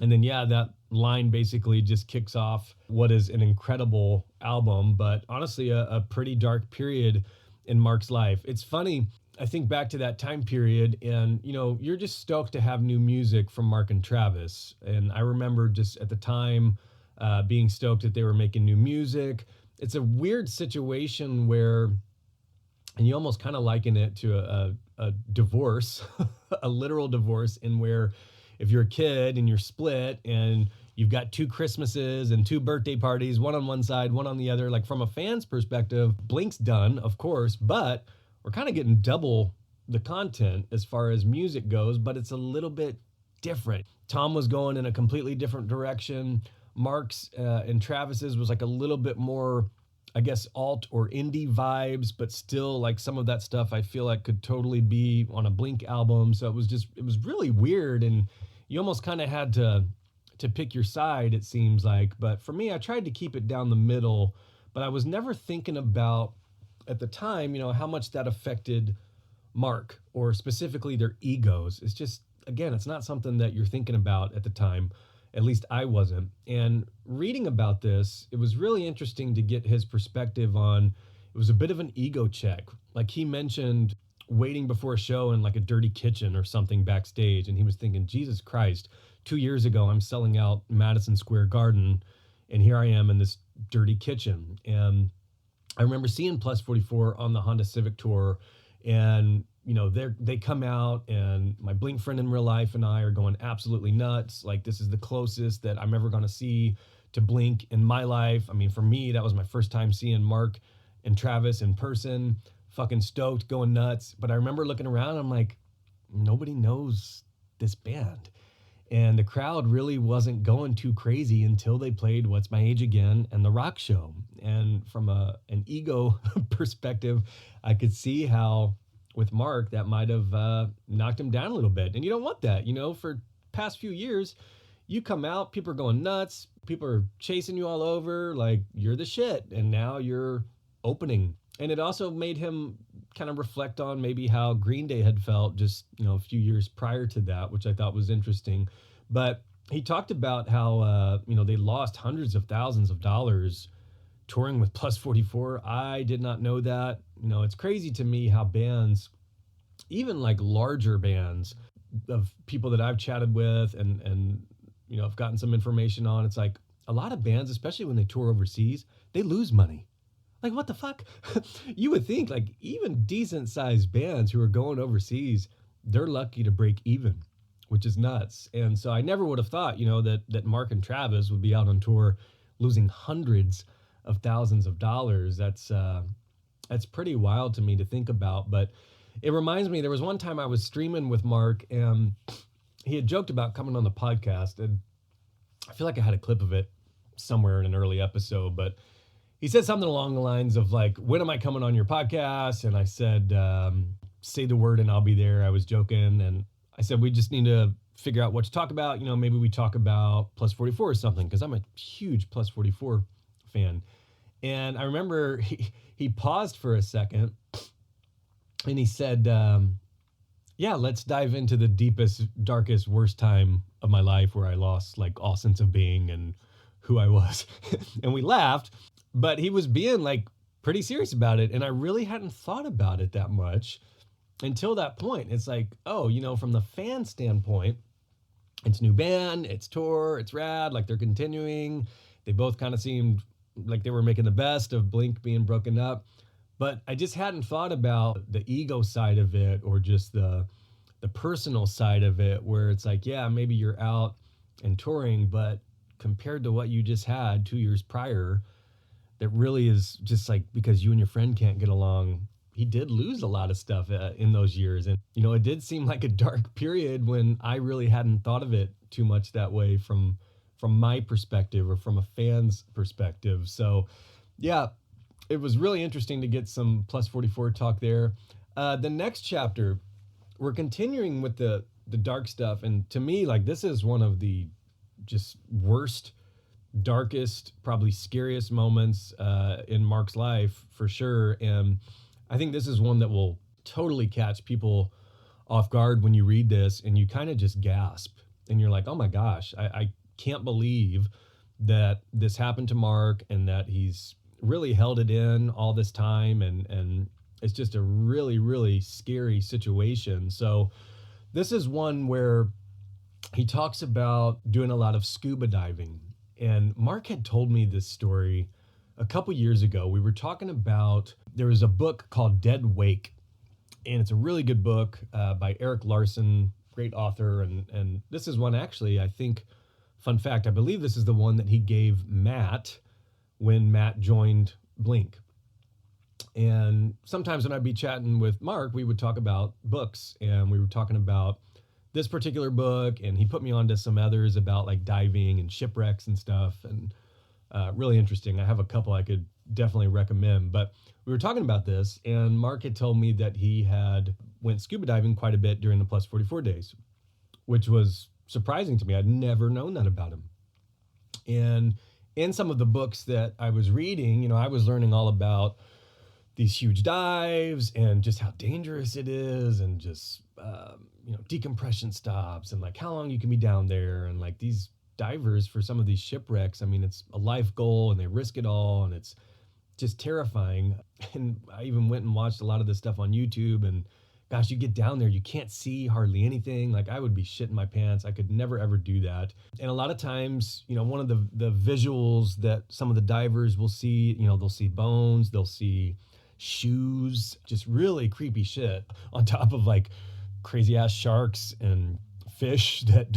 A: And then, that line basically just kicks off what is an incredible album, but honestly, a pretty dark period in Mark's life. It's funny. I think back to that time period and, you're just stoked to have new music from Mark and Travis. And I remember just at the time being stoked that they were making new music. It's a weird situation where, and you almost kind of liken it to a divorce, a literal divorce, in where if you're a kid and you're split and you've got 2 Christmases and 2 birthday parties, one on one side, one on the other. Like from a fan's perspective, Blink's done, of course, but we're kind of getting double the content as far as music goes, but it's a little bit different. Tom was going in a completely different direction. Mark's and Travis's was like a little bit more, I guess, alt or indie vibes, but still like some of that stuff I feel like could totally be on a Blink album. So it was really weird, and you almost kind of had to pick your side, it seems like. But for me, I tried to keep it down the middle, but I was never thinking about at the time, how much that affected Mark or specifically their egos. It's just, again, it's not something that you're thinking about at the time. At least I wasn't. And reading about this, it was really interesting to get his perspective on, it was a bit of an ego check. Like he mentioned waiting before a show in like a dirty kitchen or something backstage. And he was thinking, Jesus Christ, 2 years ago, I'm selling out Madison Square Garden. And here I am in this dirty kitchen. And I remember seeing Plus 44 on the Honda Civic tour, and they come out, and my Blink friend in real life and I are going absolutely nuts. Like, this is the closest that I'm ever going to see to Blink in my life. I mean, for me, that was my first time seeing Mark and Travis in person. Fucking stoked, going nuts. But I remember looking around, I'm like, nobody knows this band. And the crowd really wasn't going too crazy until they played What's My Age Again and The Rock Show. And from an ego perspective, I could see how with Mark that might have knocked him down a little bit. And you don't want that. For past few years, you come out, people are going nuts, people are chasing you all over, like you're the shit. And now you're opening. And it also made him kind of reflect on maybe how Green Day had felt just, a few years prior to that, which I thought was interesting. But he talked about how, they lost hundreds of thousands of dollars touring with Plus 44. I did not know that. It's crazy to me how bands, even like larger bands of people that I've chatted with and I've gotten some information on, it's like a lot of bands, especially when they tour overseas, they lose money. Like, what the fuck? You would think like even decent sized bands who are going overseas, they're lucky to break even, which is nuts. And so I never would have thought, that Mark and Travis would be out on tour losing hundreds of thousands of dollars. That's pretty wild to me to think about. But it reminds me, there was one time I was streaming with Mark, and he had joked about coming on the podcast, and I feel like I had a clip of it somewhere in an early episode, but he said something along the lines of like, when am I coming on your podcast? And I said, say the word and I'll be there. I was joking. And I said, we just need to figure out what to talk about. Maybe we talk about Plus 44 or something, because I'm a huge Plus 44 fan. And I remember he paused for a second and he said, yeah, let's dive into the deepest, darkest, worst time of my life where I lost like all sense of being and who I was. And we laughed. But he was being like pretty serious about it. And I really hadn't thought about it that much until that point. It's like, oh, from the fan standpoint, it's new band, it's tour, it's rad. Like they're continuing. They both kind of seemed like they were making the best of Blink being broken up. But I just hadn't thought about the ego side of it, or just the personal side of it, where it's like, yeah, maybe you're out and touring, but compared to what you just had 2 years prior, that really is just like, because you and your friend can't get along, he did lose a lot of stuff in those years. And, it did seem like a dark period when I really hadn't thought of it too much that way from my perspective or from a fan's perspective. So yeah, it was really interesting to get some Plus 44 talk there. The next chapter, we're continuing with the dark stuff. And to me, like, this is one of the just worst, darkest, probably scariest moments in Mark's life for sure. And I think this is one that will totally catch people off guard when you read this and you kind of just gasp and you're like, oh my gosh, I can't believe that this happened to Mark and that he's really held it in all this time. And it's just a really, really scary situation. So this is one where he talks about doing a lot of scuba diving. And Mark had told me this story a couple years ago. We were talking about, there was a book called Dead Wake, and it's a really good book by Eric Larson, great author. And this is one actually, I think Fun fact, I believe this is the one that he gave Matt when Matt joined Blink. And sometimes when I'd be chatting with Mark, we would talk about books, and we were talking about this particular book, and he put me on to some others about like diving and shipwrecks and stuff, and really interesting. I have a couple I could definitely recommend, but we were talking about this, and Mark had told me that he had went scuba diving quite a bit during the plus 44 days, which was surprising to me. I'd never known that about him. And in some of the books that I was reading, you know, I was learning all about these huge dives and just how dangerous it is, and just you know, decompression stops, and like how long you can be down there, and like these divers for some of these shipwrecks, I mean, it's a life goal and they risk it all, and it's just terrifying. And I even went and watched a lot of this stuff on YouTube, and gosh, you get down there, you can't see hardly anything. Like I would be shitting my pants. I could never ever do that. And a lot of times, you know, one of the visuals that some of the divers will see, you know, they'll see bones, they'll see shoes, just really creepy shit, on top of like crazy ass sharks and fish that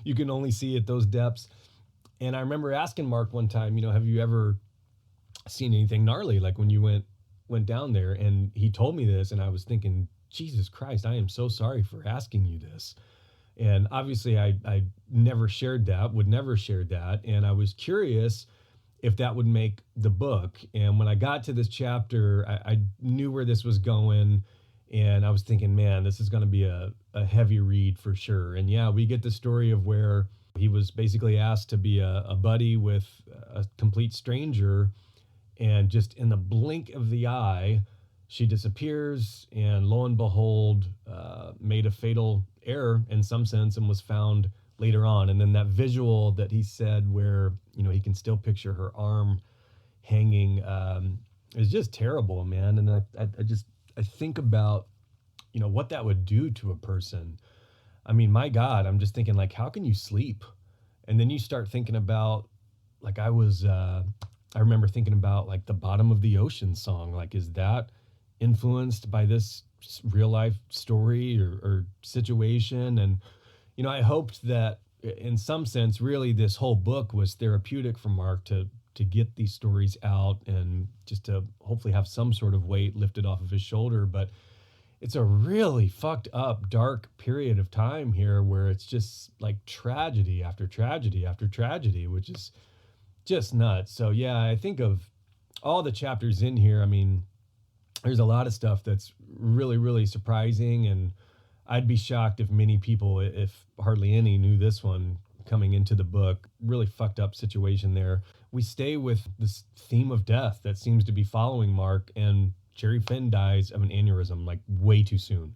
A: you can only see at those depths. And I remember asking Mark one time, you know, have you ever seen anything gnarly like when you went down there? And he told me this, and I was thinking, Jesus Christ, I am so sorry for asking you this. And obviously I never shared that, would never share that. And I was curious if that would make the book. And when I got to this chapter, I knew where this was going. And I was thinking, man, this is going to be a heavy read for sure. And yeah, we get the story of where he was basically asked to be a buddy with a complete stranger. And just in the blink of the eye, she disappears, and lo and behold, made a fatal error in some sense, and was found later on. And then that visual that he said where, you know, he can still picture her arm hanging, is just terrible, man. And I think about, you know, what that would do to a person. I mean, my God, I'm just thinking like, how can you sleep? And then you start thinking about, like I remember thinking about like the Bottom of the Ocean song. Like, is that influenced by this real life story or situation? And, you know, I hoped that in some sense, really this whole book was therapeutic for Mark to get these stories out, and just to hopefully have some sort of weight lifted off of his shoulder. But it's a really fucked up, dark period of time here where it's just like tragedy after tragedy after tragedy, which is just nuts. So yeah, I think of all the chapters in here, I mean, there's a lot of stuff that's really, really surprising. And I'd be shocked if many people, if hardly any, knew this one coming into the book. Really fucked up situation there. We stay with this theme of death that seems to be following Mark, and Jerry Finn dies of an aneurysm like way too soon.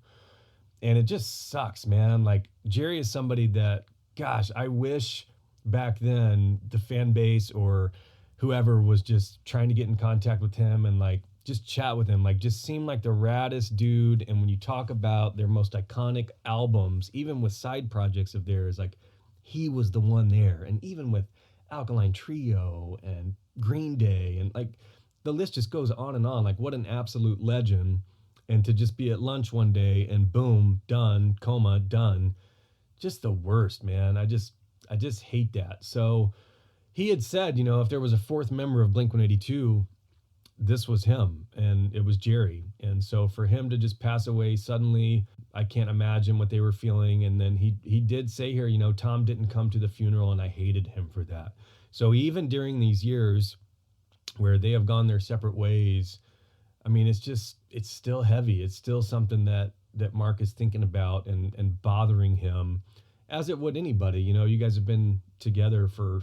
A: And it just sucks, man. Like Jerry is somebody that, gosh, I wish back then the fan base or whoever was just trying to get in contact with him and like just chat with him, like just seemed like the raddest dude. And when you talk about their most iconic albums, even with side projects of theirs, like he was the one there. And even with Alkaline Trio and Green Day, and like the list just goes on and on. Like what an absolute legend. And to just be at lunch one day and boom, done, coma, done. Just the worst, man. I just hate that. So he had said, you know, if there was a fourth member of Blink-182, this was him, and it was Jerry. And so for him to just pass away suddenly, I can't imagine what they were feeling. And then he did say here, you know, Tom didn't come to the funeral, and I hated him for that. So even during these years where they have gone their separate ways, I mean, it's still heavy. It's still something that Mark is thinking about and bothering him, as it would anybody. You know, you guys have been together for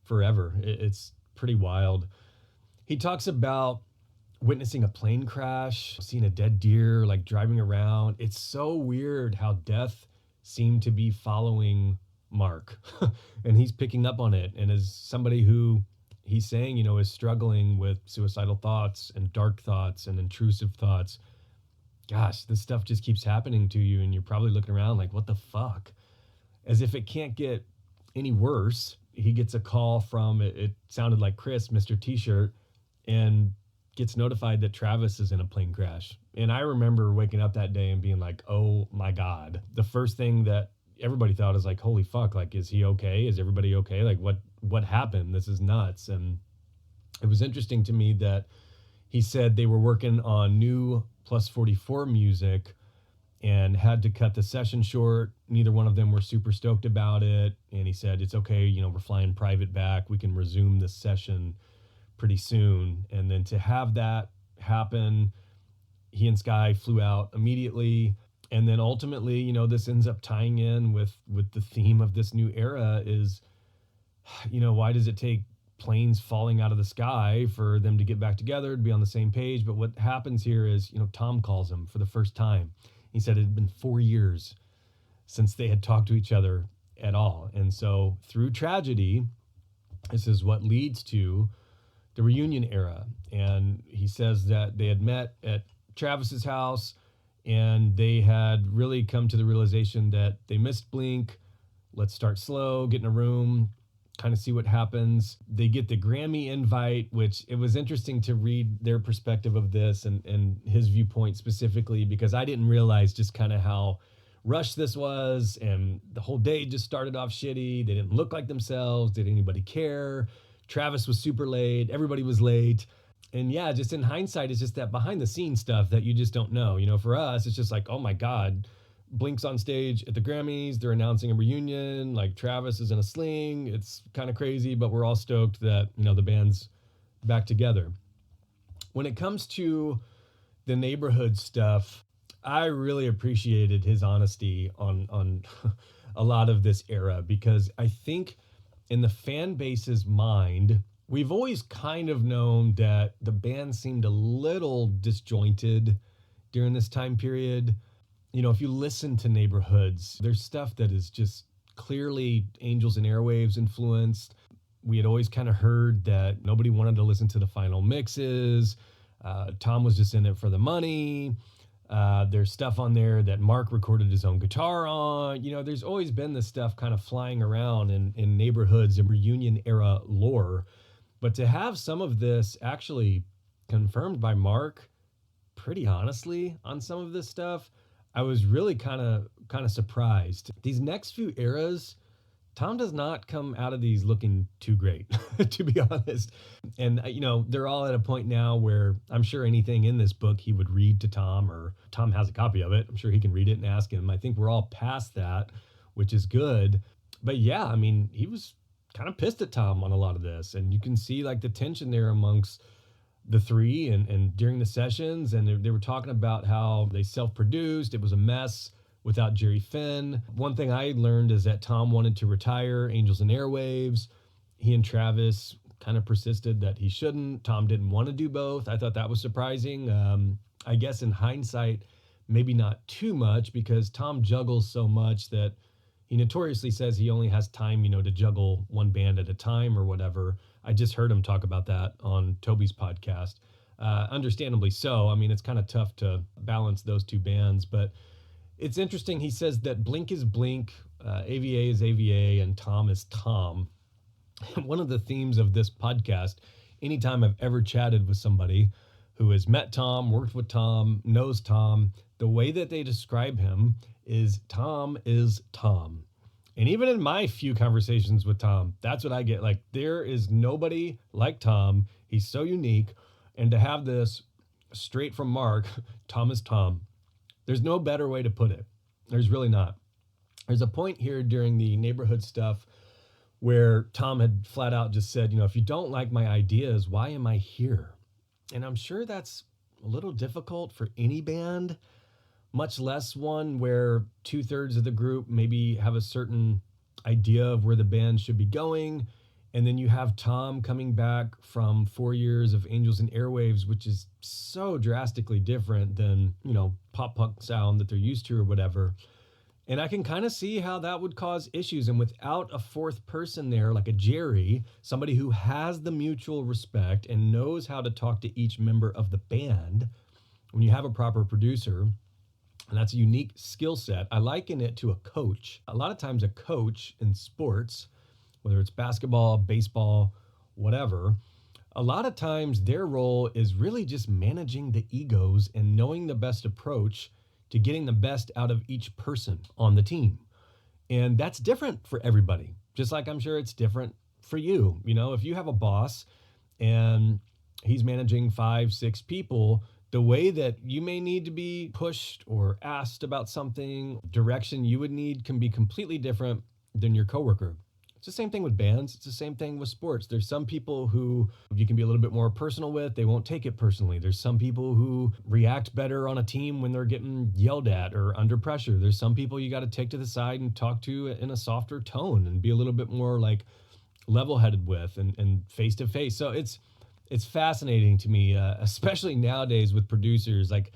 A: forever. It's pretty wild. He talks about witnessing a plane crash, seeing a dead deer, like driving around. It's so weird how death seemed to be following Mark and he's picking up on it. And as somebody who he's saying, you know, is struggling with suicidal thoughts and dark thoughts and intrusive thoughts, gosh, this stuff just keeps happening to you. And you're probably looking around like, what the fuck? As if it can't get any worse. He gets a call from, it sounded like Chris, Mr. T-shirt, and gets notified that Travis is in a plane crash. And I remember waking up that day and being like, oh my God. The first thing that everybody thought is like, holy fuck, like, is he okay? Is everybody okay? Like, what happened? This is nuts. And it was interesting to me that he said they were working on new Plus 44 music and had to cut the session short. Neither one of them were super stoked about it. And he said, it's okay, you know, we're flying private back. We can resume the session pretty soon. And then to have that happen, he and Sky flew out immediately. And then ultimately, you know, this ends up tying in with the theme of this new era is, you know, why does it take planes falling out of the sky for them to get back together, to be on the same page? But what happens here is, you know, Tom calls him for the first time. He said it had been 4 years since they had talked to each other at all. And so through tragedy, this is what leads to the reunion era. And he says that they had met at Travis's house and they had really come to the realization that they missed Blink. Let's start slow, get in a room, kind of see what happens. They get the Grammy invite, which it was interesting to read their perspective of this and his viewpoint specifically, because I didn't realize just kind of how rushed this was. And the whole day just started off shitty. They didn't look like themselves. Did anybody care? Travis was super late. Everybody was late. And yeah, just in hindsight, it's just that behind the scenes stuff that you just don't know. You know, for us, it's just like, oh my God, Blink's on stage at the Grammys. They're announcing a reunion. Like Travis is in a sling. It's kind of crazy, but we're all stoked that, you know, the band's back together. When it comes to the neighborhood stuff, I really appreciated his honesty on a lot of this era, because I think in the fan base's mind, we've always kind of known that the band seemed a little disjointed during this time period. You know, if you listen to Neighborhoods, there's stuff that is just clearly Angels and Airwaves influenced. We had always kind of heard that nobody wanted to listen to the final mixes. Tom was just in it for the money. There's stuff on there that Mark recorded his own guitar on. You know, there's always been this stuff kind of flying around in Neighborhoods and reunion era lore. But to have some of this actually confirmed by Mark, pretty honestly, on some of this stuff, I was really kind of surprised. These next few eras, Tom does not come out of these looking too great, to be honest. And, you know, they're all at a point now where I'm sure anything in this book he would read to Tom, or Tom has a copy of it. I'm sure he can read it and ask him. I think we're all past that, which is good. But yeah, I mean, he was kind of pissed at Tom on a lot of this. And you can see like the tension there amongst the three and during the sessions. And they were talking about how they self-produced. It was a mess without Jerry Finn. One thing I learned is that Tom wanted to retire Angels and Airwaves. He and Travis kind of persisted that he shouldn't. Tom didn't want to do both. I thought that was surprising. I guess in hindsight, maybe not too much, because Tom juggles so much that he notoriously says he only has time, you know, to juggle one band at a time or whatever. I just heard him talk about that on Toby's podcast. Understandably so. I mean, it's kind of tough to balance those two bands, but it's interesting. He says that Blink is Blink, AVA is AVA, and Tom is Tom. One of the themes of this podcast, anytime I've ever chatted with somebody who has met Tom, worked with Tom, knows Tom, the way that they describe him is Tom is Tom. And even in my few conversations with Tom, that's what I get. Like, there is nobody like Tom. He's so unique. And to have this straight from Mark, Tom is Tom, there's no better way to put it. There's really not. There's a point here during the neighborhood stuff where Tom had flat out just said, you know, if you don't like my ideas, why am I here? And I'm sure that's a little difficult for any band, much less one where 2/3 of the group maybe have a certain idea of where the band should be going. And then you have Tom coming back from 4 years of Angels and Airwaves, which is so drastically different than, you know, pop punk sound that they're used to or whatever. And I can kind of see how that would cause issues. And without a fourth person there, like a Jerry, somebody who has the mutual respect and knows how to talk to each member of the band, when you have a proper producer, and that's a unique skill set, I liken it to a coach. A lot of times a coach in sports, whether it's basketball, baseball, whatever, a lot of times their role is really just managing the egos and knowing the best approach to getting the best out of each person on the team. And that's different for everybody, just like I'm sure it's different for you. You know, if you have a boss and he's managing 5, 6 people, the way that you may need to be pushed or asked about something, direction you would need can be completely different than your coworker. It's the same thing with bands. It's the same thing with sports. There's some people who you can be a little bit more personal with. They won't take it personally. There's some people who react better on a team when they're getting yelled at or under pressure. There's some people you got to take to the side and talk to in a softer tone and be a little bit more like level-headed with and face to face. So it's fascinating to me, especially nowadays with producers, like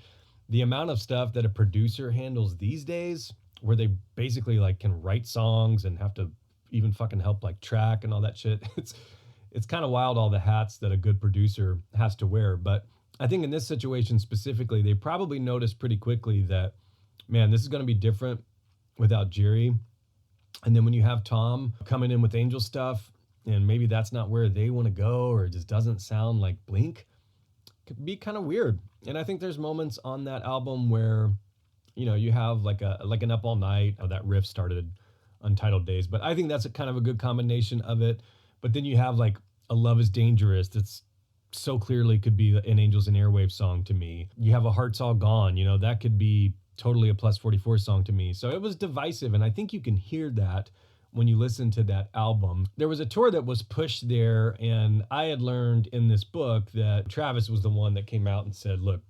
A: the amount of stuff that a producer handles these days, where they basically like can write songs and have to even fucking help like track and all that shit. It's kind of wild, all the hats that a good producer has to wear. But I think in this situation specifically, they probably noticed pretty quickly that, man, this is going to be different without Jerry. And then when you have Tom coming in with Angel stuff, and maybe that's not where they want to go, or it just doesn't sound like Blink, it could be kind of weird. And I think there's moments on that album where, you know, you have like an Up All Night, or that riff started Untitled Days, but I think that's a kind of a good combination of it. But then you have like a Love Is Dangerous that's so clearly could be an Angels and Airwaves song to me. You have a Heart's All Gone, you know, that could be totally a Plus 44 song to me. So it was divisive, and I think you can hear that when you listen to that album. There was a tour that was pushed there, and I had learned in this book that Travis was the one that came out and said, look,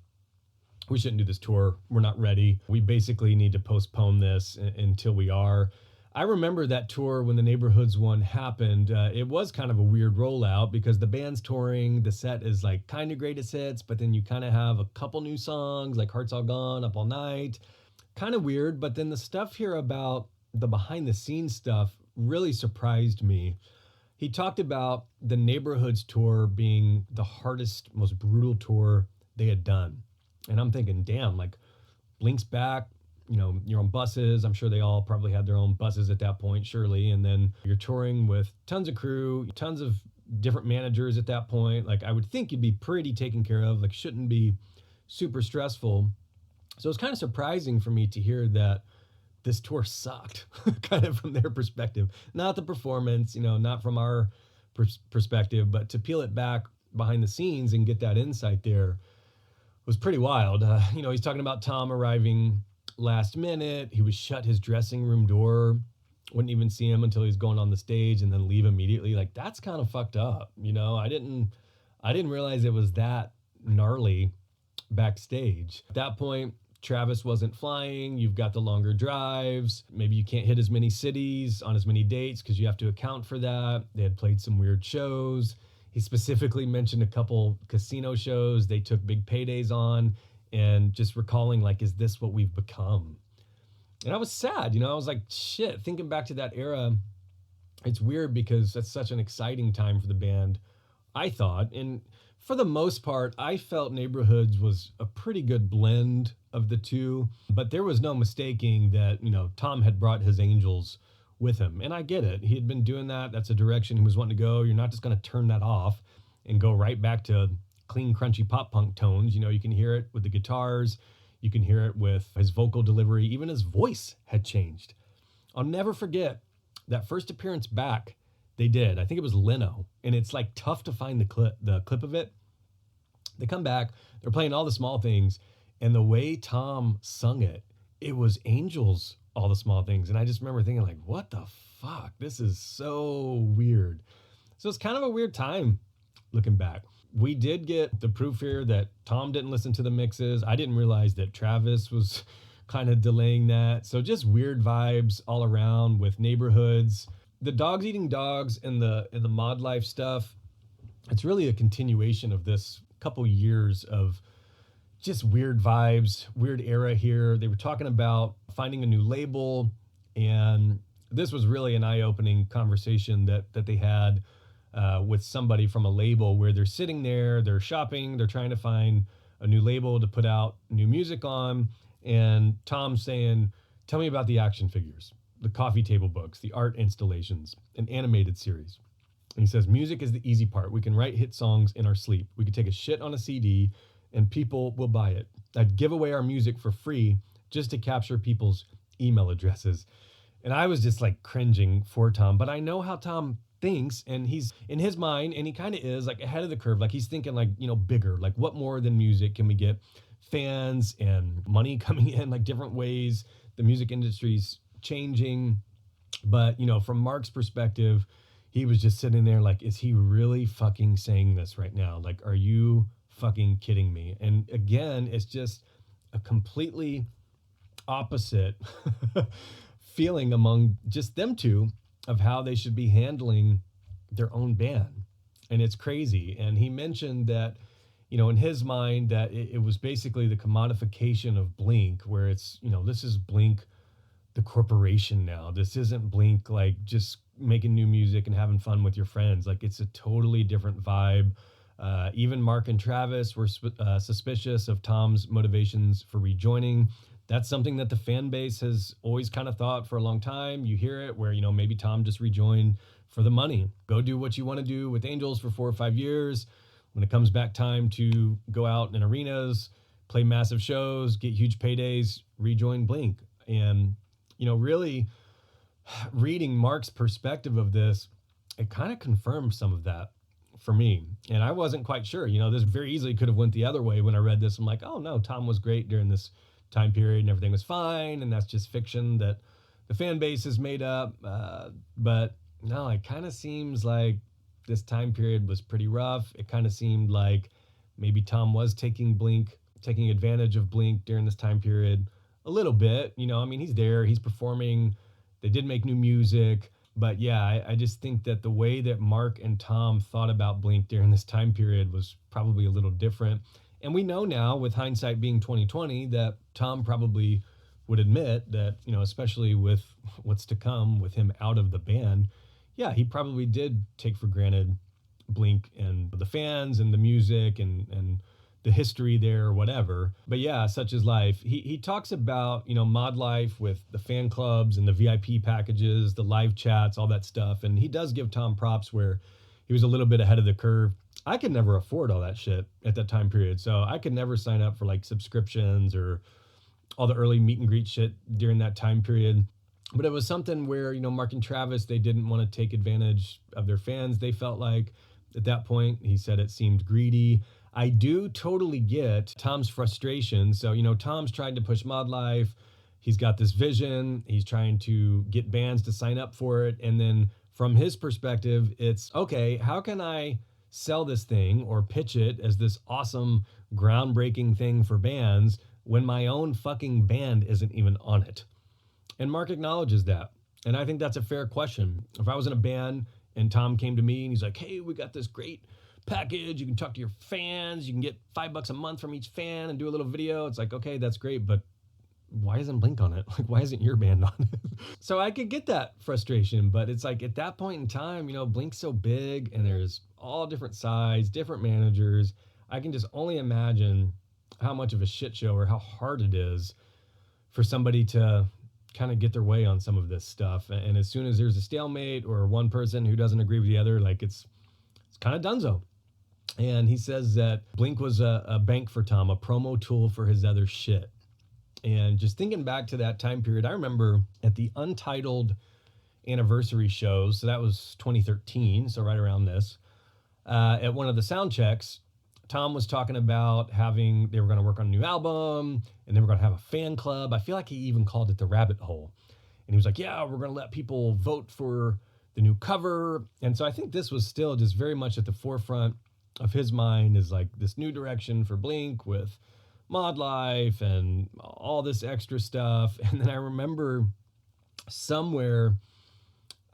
A: we shouldn't do this tour. We're not ready. We basically need to postpone this until we are. I remember that tour when the Neighborhoods one happened. It was kind of a weird rollout because the band's touring. The set is like kind of greatest hits, but then you kind of have a couple new songs like Heart's All Gone, Up All Night. Kind of weird, but then the stuff here about the behind the scenes stuff really surprised me. He talked about the Neighborhoods tour being the hardest, most brutal tour they had done. And I'm thinking, damn, like Blink's back. You know, you're on buses. I'm sure they all probably had their own buses at that point, surely. And then you're touring with tons of crew, tons of different managers at that point. Like, I would think you'd be pretty taken care of, like, shouldn't be super stressful. So it's kind of surprising for me to hear that this tour sucked, kind of from their perspective. Not the performance, you know, not from our perspective, but to peel it back behind the scenes and get that insight there was pretty wild. You know, he's talking about Tom arriving last minute. He was shut his dressing room door, wouldn't even see him until he's going on the stage and then leave immediately. Like, that's kind of fucked up. You know, I didn't realize it was that gnarly backstage. At that point, Travis wasn't flying. You've got the longer drives. Maybe you can't hit as many cities on as many dates because you have to account for that. They had played some weird shows. He specifically mentioned a couple casino shows they took big paydays on, and just recalling, like, is this what we've become? And I was sad, you know, I was like, shit, thinking back to that era, it's weird because that's such an exciting time for the band, I thought. And for the most part, I felt Neighborhoods was a pretty good blend of the two, but there was no mistaking that, you know, Tom had brought his Angels with him. And I get it. He had been doing that. That's a direction he was wanting to go. You're not just going to turn that off and go right back to clean, crunchy pop punk tones. You know, you can hear it with the guitars. You can hear it with his vocal delivery. Even his voice had changed. I'll never forget that first appearance back they did. I think it was Leno. And it's like tough to find the clip of it. They come back. They're playing All the Small Things. And the way Tom sung it, it was Angels, All the Small Things. And I just remember thinking, like, what the fuck? This is so weird. So it's kind of a weird time looking back. We did get the proof here that Tom didn't listen to the mixes. I didn't realize that Travis was kind of delaying that. So just weird vibes all around with Neighborhoods. The Dogs Eating Dogs and the Mod Life stuff, it's really a continuation of this couple years of just weird vibes, weird era here. They were talking about finding a new label, and this was really an eye-opening conversation that they had with somebody from a label, where they're sitting there, they're shopping, they're trying to find a new label to put out new music on. And Tom's saying, tell me about the action figures, the coffee table books, the art installations, an animated series. And he says, music is the easy part. We can write hit songs in our sleep. We could take a shit on a CD and people will buy it. I'd give away our music for free just to capture people's email addresses. And I was just like cringing for Tom, but I know how Tom thinks, and he's in his mind, and he kind of is like ahead of the curve. Like he's thinking like, bigger, like what more than music can we get? Fans and money coming in like different ways. The music industry's changing. But, from Mark's perspective, he was just sitting there like, is he really fucking saying this right now? Like, are you fucking kidding me? And again, it's just a completely opposite feeling among just them two of how they should be handling their own band. And it's crazy. And he mentioned that, in his mind, that it was basically the commodification of Blink, where it's, this is Blink, the corporation now. This isn't Blink like just making new music and having fun with your friends. Like it's a totally different vibe. Even Mark and Travis were suspicious of Tom's motivations for rejoining. That's something that the fan base has always kind of thought for a long time. You hear it where, maybe Tom just rejoined for the money. Go do what you want to do with Angels for 4 or 5 years. When it comes back time to go out in arenas, play massive shows, get huge paydays, rejoin Blink. And, really reading Mark's perspective of this, it kind of confirmed some of that for me. And I wasn't quite sure, this very easily could have went the other way. When I read this, I'm like, oh no, Tom was great during this time period and everything was fine. And that's just fiction that the fan base has made up. But no, it kind of seems like this time period was pretty rough. It kind of seemed like maybe Tom was taking advantage of Blink during this time period a little bit. He's there, he's performing. They did make new music. But yeah, I just think that the way that Mark and Tom thought about Blink during this time period was probably a little different. And we know now, with hindsight being 2020, that Tom probably would admit that, especially with what's to come with him out of the band, yeah, he probably did take for granted Blink and the fans and the music and the history there or whatever. But yeah, such is life. He talks about, mod life with the fan clubs and the VIP packages, the live chats, all that stuff. And he does give Tom props where he was a little bit ahead of the curve. I could never afford all that shit at that time period. So I could never sign up for like subscriptions or all the early meet and greet shit during that time period. But it was something where, Mark and Travis, they didn't want to take advantage of their fans. They felt like at that point, he said it seemed greedy. I do totally get Tom's frustration. So, Tom's tried to push mod life. He's got this vision. He's trying to get bands to sign up for it. And then from his perspective, it's, okay, how can I sell this thing or pitch it as this awesome, groundbreaking thing for bands when my own fucking band isn't even on it? And Mark acknowledges that. And I think that's a fair question. If I was in a band and Tom came to me and he's like, hey, we got this great package. You can talk to your fans. You can get $5 a month from each fan and do a little video. It's like, okay, that's great. But why isn't Blink on it? Like, why isn't your band on it? So I could get that frustration, but it's like at that point in time, Blink's so big and there's all different sides, different managers. I can just only imagine how much of a shit show or how hard it is for somebody to kind of get their way on some of this stuff. And as soon as there's a stalemate or one person who doesn't agree with the other, like it's kind of donezo. And he says that Blink was a bank for Tom, a promo tool for his other shit. And just thinking back to that time period, I remember at the Untitled anniversary shows, so that was 2013, so right around this, at one of the sound checks, Tom was talking about they were going to work on a new album and they were going to have a fan club. I feel like he even called it the Rabbit Hole. And he was like, yeah, we're going to let people vote for the new cover. And so I think this was still just very much at the forefront of his mind, is like this new direction for Blink with mod life and all this extra stuff. And then I remember somewhere,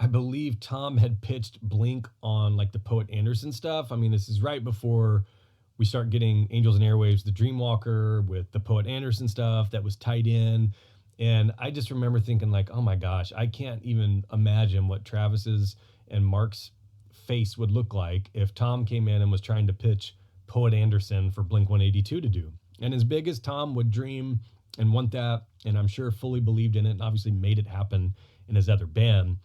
A: I believe Tom had pitched Blink on like the Poet Anderson stuff. I mean, this is right before we start getting Angels and Airwaves, the Dreamwalker with the Poet Anderson stuff that was tied in. And I just remember thinking like, oh my gosh, I can't even imagine what Travis's and Mark's face would look like if Tom came in and was trying to pitch Poet Anderson for Blink-182 to do. And as big as Tom would dream and want that, and I'm sure fully believed in it and obviously made it happen in his other band,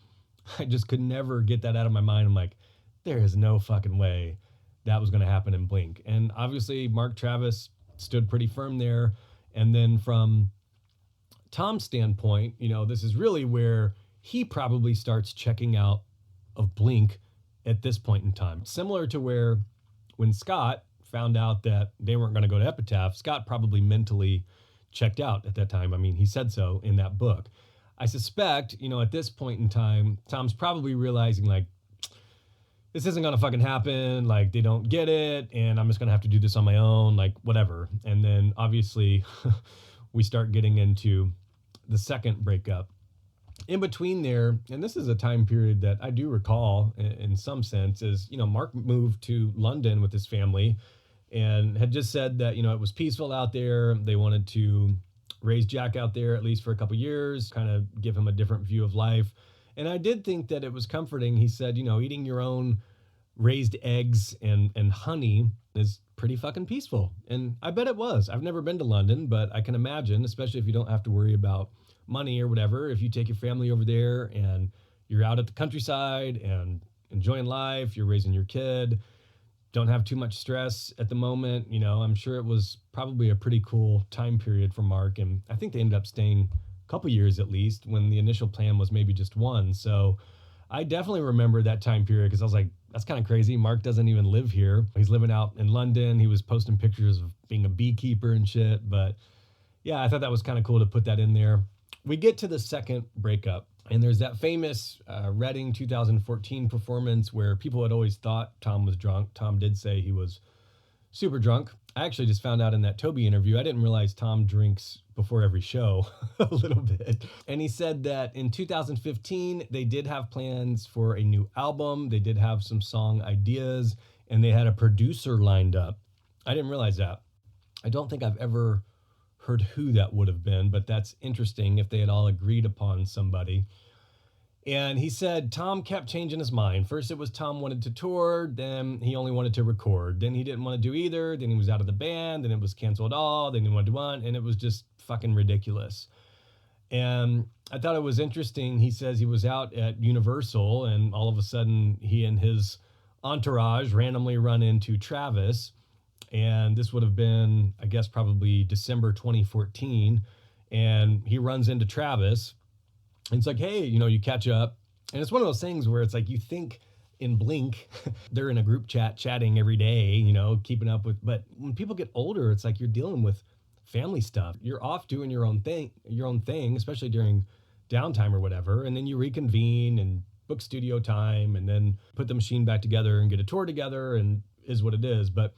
A: I just could never get that out of my mind. I'm like, there is no fucking way that was going to happen in Blink. And obviously Mark Travis stood pretty firm there. And then from Tom's standpoint, this is really where he probably starts checking out of Blink at this point in time. Similar to where when Scott found out that they weren't going to go to Epitaph, Scott probably mentally checked out at that time. I mean, he said so in that book. I suspect, at this point in time, Tom's probably realizing like, this isn't going to fucking happen. Like, they don't get it. And I'm just going to have to do this on my own, like whatever. And then obviously we start getting into the second breakup. In between there, and this is a time period that I do recall in some sense, is, Mark moved to London with his family and had just said that, it was peaceful out there. They wanted to raise Jack out there at least for a couple years, kind of give him a different view of life. And I did think that it was comforting. He said, eating your own raised eggs and honey is pretty fucking peaceful. And I bet it was. I've never been to London, but I can imagine, especially if you don't have to worry about money or whatever, if you take your family over there and you're out at the countryside and enjoying life, you're raising your kid, don't have too much stress at the moment, I'm sure it was probably a pretty cool time period for Mark. And I think they ended up staying a couple years at least, when the initial plan was maybe just one. So I definitely remember that time period, because I was like, that's kind of crazy. Mark doesn't even live here. He's living out in London. He was posting pictures of being a beekeeper and shit. But yeah, I thought that was kind of cool to put that in there. We get to the second breakup, and there's that famous Reading 2014 performance where people had always thought Tom was drunk. Tom did say he was super drunk. I actually just found out in that Toby interview, I didn't realize Tom drinks before every show a little bit. And he said that in 2015, they did have plans for a new album. They did have some song ideas, and they had a producer lined up. I didn't realize that. I don't think I've ever heard who that would have been, but that's interesting if they had all agreed upon somebody. And he said Tom kept changing his mind. First it was Tom wanted to tour, then he only wanted to record. Then he didn't want to do either, then he was out of the band, then it was canceled all, then he wanted to do one, and it was just fucking ridiculous. And I thought it was interesting. He says he was out at Universal, and all of a sudden he and his entourage randomly run into Travis. And this would have been, I guess, probably December 2014. And he runs into Travis. And it's like, hey, you catch up. And it's one of those things where it's like, you think in Blink, they're in a group chat chatting every day, keeping up with. But when people get older, it's like you're dealing with family stuff. You're off doing your own thing, especially during downtime or whatever. And then you reconvene and book studio time and then put the machine back together and get a tour together, and is what it is. But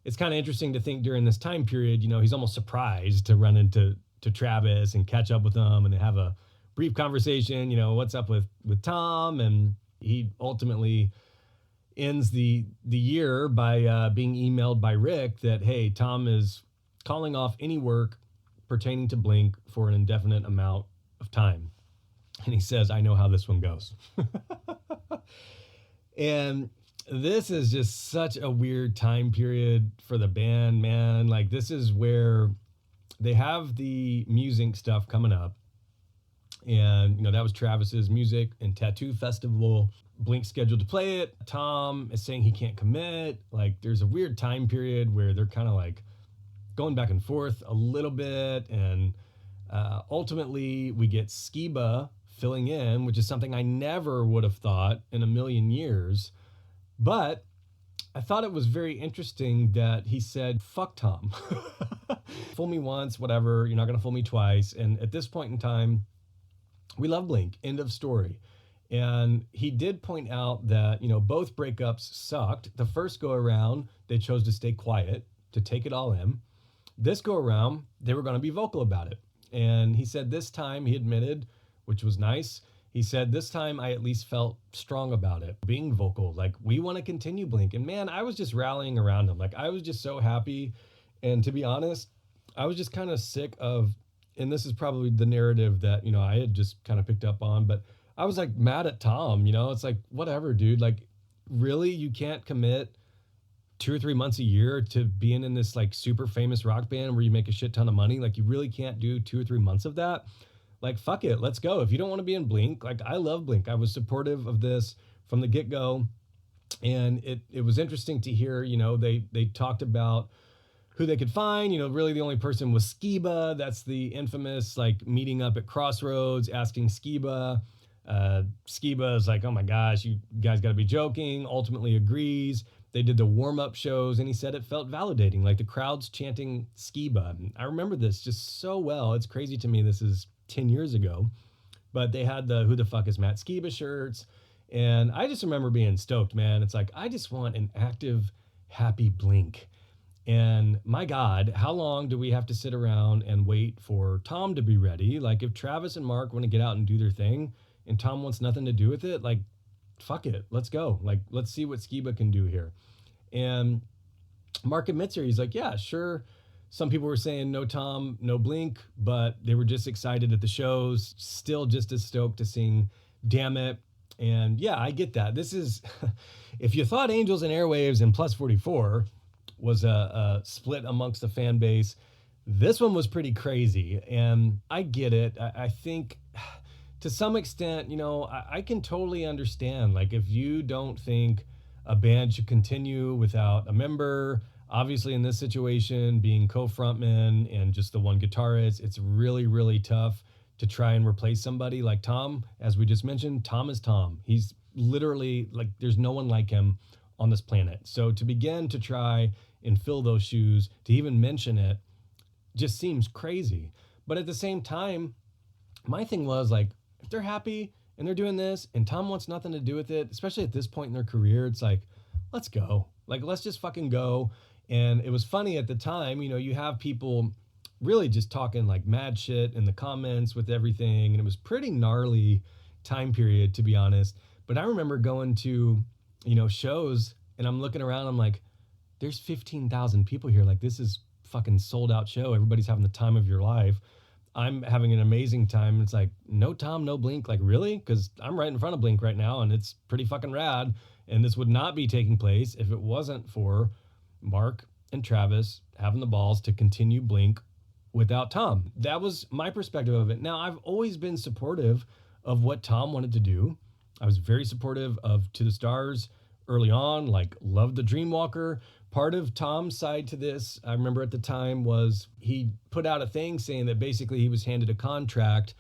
A: it's kind of interesting to think during this time period, he's almost surprised to run into Travis and catch up with him and have a brief conversation, what's up with Tom. And he ultimately ends the year by being emailed by Rick that, hey, Tom is calling off any work pertaining to Blink for an indefinite amount of time. And he says, I know how this one goes. And this is just such a weird time period for the band, man. Like, this is where they have the music stuff coming up. And, that was Travis's music and tattoo festival. Blink's scheduled to play it. Tom is saying he can't commit. Like, there's a weird time period where they're kind of like going back and forth a little bit. And ultimately, we get Skiba filling in, which is something I never would have thought in a million years. But I thought it was very interesting that he said, fuck Tom. Fool me once, whatever. You're not going to fool me twice. And at this point in time, we love Blink. End of story. And he did point out that, both breakups sucked. The first go around, they chose to stay quiet, to take it all in. This go around, they were going to be vocal about it. And he said this time, he admitted, which was nice, he said, this time I at least felt strong about it, being vocal, like, we want to continue Blink. And man, I was just rallying around him. Like, I was just so happy. And to be honest, I was just kind of sick of, and this is probably the narrative that, I had just kind of picked up on, but I was like mad at Tom, it's like, whatever, dude, like, really, you can't commit 2 or 3 months a year to being in this like super famous rock band where you make a shit ton of money. Like, you really can't do 2 or 3 months of that. Like, fuck it, let's go. If you don't want to be in Blink, like, I love Blink. I was supportive of this from the get-go. And it was interesting to hear, they talked about who they could find. Really the only person was Skiba. That's the infamous, like, meeting up at Crossroads, asking Skiba Skiba is like, oh my gosh, you guys got to be joking. Ultimately agrees. They did the warm-up shows, and he said it felt validating, like the crowd's chanting Skiba. And I remember this just so well. It's crazy to me. This is 10 years ago, but they had the "Who the fuck is Matt Skiba" shirts, and I just remember being stoked, man. It's like, I just want an active, happy Blink. And my God, how long do we have to sit around and wait for Tom to be ready? Like, if Travis and Mark want to get out and do their thing and Tom wants nothing to do with it, like, fuck it, let's go. Like, let's see what Skiba can do here. And Mark admits here, he's like, yeah, sure. Some people were saying no Tom, no Blink, but they were just excited at the shows, still just as stoked to sing Damn It. And yeah, I get that. This is, if you thought Angels and Airwaves and Plus 44 was a split amongst the fan base, this one was pretty crazy. And I get it. I think to some extent, you know, I can totally understand. Like, if you don't think a band should continue without a member, obviously in this situation, being co-frontman and just the one guitarist, it's really, really tough to try and replace somebody like Tom. As we just mentioned, Tom is Tom. He's literally like, there's no one like him on this planet. So to begin to try and fill those shoes, to even mention it, just seems crazy. But at the same time, my thing was like, if they're happy and they're doing this and Tom wants nothing to do with it, especially at this point in their career, it's like, let's go. Like, let's just fucking go. And it was funny at the time, you know, you have people really just talking like mad shit in the comments with everything. And it was pretty gnarly time period, to be honest. But I remember going to, you know, shows, and I'm looking around, I'm like, there's 15,000 people here. Like, this is fucking sold out show. Everybody's having the time of your life. I'm having an amazing time. It's like, no Tom, no Blink. Like, really? Because I'm right in front of Blink right now, and it's pretty fucking rad. And this would not be taking place if it wasn't for Mark and Travis having the balls to continue Blink without Tom. That was my perspective of it. Now, I've always been supportive of what Tom wanted to do. I was very supportive of To the Stars early on, like, loved the Dreamwalker. Part of Tom's side to this, I remember at the time, was he put out a thing saying that basically he was handed a contract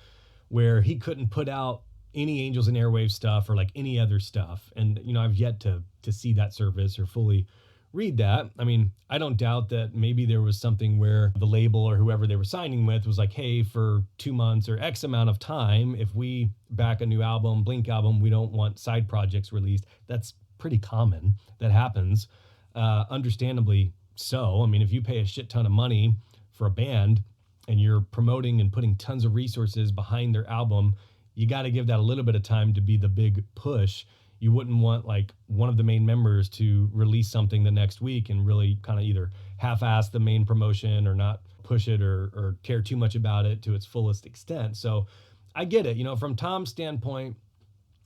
A: where he couldn't put out any Angels and Airwaves stuff or like any other stuff. And, you know, I've yet to see that service or fully read that. I mean, I don't doubt that maybe there was something where the label or whoever they were signing with was like, hey, for 2 months or X amount of time, if we back a new album, Blink album, we don't want side projects released. That's pretty common. That happens. Understandably so. I mean, if you pay a shit ton of money for a band and you're promoting and putting tons of resources behind their album, you got to give that a little bit of time to be the big push. You wouldn't want like one of the main members to release something the next week and really kind of either half-ass the main promotion or not push it or care too much about it to its fullest extent. So I get it. You know, from Tom's standpoint,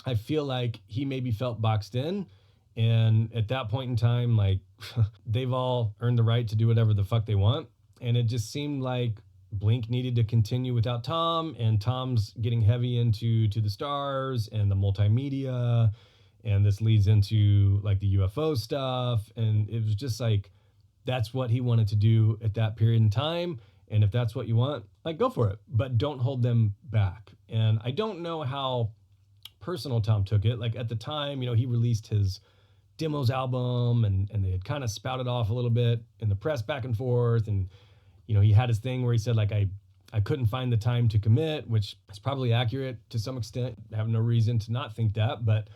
A: I feel like he maybe felt boxed in. And at that point in time, like, they've all earned the right to do whatever the fuck they want. And it just seemed like Blink needed to continue without Tom, and Tom's getting heavy into To the Stars and the multimedia. And this leads into like the UFO stuff. And it was just like, that's what he wanted to do at that period in time. And if that's what you want, like, go for it, but don't hold them back. And I don't know how personal Tom took it. Like, at the time, you know, he released his Demos album and they had kind of spouted off a little bit in the press back and forth. And, you know, he had his thing where he said, like, I couldn't find the time to commit, which is probably accurate to some extent. I have no reason to not think that, but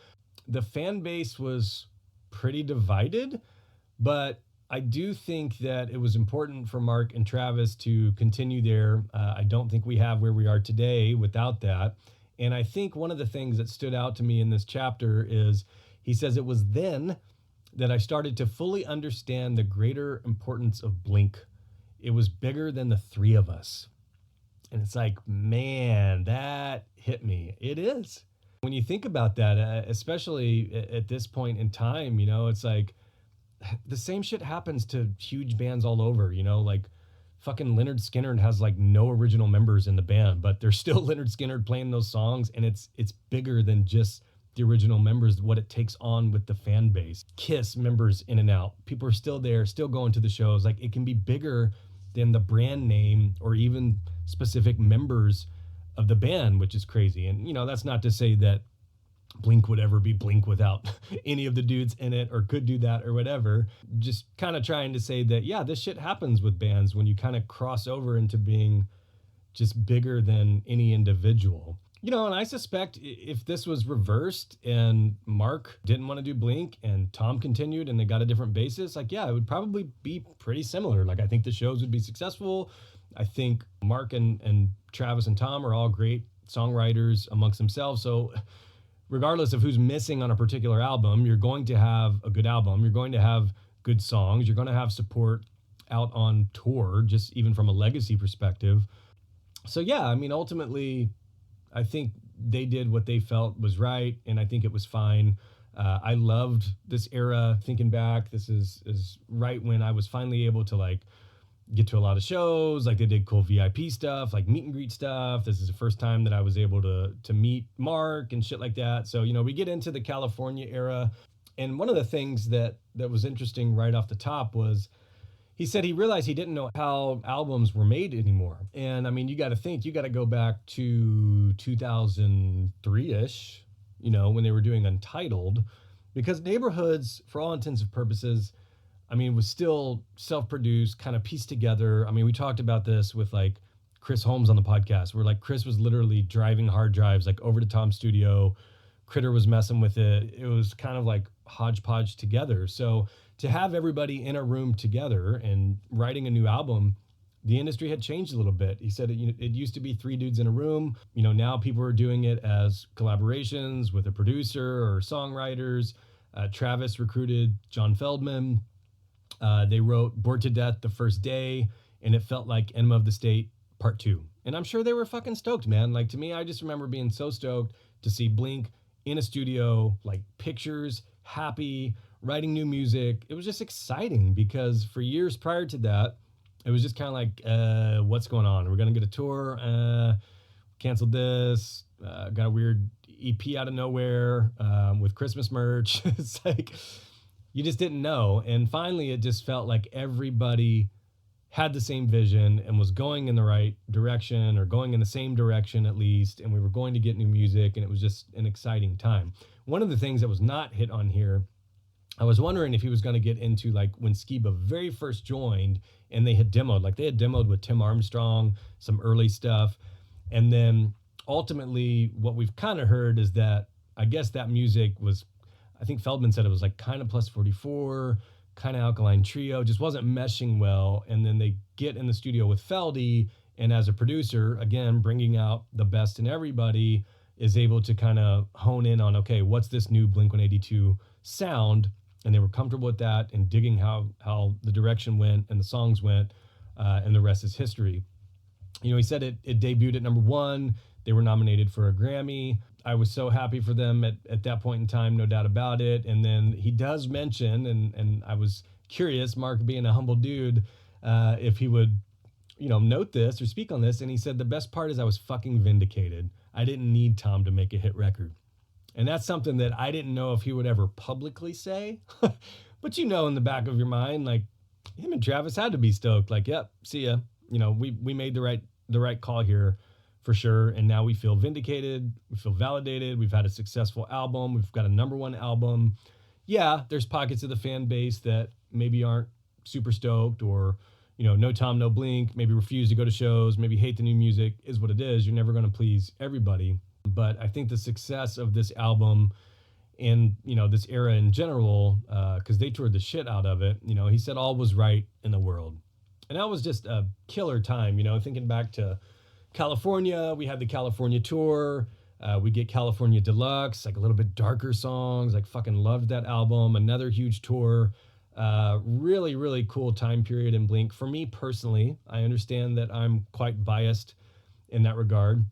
A: the fan base was pretty divided. But I do think that it was important for Mark and Travis to continue there. I don't think we have where we are today without that. And I think one of the things that stood out to me in this chapter is he says, it was then that I started to fully understand the greater importance of Blink. It was bigger than the three of us. And it's like, man, that hit me. It is. When you think about that, especially at this point in time, you know, it's like the same shit happens to huge bands all over, you know, like fucking Lynyrd Skynyrd has like no original members in the band, but there's still Lynyrd Skynyrd playing those songs. And it's bigger than just the original members, what it takes on with the fan base. Kiss members in and out. People are still there, still going to the shows. Like, it can be bigger than the brand name or even specific members of the band, which is crazy. And, that's not to say that Blink would ever be Blink without any of the dudes in it or could do that or whatever. Just kind of trying to say that, yeah, this shit happens with bands when you kind of cross over into being just bigger than any individual. And I suspect if this was reversed and Mark didn't want to do Blink and Tom continued and they got a different basis, like, yeah, it would probably be pretty similar. Like, I think the shows would be successful. I think Mark and Travis and Tom are all great songwriters amongst themselves. So regardless of who's missing on a particular album, you're going to have a good album. You're going to have good songs. You're going to have support out on tour, just even from a legacy perspective. So yeah, I mean, ultimately, I think they did what they felt was right, and I think it was fine. I loved this era. Thinking back, this is right when I was finally able to like get to a lot of shows. Like, they did cool VIP stuff, like meet and greet stuff. This is the first time that I was able to meet Mark and shit like that. So, we get into the California era, and one of the things that was interesting right off the top was he said he realized he didn't know how albums were made anymore. And I mean, you got to go back to 2003-ish, when they were doing Untitled, because Neighborhoods, for all intents and purposes, I mean, was still self-produced, kind of pieced together. I mean, we talked about this with like Chris Holmes on the podcast, where like Chris was literally driving hard drives like over to Tom's studio. Critter was messing with it. It was kind of like hodgepodge together. So to have everybody in a room together and writing a new album, the industry had changed a little bit. He said it used to be 3 dudes in a room. Now people are doing it as collaborations with a producer or songwriters. Travis recruited John Feldman. They wrote Bored to Death the first day, and it felt like Enema of the State Part 2. And I'm sure they were fucking stoked, man. Like, to me, I just remember being so stoked to see Blink in a studio, like pictures, happy, writing new music. It was just exciting because for years prior to that, it was just kind of like, what's going on? We're going to get a tour. Canceled this. Got a weird EP out of nowhere with Christmas merch. It's like, you just didn't know. And finally, it just felt like everybody had the same vision and was going in the right direction, or going in the same direction at least. And we were going to get new music, and it was just an exciting time. One of the things that was not hit on here, I was wondering if he was going to get into like when Skiba very first joined and they had demoed with Tim Armstrong, some early stuff. And then ultimately what we've kind of heard is that I guess that music was, I think Feldman said it was like kind of Plus 44, kind of Alkaline Trio, just wasn't meshing well. And then they get in the studio with Feldy, and as a producer, again, bringing out the best in everybody, is able to kind of hone in on, okay, what's this new Blink-182 sound? And they were comfortable with that and digging how the direction went and the songs went, and the rest is history. He said it debuted at #1. They were nominated for a Grammy. I was so happy for them at that point in time, no doubt about it. And then he does mention, and I was curious, Mark being a humble dude, if he would, note this or speak on this. And he said, the best part is I was fucking vindicated. I didn't need Tom to make a hit record. And that's something that I didn't know if he would ever publicly say. But in the back of your mind, like, him and Travis had to be stoked. Like, yep, see ya. We made the right call here for sure. And now we feel vindicated. We feel validated. We've had a successful album. We've got a #1 album. Yeah, there's pockets of the fan base that maybe aren't super stoked, or, no Tom, no Blink, maybe refuse to go to shows, maybe hate the new music. Is what it is. You're never going to please everybody. But I think the success of this album and, this era in general, because they toured the shit out of it, he said all was right in the world. And that was just a killer time, thinking back to California. We had the California tour. We get California Deluxe, like a little bit darker songs. Like, fucking loved that album. Another huge tour. Really, really cool time period in Blink. For me personally, I understand that I'm quite biased in that regard,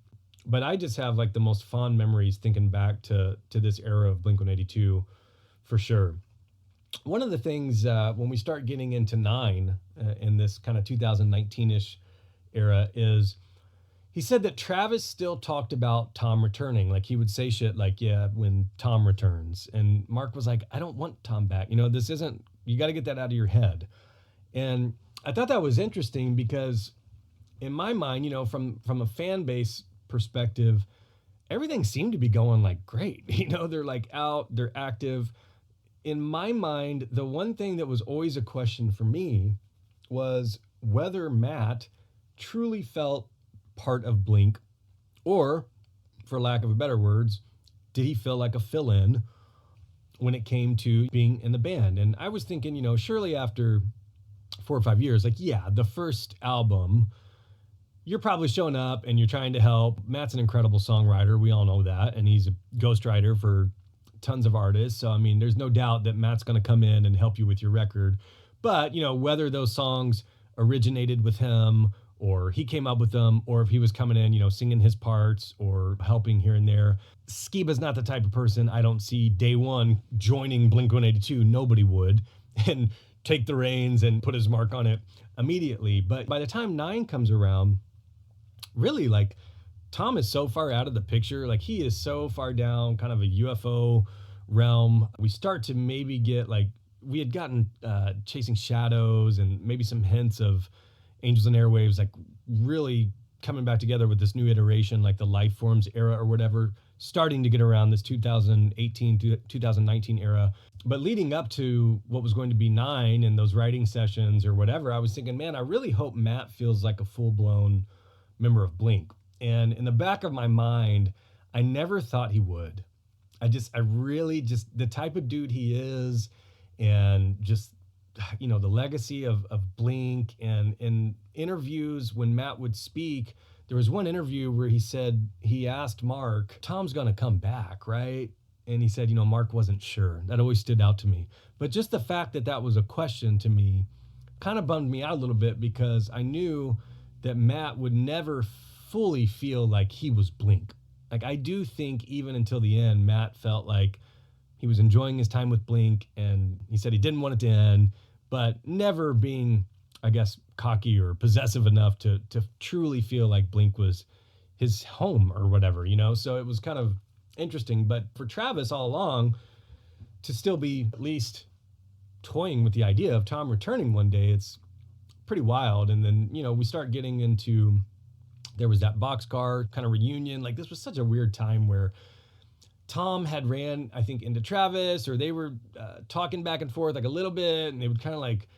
A: but I just have like the most fond memories thinking back to this era of Blink-182 for sure. One of the things when we start getting into Nine in this kind of 2019-ish era is he said that Travis still talked about Tom returning. Like, he would say shit like, yeah, when Tom returns. And Mark was like, I don't want Tom back. This isn't, you got to get that out of your head. And I thought that was interesting because in my mind, from a fan base perspective, everything seemed to be going like great. They're like out, they're active. In my mind, the one thing that was always a question for me was whether Matt truly felt part of Blink, or, for lack of better words, did he feel like a fill-in when it came to being in the band? And I was thinking, surely after 4 or 5 years, like, yeah, the first album, you're probably showing up and you're trying to help. Matt's an incredible songwriter. We all know that. And he's a ghostwriter for tons of artists. So, I mean, there's no doubt that Matt's going to come in and help you with your record. But, whether those songs originated with him or he came up with them, or if he was coming in, singing his parts or helping here and there. Skiba's not the type of person I don't see day one joining Blink-182. Nobody would. And take the reins and put his mark on it immediately. But by the time 9 comes around, really, like, Tom is so far out of the picture. Like, he is so far down kind of a UFO realm. We start to maybe get, like, we had gotten Chasing Shadows and maybe some hints of Angels and Airwaves, like, really coming back together with this new iteration, like the Life Forms era or whatever, starting to get around this 2018 to 2019 era. But leading up to what was going to be 9 and those writing sessions or whatever, I was thinking, man, I really hope Matt feels like a full-blown member of Blink. And in the back of my mind, I never thought he would. I really just, the type of dude he is, and just, the legacy of Blink. And in interviews when Matt would speak, there was one interview where he asked Mark, Tom's going to come back, right? And he said, Mark wasn't sure. That always stood out to me. But just the fact that was a question to me kind of bummed me out a little bit, because I knew that Matt would never fully feel like he was Blink. Like, I do think even until the end, Matt felt like he was enjoying his time with Blink, and he said he didn't want it to end, but never being, I guess, cocky or possessive enough to truly feel like Blink was his home or whatever, So it was kind of interesting. But for Travis all along to still be at least toying with the idea of Tom returning one day, it's pretty wild. And then, we start getting into, there was that boxcar kind of reunion. Like, this was such a weird time where Tom had ran, I think, into Travis, or they were talking back and forth like a little bit, and they would kind of like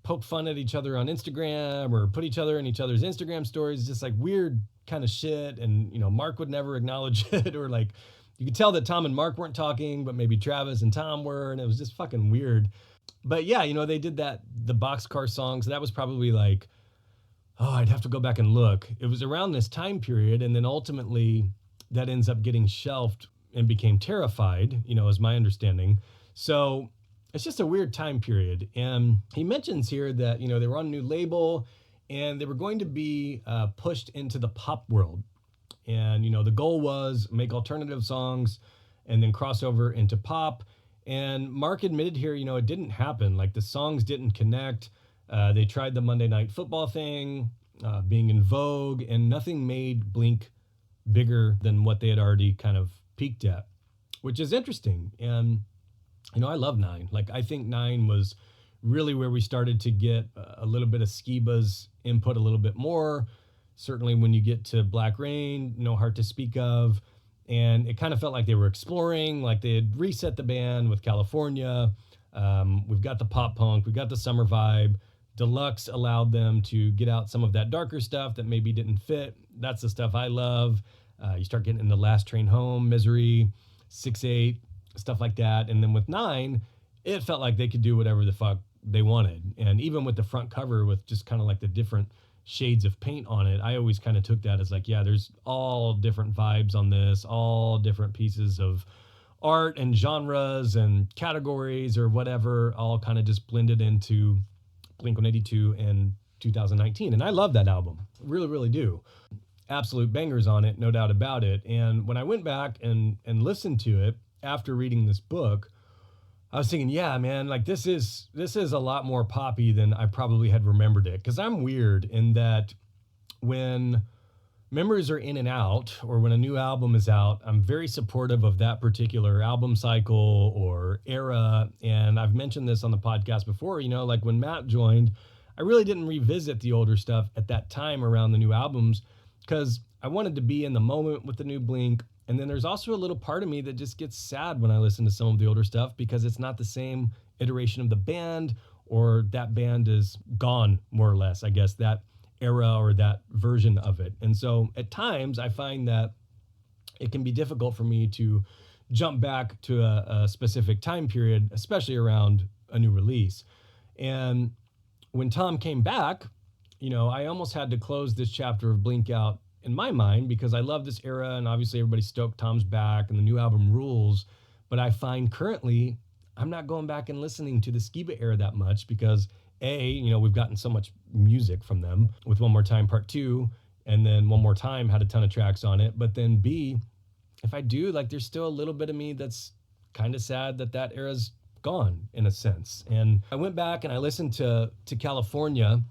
A: poke fun at each other on Instagram or put each other in each other's Instagram stories, just like weird kind of shit. And, Mark would never acknowledge it, or like, you could tell that Tom and Mark weren't talking, but maybe Travis and Tom were, and it was just fucking weird. But yeah, they did the boxcar song. So that was probably like, I'd have to go back and look. It was around this time period. And then ultimately that ends up getting shelved and became Terrified, is my understanding. So it's just a weird time period. And he mentions here that, they were on a new label and they were going to be pushed into the pop world. And, the goal was make alternative songs and then cross over into pop. And Mark admitted here, it didn't happen. Like, the songs didn't connect. They tried the Monday Night Football thing, being in vogue, and nothing made Blink bigger than what they had already kind of peaked at, which is interesting. And, I love 9. Like, I think 9 was really where we started to get a little bit of Skiba's input a little bit more. Certainly when you get to Black Rain, No Heart to Speak Of. And it kind of felt like they were exploring, like they had reset the band with California. We've got the pop punk, we've got the summer vibe. Deluxe allowed them to get out some of that darker stuff that maybe didn't fit. That's the stuff I love. You start getting into Last Train Home, Misery, 6/8, stuff like that. And then with 9, it felt like they could do whatever the fuck they wanted. And even with the front cover with just kind of like the different shades of paint on it, I always kind of took that as like, yeah, there's all different vibes on this, all different pieces of art and genres and categories or whatever, all kind of just blended into Blink-182 in 2019. And I love that album. Really, really do. Absolute bangers on it, no doubt about it. And when I went back and listened to it after reading this book, I was thinking, yeah, man, like this is a lot more poppy than I probably had remembered it. Because I'm weird in that when members are in and out, or when a new album is out, I'm very supportive of that particular album cycle or era. And I've mentioned this on the podcast before, like when Matt joined, I really didn't revisit the older stuff at that time around the new albums, because I wanted to be in the moment with the new Blink. And then there's also a little part of me that just gets sad when I listen to some of the older stuff because it's not the same iteration of the band, or that band is gone, more or less, I guess, that era or that version of it. And so at times I find that it can be difficult for me to jump back to a specific time period, especially around a new release. And when Tom came back, I almost had to close this chapter of Blink out in my mind because I love this era, and obviously everybody's stoked Tom's back and the new album rules. But I find currently I'm not going back and listening to the Skiba era that much because we've gotten so much music from them with One More Time Part 2, and then One More Time had a ton of tracks on it. But then B, if I do, there's still a little bit of me that's kind of sad that era's gone in a sense. And I went back and I listened to California,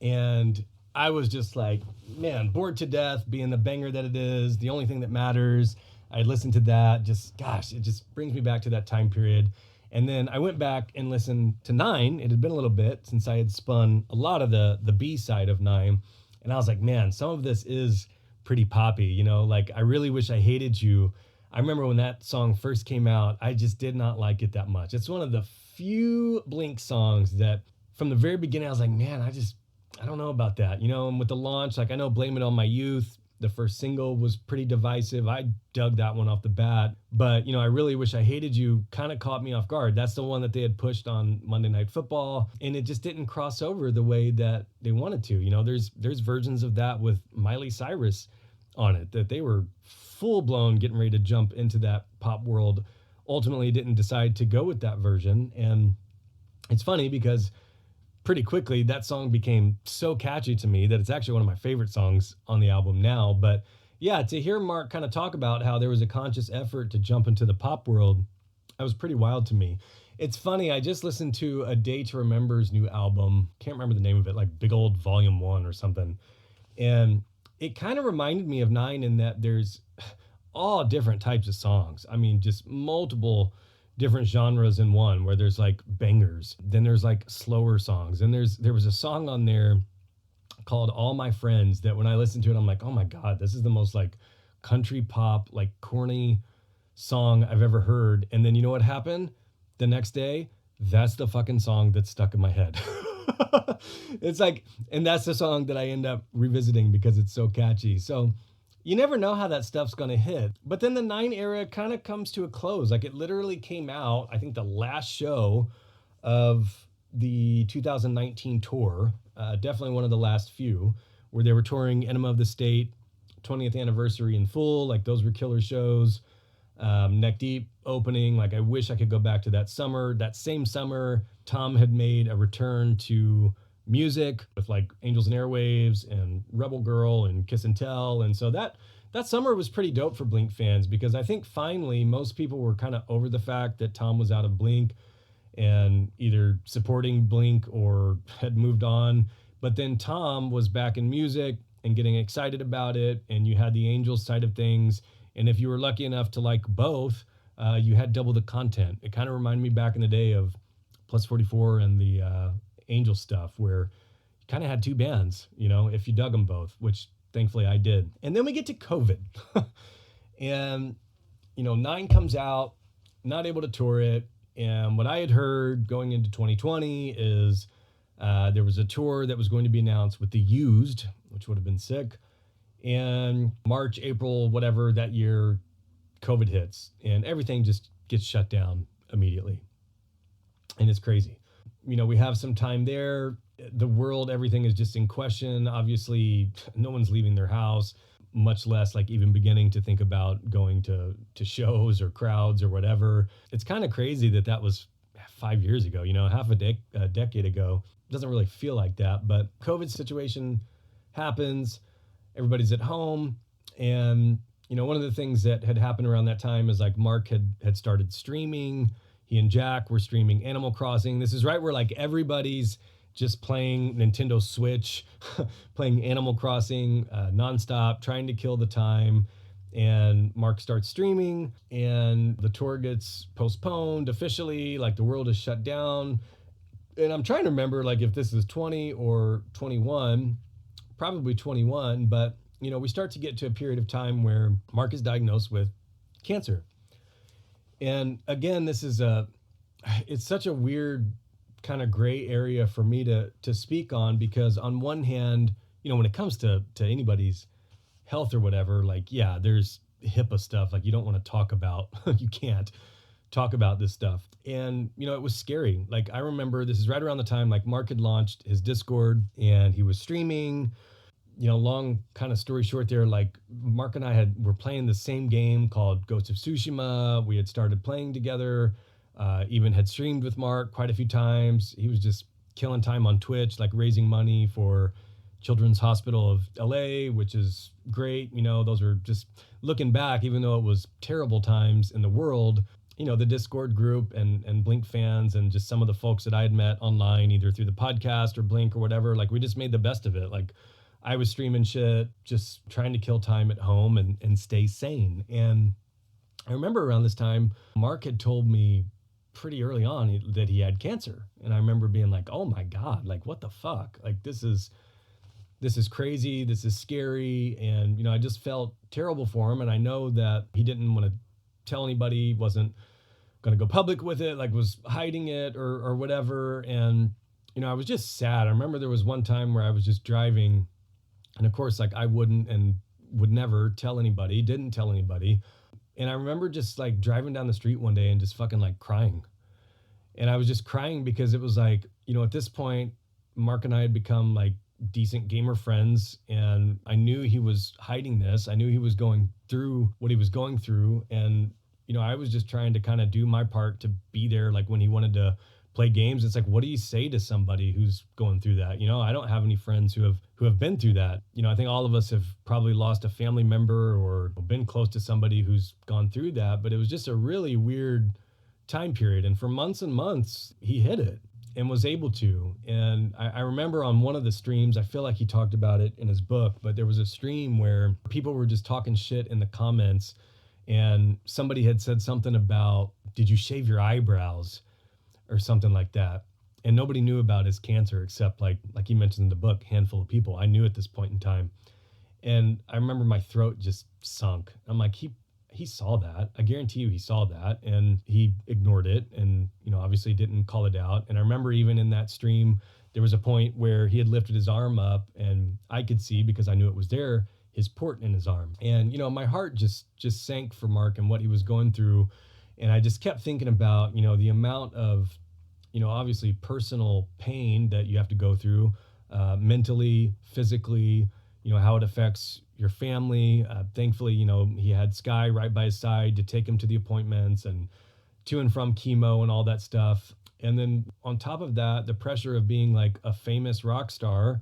A: and I was just like, man, bored to death being the banger that it is, the only thing that matters. I listened to that, it just brings me back to that time period. And then I went back and listened to 9. It had been a little bit since I had spun a lot of the B side of 9. And I was like, man, some of this is pretty poppy, I really wish I hated you. I remember when that song first came out, I just did not like it that much. It's one of the few Blink songs that from the very beginning, I was like, man, I don't know about that, and with the launch, I know Blame It On My Youth, the first single, was pretty divisive. I dug that one off the bat, but I really wish I hated you kind of caught me off guard. That's the one that they had pushed on Monday Night Football, and it just didn't cross over the way that they wanted to. There's versions of that with Miley Cyrus on it that they were full blown getting ready to jump into that pop world. Ultimately didn't decide to go with that version. And it's funny because pretty quickly that song became so catchy to me that it's actually one of my favorite songs on the album now. But yeah, to hear Mark kind of talk about how there was a conscious effort to jump into the pop world, that was pretty wild to me. It's funny, I just listened to A Day to Remember's new album. Can't remember the name of it, like Big Old Volume 1 or something. And it kind of reminded me of 9 in that there's all different types of songs. I mean, just multiple different genres in one, where there's bangers, then there's slower songs, and there was a song on there called All My Friends that when I listened to it, I'm like, oh my God, this is the most country pop, corny song I've ever heard. And then you know what happened? The next day, that's the fucking song that's stuck in my head. It's and that's the song that I end up revisiting because it's so catchy. So you never know how that stuff's going to hit. But then the 9 era kind of comes to a close. It literally came out, I think the last show of the 2019 tour, definitely one of the last few, where they were touring Enema of the State, 20th anniversary in full. Those were killer shows. Neck Deep opening. I wish I could go back to that summer. That same summer, Tom had made a return to music with Angels and Airwaves and Rebel Girl and Kiss and Tell. And so that summer was pretty dope for Blink fans because I think finally most people were kind of over the fact that Tom was out of Blink and either supporting Blink or had moved on. But then Tom was back in music and getting excited about it, and you had the Angels side of things. And if you were lucky enough to like both, you had double the content. It kind of reminded me back in the day of Plus 44 and the Angel stuff, where you kind of had two bands, if you dug them both, which thankfully I did. And then we get to COVID. And, 9 comes out, not able to tour it. And what I had heard going into 2020 is there was a tour that was going to be announced with The Used, which would have been sick. And March, April, whatever that year, COVID hits and everything just gets shut down immediately. And it's crazy. We have some time there. The world, everything is just in question. Obviously, no one's leaving their house, much less even beginning to think about going to shows or crowds or whatever. It's kind of crazy that was 5 years ago, half a decade ago. It doesn't really feel like that, but COVID situation happens. Everybody's at home. And, one of the things that had happened around that time is Mark had started streaming. He and Jack were streaming Animal Crossing. This is right where everybody's just playing Nintendo Switch, playing Animal Crossing nonstop, trying to kill the time. And Mark starts streaming and the tour gets postponed officially. The world is shut down. And I'm trying to remember if this is 20 or 21, probably 21, but we start to get to a period of time where Mark is diagnosed with cancer. And again, it's such a weird kind of gray area for me to speak on, because on one hand, when it comes to anybody's health or whatever, like, yeah, there's HIPAA stuff. Like, you don't want to talk about, you can't talk about this stuff. And, it was scary. Like, I remember this is right around the time, like, Mark had launched his Discord and he was streaming. Long kind of story short there, like, Mark and I were playing the same game called Ghost of Tsushima. We had started playing together, even had streamed with Mark quite a few times. He was just killing time on Twitch, like raising money for Children's Hospital of LA, which is great. Those were just, looking back, even though it was terrible times in the world, the Discord group and Blink fans and just some of the folks that I had met online, either through the podcast or Blink or whatever, like, we just made the best of it. Like, I was streaming shit, just trying to kill time at home and stay sane. And I remember around this time, Mark had told me pretty early on that he had cancer. And I remember being like, oh my God, like, what the fuck? Like, this is crazy. This is scary. And, I just felt terrible for him. And I know that he didn't want to tell anybody, wasn't going to go public with it, like was hiding it or whatever. And, I was just sad. I remember there was one time where I was just driving, and of course, like, I wouldn't and would never tell anybody, didn't tell anybody. And I remember just like driving down the street one day and just fucking like crying. And I was just crying because it was like, at this point, Mark and I had become like decent gamer friends, and I knew he was hiding this. I knew he was going through what he was going through. And, I was just trying to kind of do my part to be there. Like, when he wanted to play games, it's like, what do you say to somebody who's going through that? I don't have any friends who have been through that. I think all of us have probably lost a family member or been close to somebody who's gone through that, but it was just a really weird time period. And for months and months, he hid it and was able to. And I remember on one of the streams, I feel like he talked about it in his book, but there was a stream where people were just talking shit in the comments, and somebody had said something about, did you shave your eyebrows or something like that? And nobody knew about his cancer except like he mentioned in the book, handful of people. I knew at this point in time. And I remember my throat just sunk. I'm like, he saw that. I guarantee you he saw that, and he ignored it and, obviously didn't call it out. And I remember even in that stream, there was a point where he had lifted his arm up and I could see, because I knew it was there, his port in his arm. And, my heart just sank for Mark and what he was going through. And I just kept thinking about, the amount of, obviously personal pain that you have to go through, mentally, physically, how it affects your family. Thankfully, he had Sky right by his side to take him to the appointments and to and from chemo and all that stuff. And then on top of that, the pressure of being like a famous rock star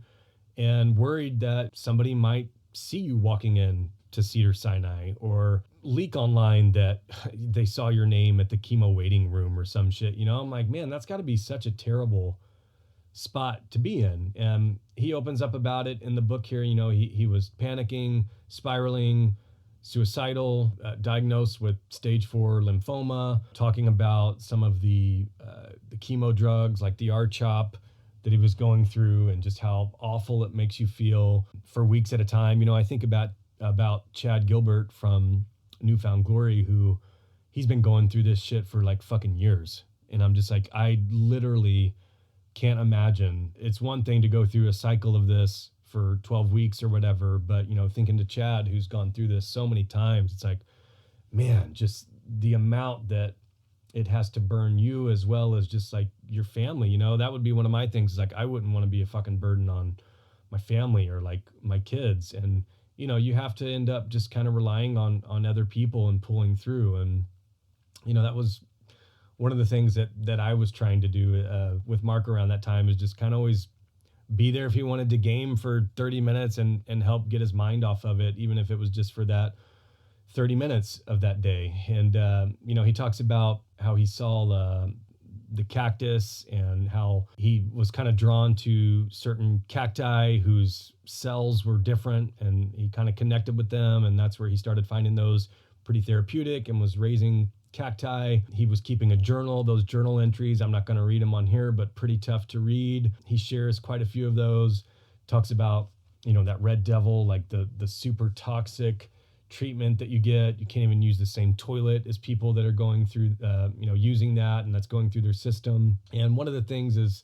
A: and worried that somebody might see you walking in to Cedars-Sinai or leak online that they saw your name at the chemo waiting room or some shit. I'm like, man, that's got to be such a terrible spot to be in. And he opens up about it in the book here. He was panicking, spiraling, suicidal, diagnosed with stage 4 lymphoma, talking about some of the chemo drugs like the R-CHOP that he was going through, and just how awful it makes you feel for weeks at a time. I think about Chad Gilbert from Newfound Glory, who he's been going through this shit for like fucking years. And I'm just like, I literally can't imagine. It's one thing to go through a cycle of this for 12 weeks or whatever, but thinking to Chad, who's gone through this so many times, it's like, man, just the amount that it has to burn you as well as just like your family. That would be one of my things, is like, I wouldn't want to be a fucking burden on my family or like my kids. And you have to end up just kind of relying on other people and pulling through. And that was one of the things that I was trying to do with Mark around that time, is just kind of always be there if he wanted to game for 30 minutes and help get his mind off of it, even if it was just for that 30 minutes of that day. And, he talks about how he saw the cactus and how he was kind of drawn to certain cacti whose cells were different, and he kind of connected with them. And that's where he started finding those pretty therapeutic and was raising cacti. He was keeping a journal, those journal entries. I'm not going to read them on here, but pretty tough to read. He shares quite a few of those, talks about that red devil, like the super toxic treatment that you get. You can't even use the same toilet as people that are going through, using that, and that's going through their system. And one of the things is,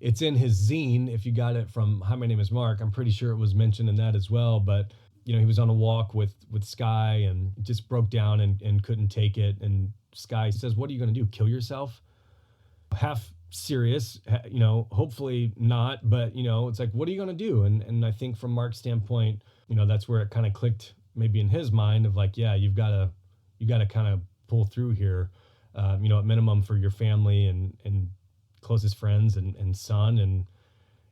A: it's in his zine. If you got it from Hi, My Name is Mark, I'm pretty sure it was mentioned in that as well. But he was on a walk with Sky and just broke down and couldn't take it. And Sky says, "What are you going to do? Kill yourself?" Half serious, hopefully not, but it's like, what are you going to do? And I think from Mark's standpoint, that's where it kind of clicked maybe in his mind of like, yeah, you got to kind of pull through here, at minimum for your family and closest friends and son and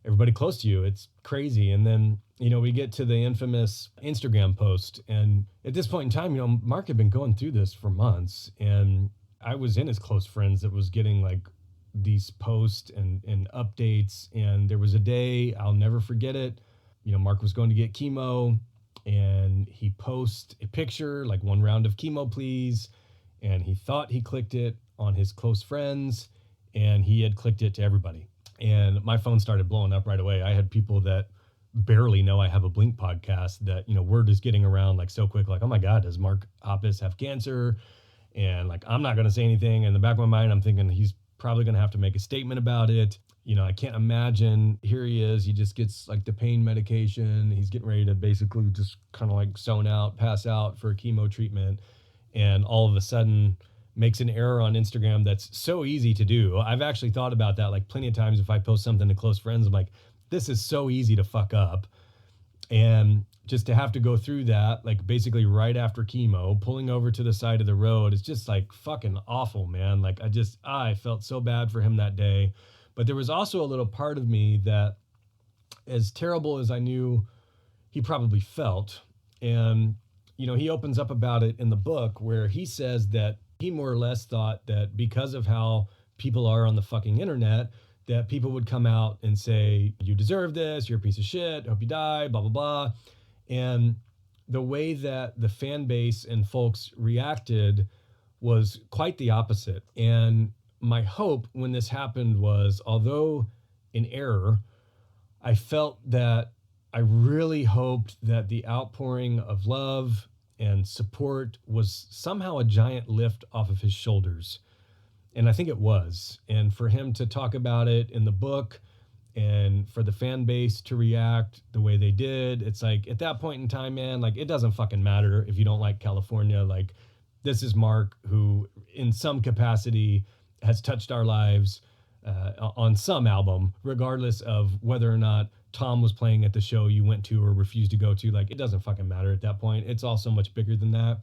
A: everybody close to you. It's crazy. And then, we get to the infamous Instagram post. And at this point in time, Mark had been going through this for months, and I was in his close friends that was getting like these posts and updates. And there was a day, I'll never forget it. Mark was going to get chemo, and he posts a picture, like, 1 round of chemo, please. And he thought he clicked it on his close friends, and he had clicked it to everybody. And my phone started blowing up right away. I had people that barely know I have a Blink podcast that, word is getting around like so quick, like, oh my God, does Mark Hoppus have cancer? And like, I'm not going to say anything. In the back of my mind, I'm thinking he's probably going to have to make a statement about it. I can't imagine. Here he is. He just gets like the pain medication. He's getting ready to basically just kind of like zone out, pass out for a chemo treatment. And all of a sudden makes an error on Instagram that's so easy to do. I've actually thought about that like plenty of times. If I post something to close friends, I'm like, this is so easy to fuck up. And just to have to go through that, like basically right after chemo, pulling over to the side of the road, it's just like fucking awful, man. Like I felt so bad for him that day. But there was also a little part of me that, as terrible as I knew he probably felt, and, he opens up about it in the book where he says that he more or less thought that because of how people are on the fucking internet, that people would come out and say, you deserve this, you're a piece of shit, hope you die, blah, blah, blah. And the way that the fan base and folks reacted was quite the opposite. And my hope when this happened was, although in error, I felt that I really hoped that the outpouring of love and support was somehow a giant lift off of his shoulders. And I think it was. And for him to talk about it in the book and for the fan base to react the way they did, it's like, at that point in time, man, like, it doesn't fucking matter if you don't like California. Like, this is Mark, who in some capacity has touched our lives on some album, regardless of whether or not Tom was playing at the show you went to or refused to go to. Like, it doesn't fucking matter at that point. It's all so much bigger than that.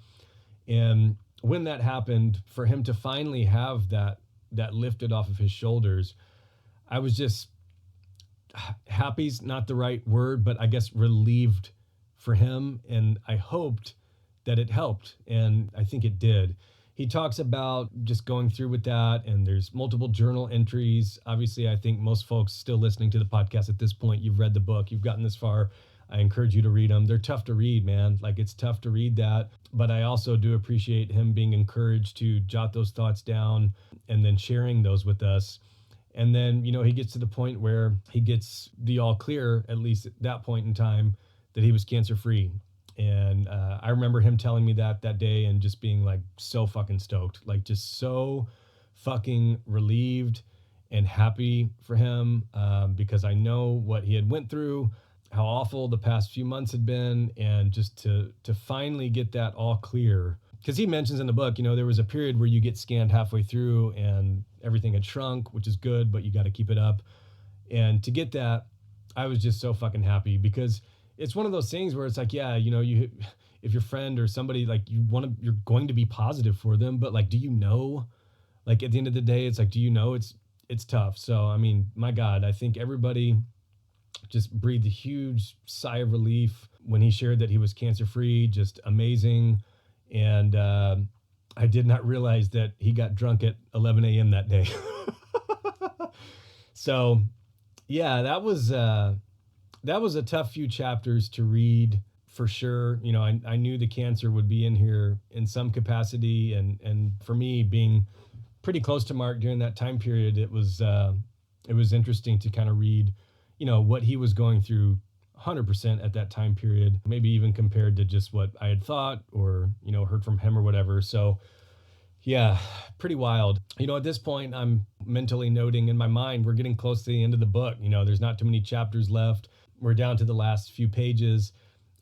A: And when that happened, for him to finally have that lifted off of his shoulders, I was just, happy's not the right word, but I guess relieved for him. And I hoped that it helped. And I think it did. He talks about just going through with that, and there's multiple journal entries. Obviously, I think most folks still listening to the podcast at this point, you've read the book, you've gotten this far. I encourage you to read them. They're tough to read, man. Like, it's tough to read that. But I also do appreciate him being encouraged to jot those thoughts down and then sharing those with us. And then, he gets to the point where he gets the all clear, at least at that point in time, that he was cancer free. And I remember him telling me that day and just being like so fucking stoked, like just so fucking relieved and happy for him, because I know what he had went through, how awful the past few months had been, and just to finally get that all clear. Because he mentions in the book, there was a period where you get scanned halfway through and everything had shrunk, which is good, but you got to keep it up. And to get that, I was just so fucking happy, because it's one of those things where it's like, yeah, if your friend or somebody, like, you're going to be positive for them, but like, do you know, like, at the end of the day, it's like, do you know it's tough. So, I mean, my God, I think everybody just breathed a huge sigh of relief when he shared that he was cancer free. Just amazing. And I did not realize that he got drunk at 11 a.m. that day. So yeah, that was a tough few chapters to read for sure. I knew the cancer would be in here in some capacity. And for me, being pretty close to Mark during that time period, it was interesting to kind of read, what he was going through 100% at that time period, maybe even compared to just what I had thought or, heard from him or whatever. So yeah, pretty wild. At this point, I'm mentally noting in my mind, we're getting close to the end of the book. There's not too many chapters left. We're down to the last few pages.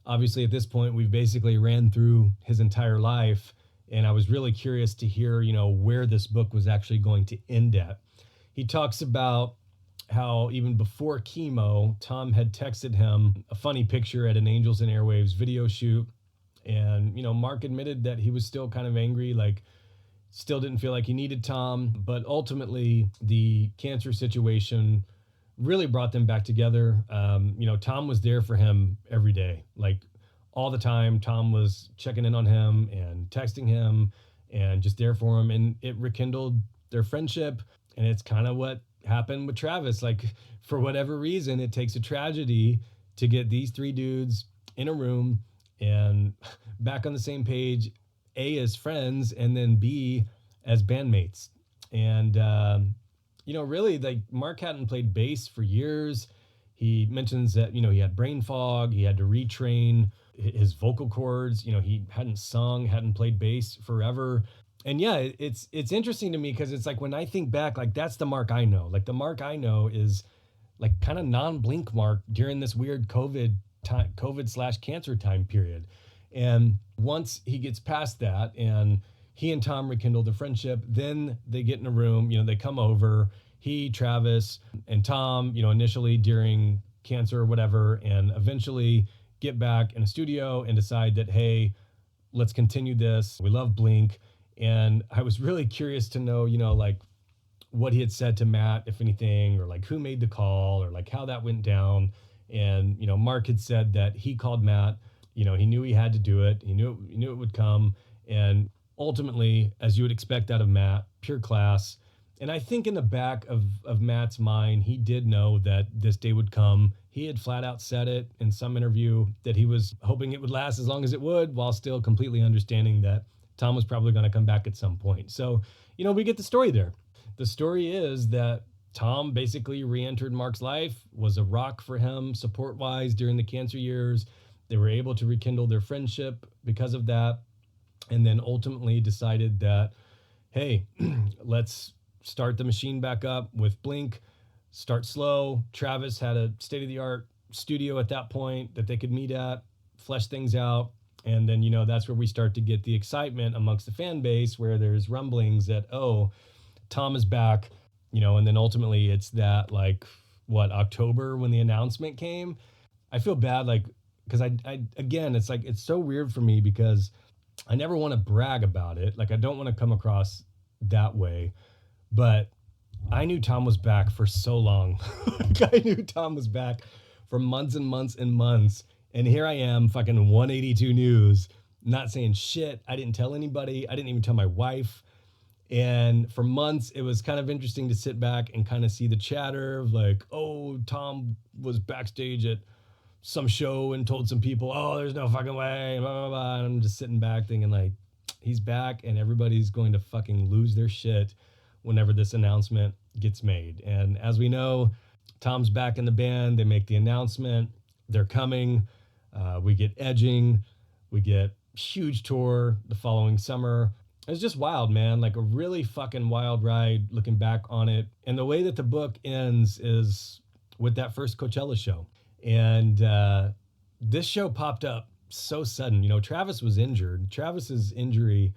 A: Obviously, at this point, we've basically ran through his entire life. And I was really curious to hear, where this book was actually going to end at. He talks about how even before chemo, Tom had texted him a funny picture at an Angels and Airwaves video shoot. And, Mark admitted that he was still kind of angry, like still didn't feel like he needed Tom. But ultimately, the cancer situation really brought them back together. Tom was there for him every day, like all the time. Tom was checking in on him and texting him and just there for him. And it rekindled their friendship. And it's kind of what happened with Travis. Like, for whatever reason, it takes a tragedy to get these three dudes in a room and back on the same page, A, as friends, and then B, as bandmates. And, really, like, Mark hadn't played bass for years. He mentions that, he had brain fog. He had to retrain his vocal cords. He hadn't sung, hadn't played bass forever. And yeah, it's interesting to me because it's like when I think back, like that's the Mark I know. Like the Mark I know is like kind of non-blink Mark during this weird COVID/cancer time period. And once he gets past that and he and Tom rekindle their friendship, then they get in a room, they come over, he, Travis, and Tom, initially during cancer or whatever, and eventually get back in a studio and decide that, hey, let's continue this. We love Blink. And I was really curious to know, like what he had said to Matt, if anything, or like who made the call or like how that went down. And, Mark had said that he called Matt, he knew he had to do it. He knew it would come. And ultimately, as you would expect out of Matt, pure class. And I think in the back of Matt's mind, he did know that this day would come. He had flat out said it in some interview that he was hoping it would last as long as it would, while still completely understanding that Tom was probably going to come back at some point. So, we get the story there. The story is that Tom basically re-entered Mark's life, was a rock for him support-wise during the cancer years. They were able to rekindle their friendship because of that. And then ultimately decided that, hey, let's start the machine back up with Blink, start slow. Travis had a state-of-the-art studio at that point that they could meet at, flesh things out. And then, that's where we start to get the excitement amongst the fan base where there's rumblings that, oh, Tom is back, and then ultimately it's that like, October when the announcement came. I feel bad, like, because I again, it's like, it's so weird for me because I never want to brag about it. Like, I don't want to come across that way, but I knew Tom was back for so long. Like, I knew Tom was back for months and months and months. And here I am, fucking 182 News, not saying shit. I didn't tell anybody. I didn't even tell my wife. And for months, it was kind of interesting to sit back and kind of see the chatter of like, oh, Tom was backstage at some show and told some people, oh, there's no fucking way, blah, blah, blah. And I'm just sitting back thinking like, he's back and everybody's going to fucking lose their shit whenever this announcement gets made. And as we know, Tom's back in the band. They make the announcement. They're coming. We get Edging. We get huge tour the following summer. It's just wild, man. Like a really fucking wild ride looking back on it. And the way that the book ends is with that first Coachella show. And this show popped up so sudden. Travis was injured. Travis's injury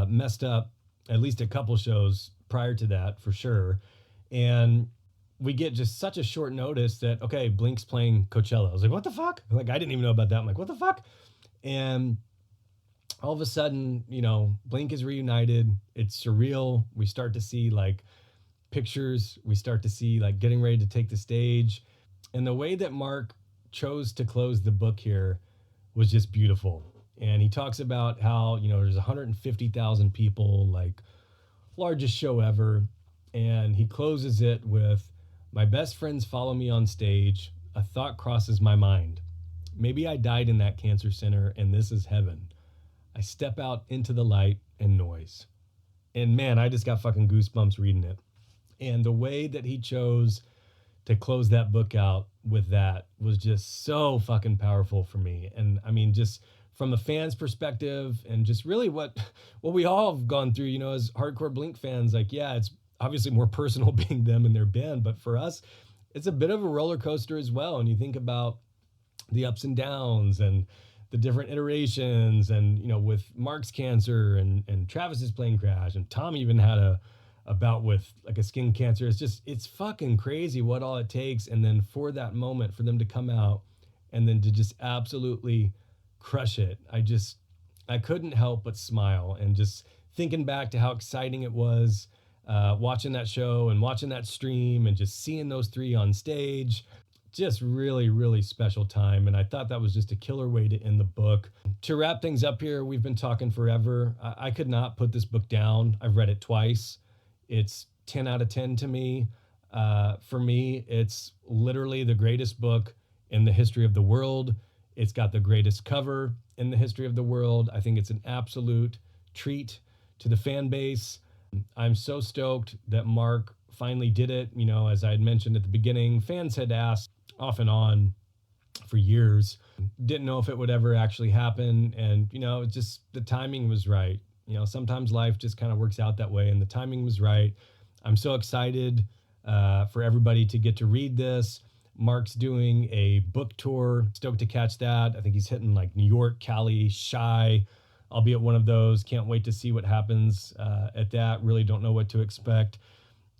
A: messed up at least a couple shows prior to that, for sure. And we get just such a short notice that, okay, Blink's playing Coachella. I was like, what the fuck? Like, I didn't even know about that. I'm like, what the fuck? And all of a sudden, Blink is reunited. It's surreal. We start to see like pictures. We start to see like getting ready to take the stage. And the way that Mark chose to close the book here was just beautiful. And he talks about how, there's 150,000 people, like largest show ever. And he closes it with, my best friends follow me on stage. A thought crosses my mind. Maybe I died in that cancer center and this is heaven. I step out into the light and noise. And man, I just got fucking goosebumps reading it. And the way that he chose to close that book out with that was just so fucking powerful for me. And I mean, just from the fans' perspective and just really what we all have gone through, as hardcore Blink fans, like, yeah, it's obviously more personal being them and their band, but for us, it's a bit of a roller coaster as well. And you think about the ups and downs and the different iterations and, with Mark's cancer and Travis's plane crash, and Tom even had a bout with like a skin cancer. It's fucking crazy what all it takes. And then for that moment, for them to come out and then to just absolutely crush it. I couldn't help but smile, and just thinking back to how exciting it was watching that show and watching that stream and just seeing those three on stage. Just really, really special time. And I thought that was just a killer way to end the book. To wrap things up here, we've been talking forever. I could not put this book down. I've read it twice. It's 10 out of 10 to me. For me, it's literally the greatest book in the history of the world. It's got the greatest cover in the history of the world. I think it's an absolute treat to the fan base. I'm so stoked that Mark finally did it. As I had mentioned at the beginning, fans had asked off and on for years, didn't know if it would ever actually happen. And, just the timing was right. Sometimes life just kind of works out that way, and the timing was right. I'm so excited for everybody to get to read this. Mark's doing a book tour. Stoked to catch that. I think he's hitting like New York, Cali, Chi. I'll be at one of those. Can't wait to see what happens at that. Really don't know what to expect.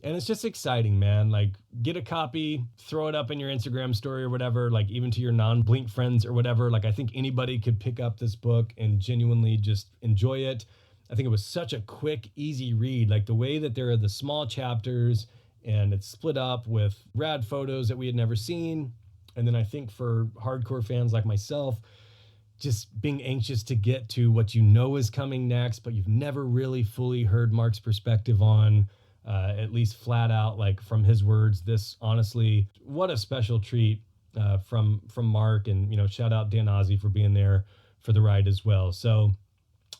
A: And it's just exciting, man. Like, get a copy, throw it up in your Instagram story or whatever, like even to your non-Blink friends or whatever. Like, I think anybody could pick up this book and genuinely just enjoy it. I think it was such a quick, easy read. Like, the way that there are the small chapters and it's split up with rad photos that we had never seen. And then I think for hardcore fans like myself, just being anxious to get to what is coming next, but you've never really fully heard Mark's perspective on, at least flat out, like from his words. This, honestly, what a special treat from Mark. And, shout out Dan Ozzie for being there for the ride as well. So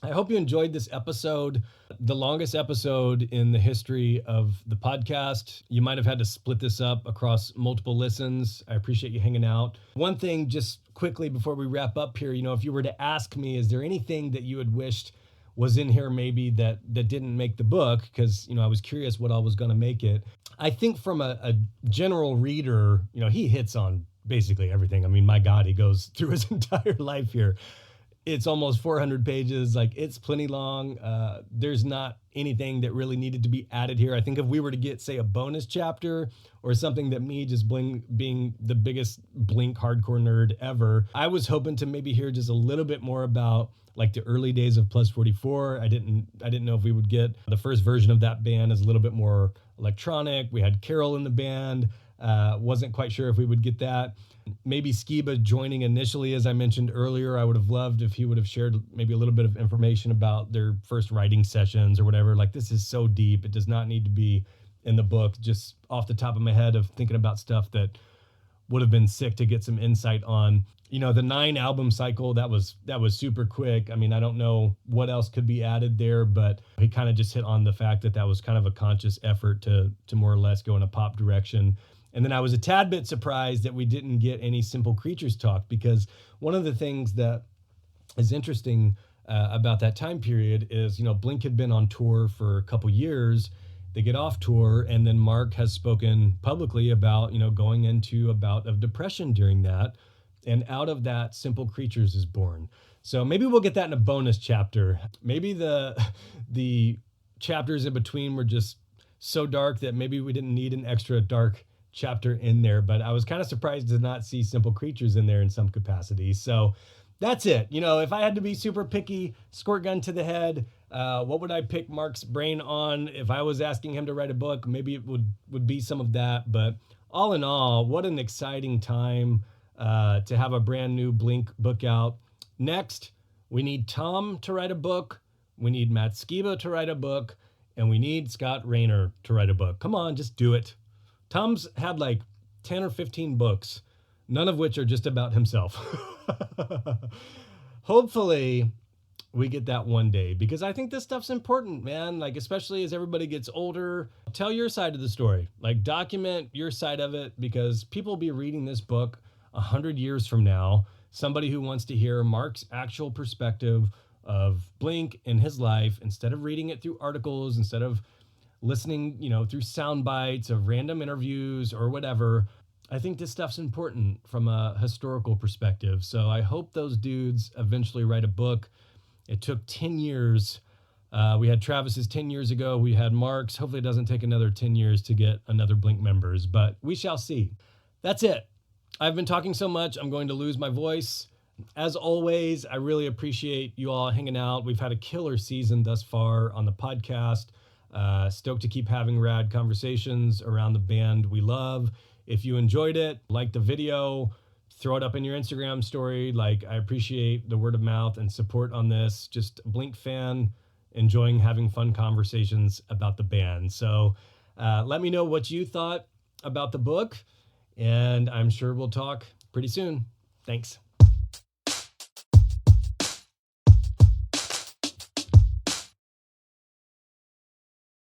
A: I hope you enjoyed this episode, the longest episode in the history of the podcast. You might have had to split this up across multiple listens. I appreciate you hanging out. One thing, just quickly before we wrap up here, if you were to ask me, is there anything that you had wished was in here maybe that didn't make the book? Because, I was curious what all was going to make it. I think from a general reader, he hits on basically everything. I mean, my God, he goes through his entire life here. It's almost 400 pages. Like, it's plenty long. There's not anything that really needed to be added here. I think if we were to get, say, a bonus chapter or something that me just being the biggest Blink hardcore nerd ever, I was hoping to maybe hear just a little bit more about like the early days of Plus 44. I didn't know if we would get the first version of that band is a little bit more electronic. We had Carol in the band. Wasn't quite sure if we would get that. Maybe Skiba joining initially, as I mentioned earlier. I would have loved if he would have shared maybe a little bit of information about their first writing sessions or whatever. Like, this is so deep. It does not need to be in the book. Just off the top of my head of thinking about stuff that would have been sick to get some insight on. The 9 album cycle, that was super quick. I mean, I don't know what else could be added there, but he kind of just hit on the fact that was kind of a conscious effort to more or less go in a pop direction. And then I was a tad bit surprised that we didn't get any Simple Creatures talk, because one of the things that is interesting about that time period is, Blink had been on tour for a couple years. They get off tour, and then Mark has spoken publicly about, going into a bout of depression during that. And out of that, Simple Creatures is born. So maybe we'll get that in a bonus chapter. Maybe the chapters in between were just so dark that maybe we didn't need an extra dark chapter in there, but I was kind of surprised to not see Simple Creatures in there in some capacity. So that's it. If I had to be super picky, squirt gun to the head, what would I pick Mark's brain on? If I was asking him to write a book, maybe it would be some of that. But all in all, what an exciting time to have a brand new Blink book out. Next, we need Tom to write a book. We need Matt Skiba to write a book. And we need Scott Rayner to write a book. Come on, just do it. Tom's had like 10 or 15 books, none of which are just about himself. Hopefully, we get that one day, because I think this stuff's important, man. Like, especially as everybody gets older, tell your side of the story, like document your side of it, because people will be reading this book 100 years from now. Somebody who wants to hear Mark's actual perspective of Blink in his life, instead of reading it through articles, instead of listening, through sound bites of random interviews or whatever. I think this stuff's important from a historical perspective. So I hope those dudes eventually write a book. It took 10 years. We had Travis's 10 years ago. We had Mark's. Hopefully it doesn't take another 10 years to get another Blink members, but we shall see. That's it. I've been talking so much, I'm going to lose my voice. As always, I really appreciate you all hanging out. We've had a killer season thus far on the podcast. Stoked to keep having rad conversations around the band we love. If you enjoyed it, like the video, throw it up in your Instagram story. Like, I appreciate the word of mouth and support on this. Just a Blink fan, enjoying having fun conversations about the band. So let me know what you thought about the book, and I'm sure we'll talk pretty soon. Thanks.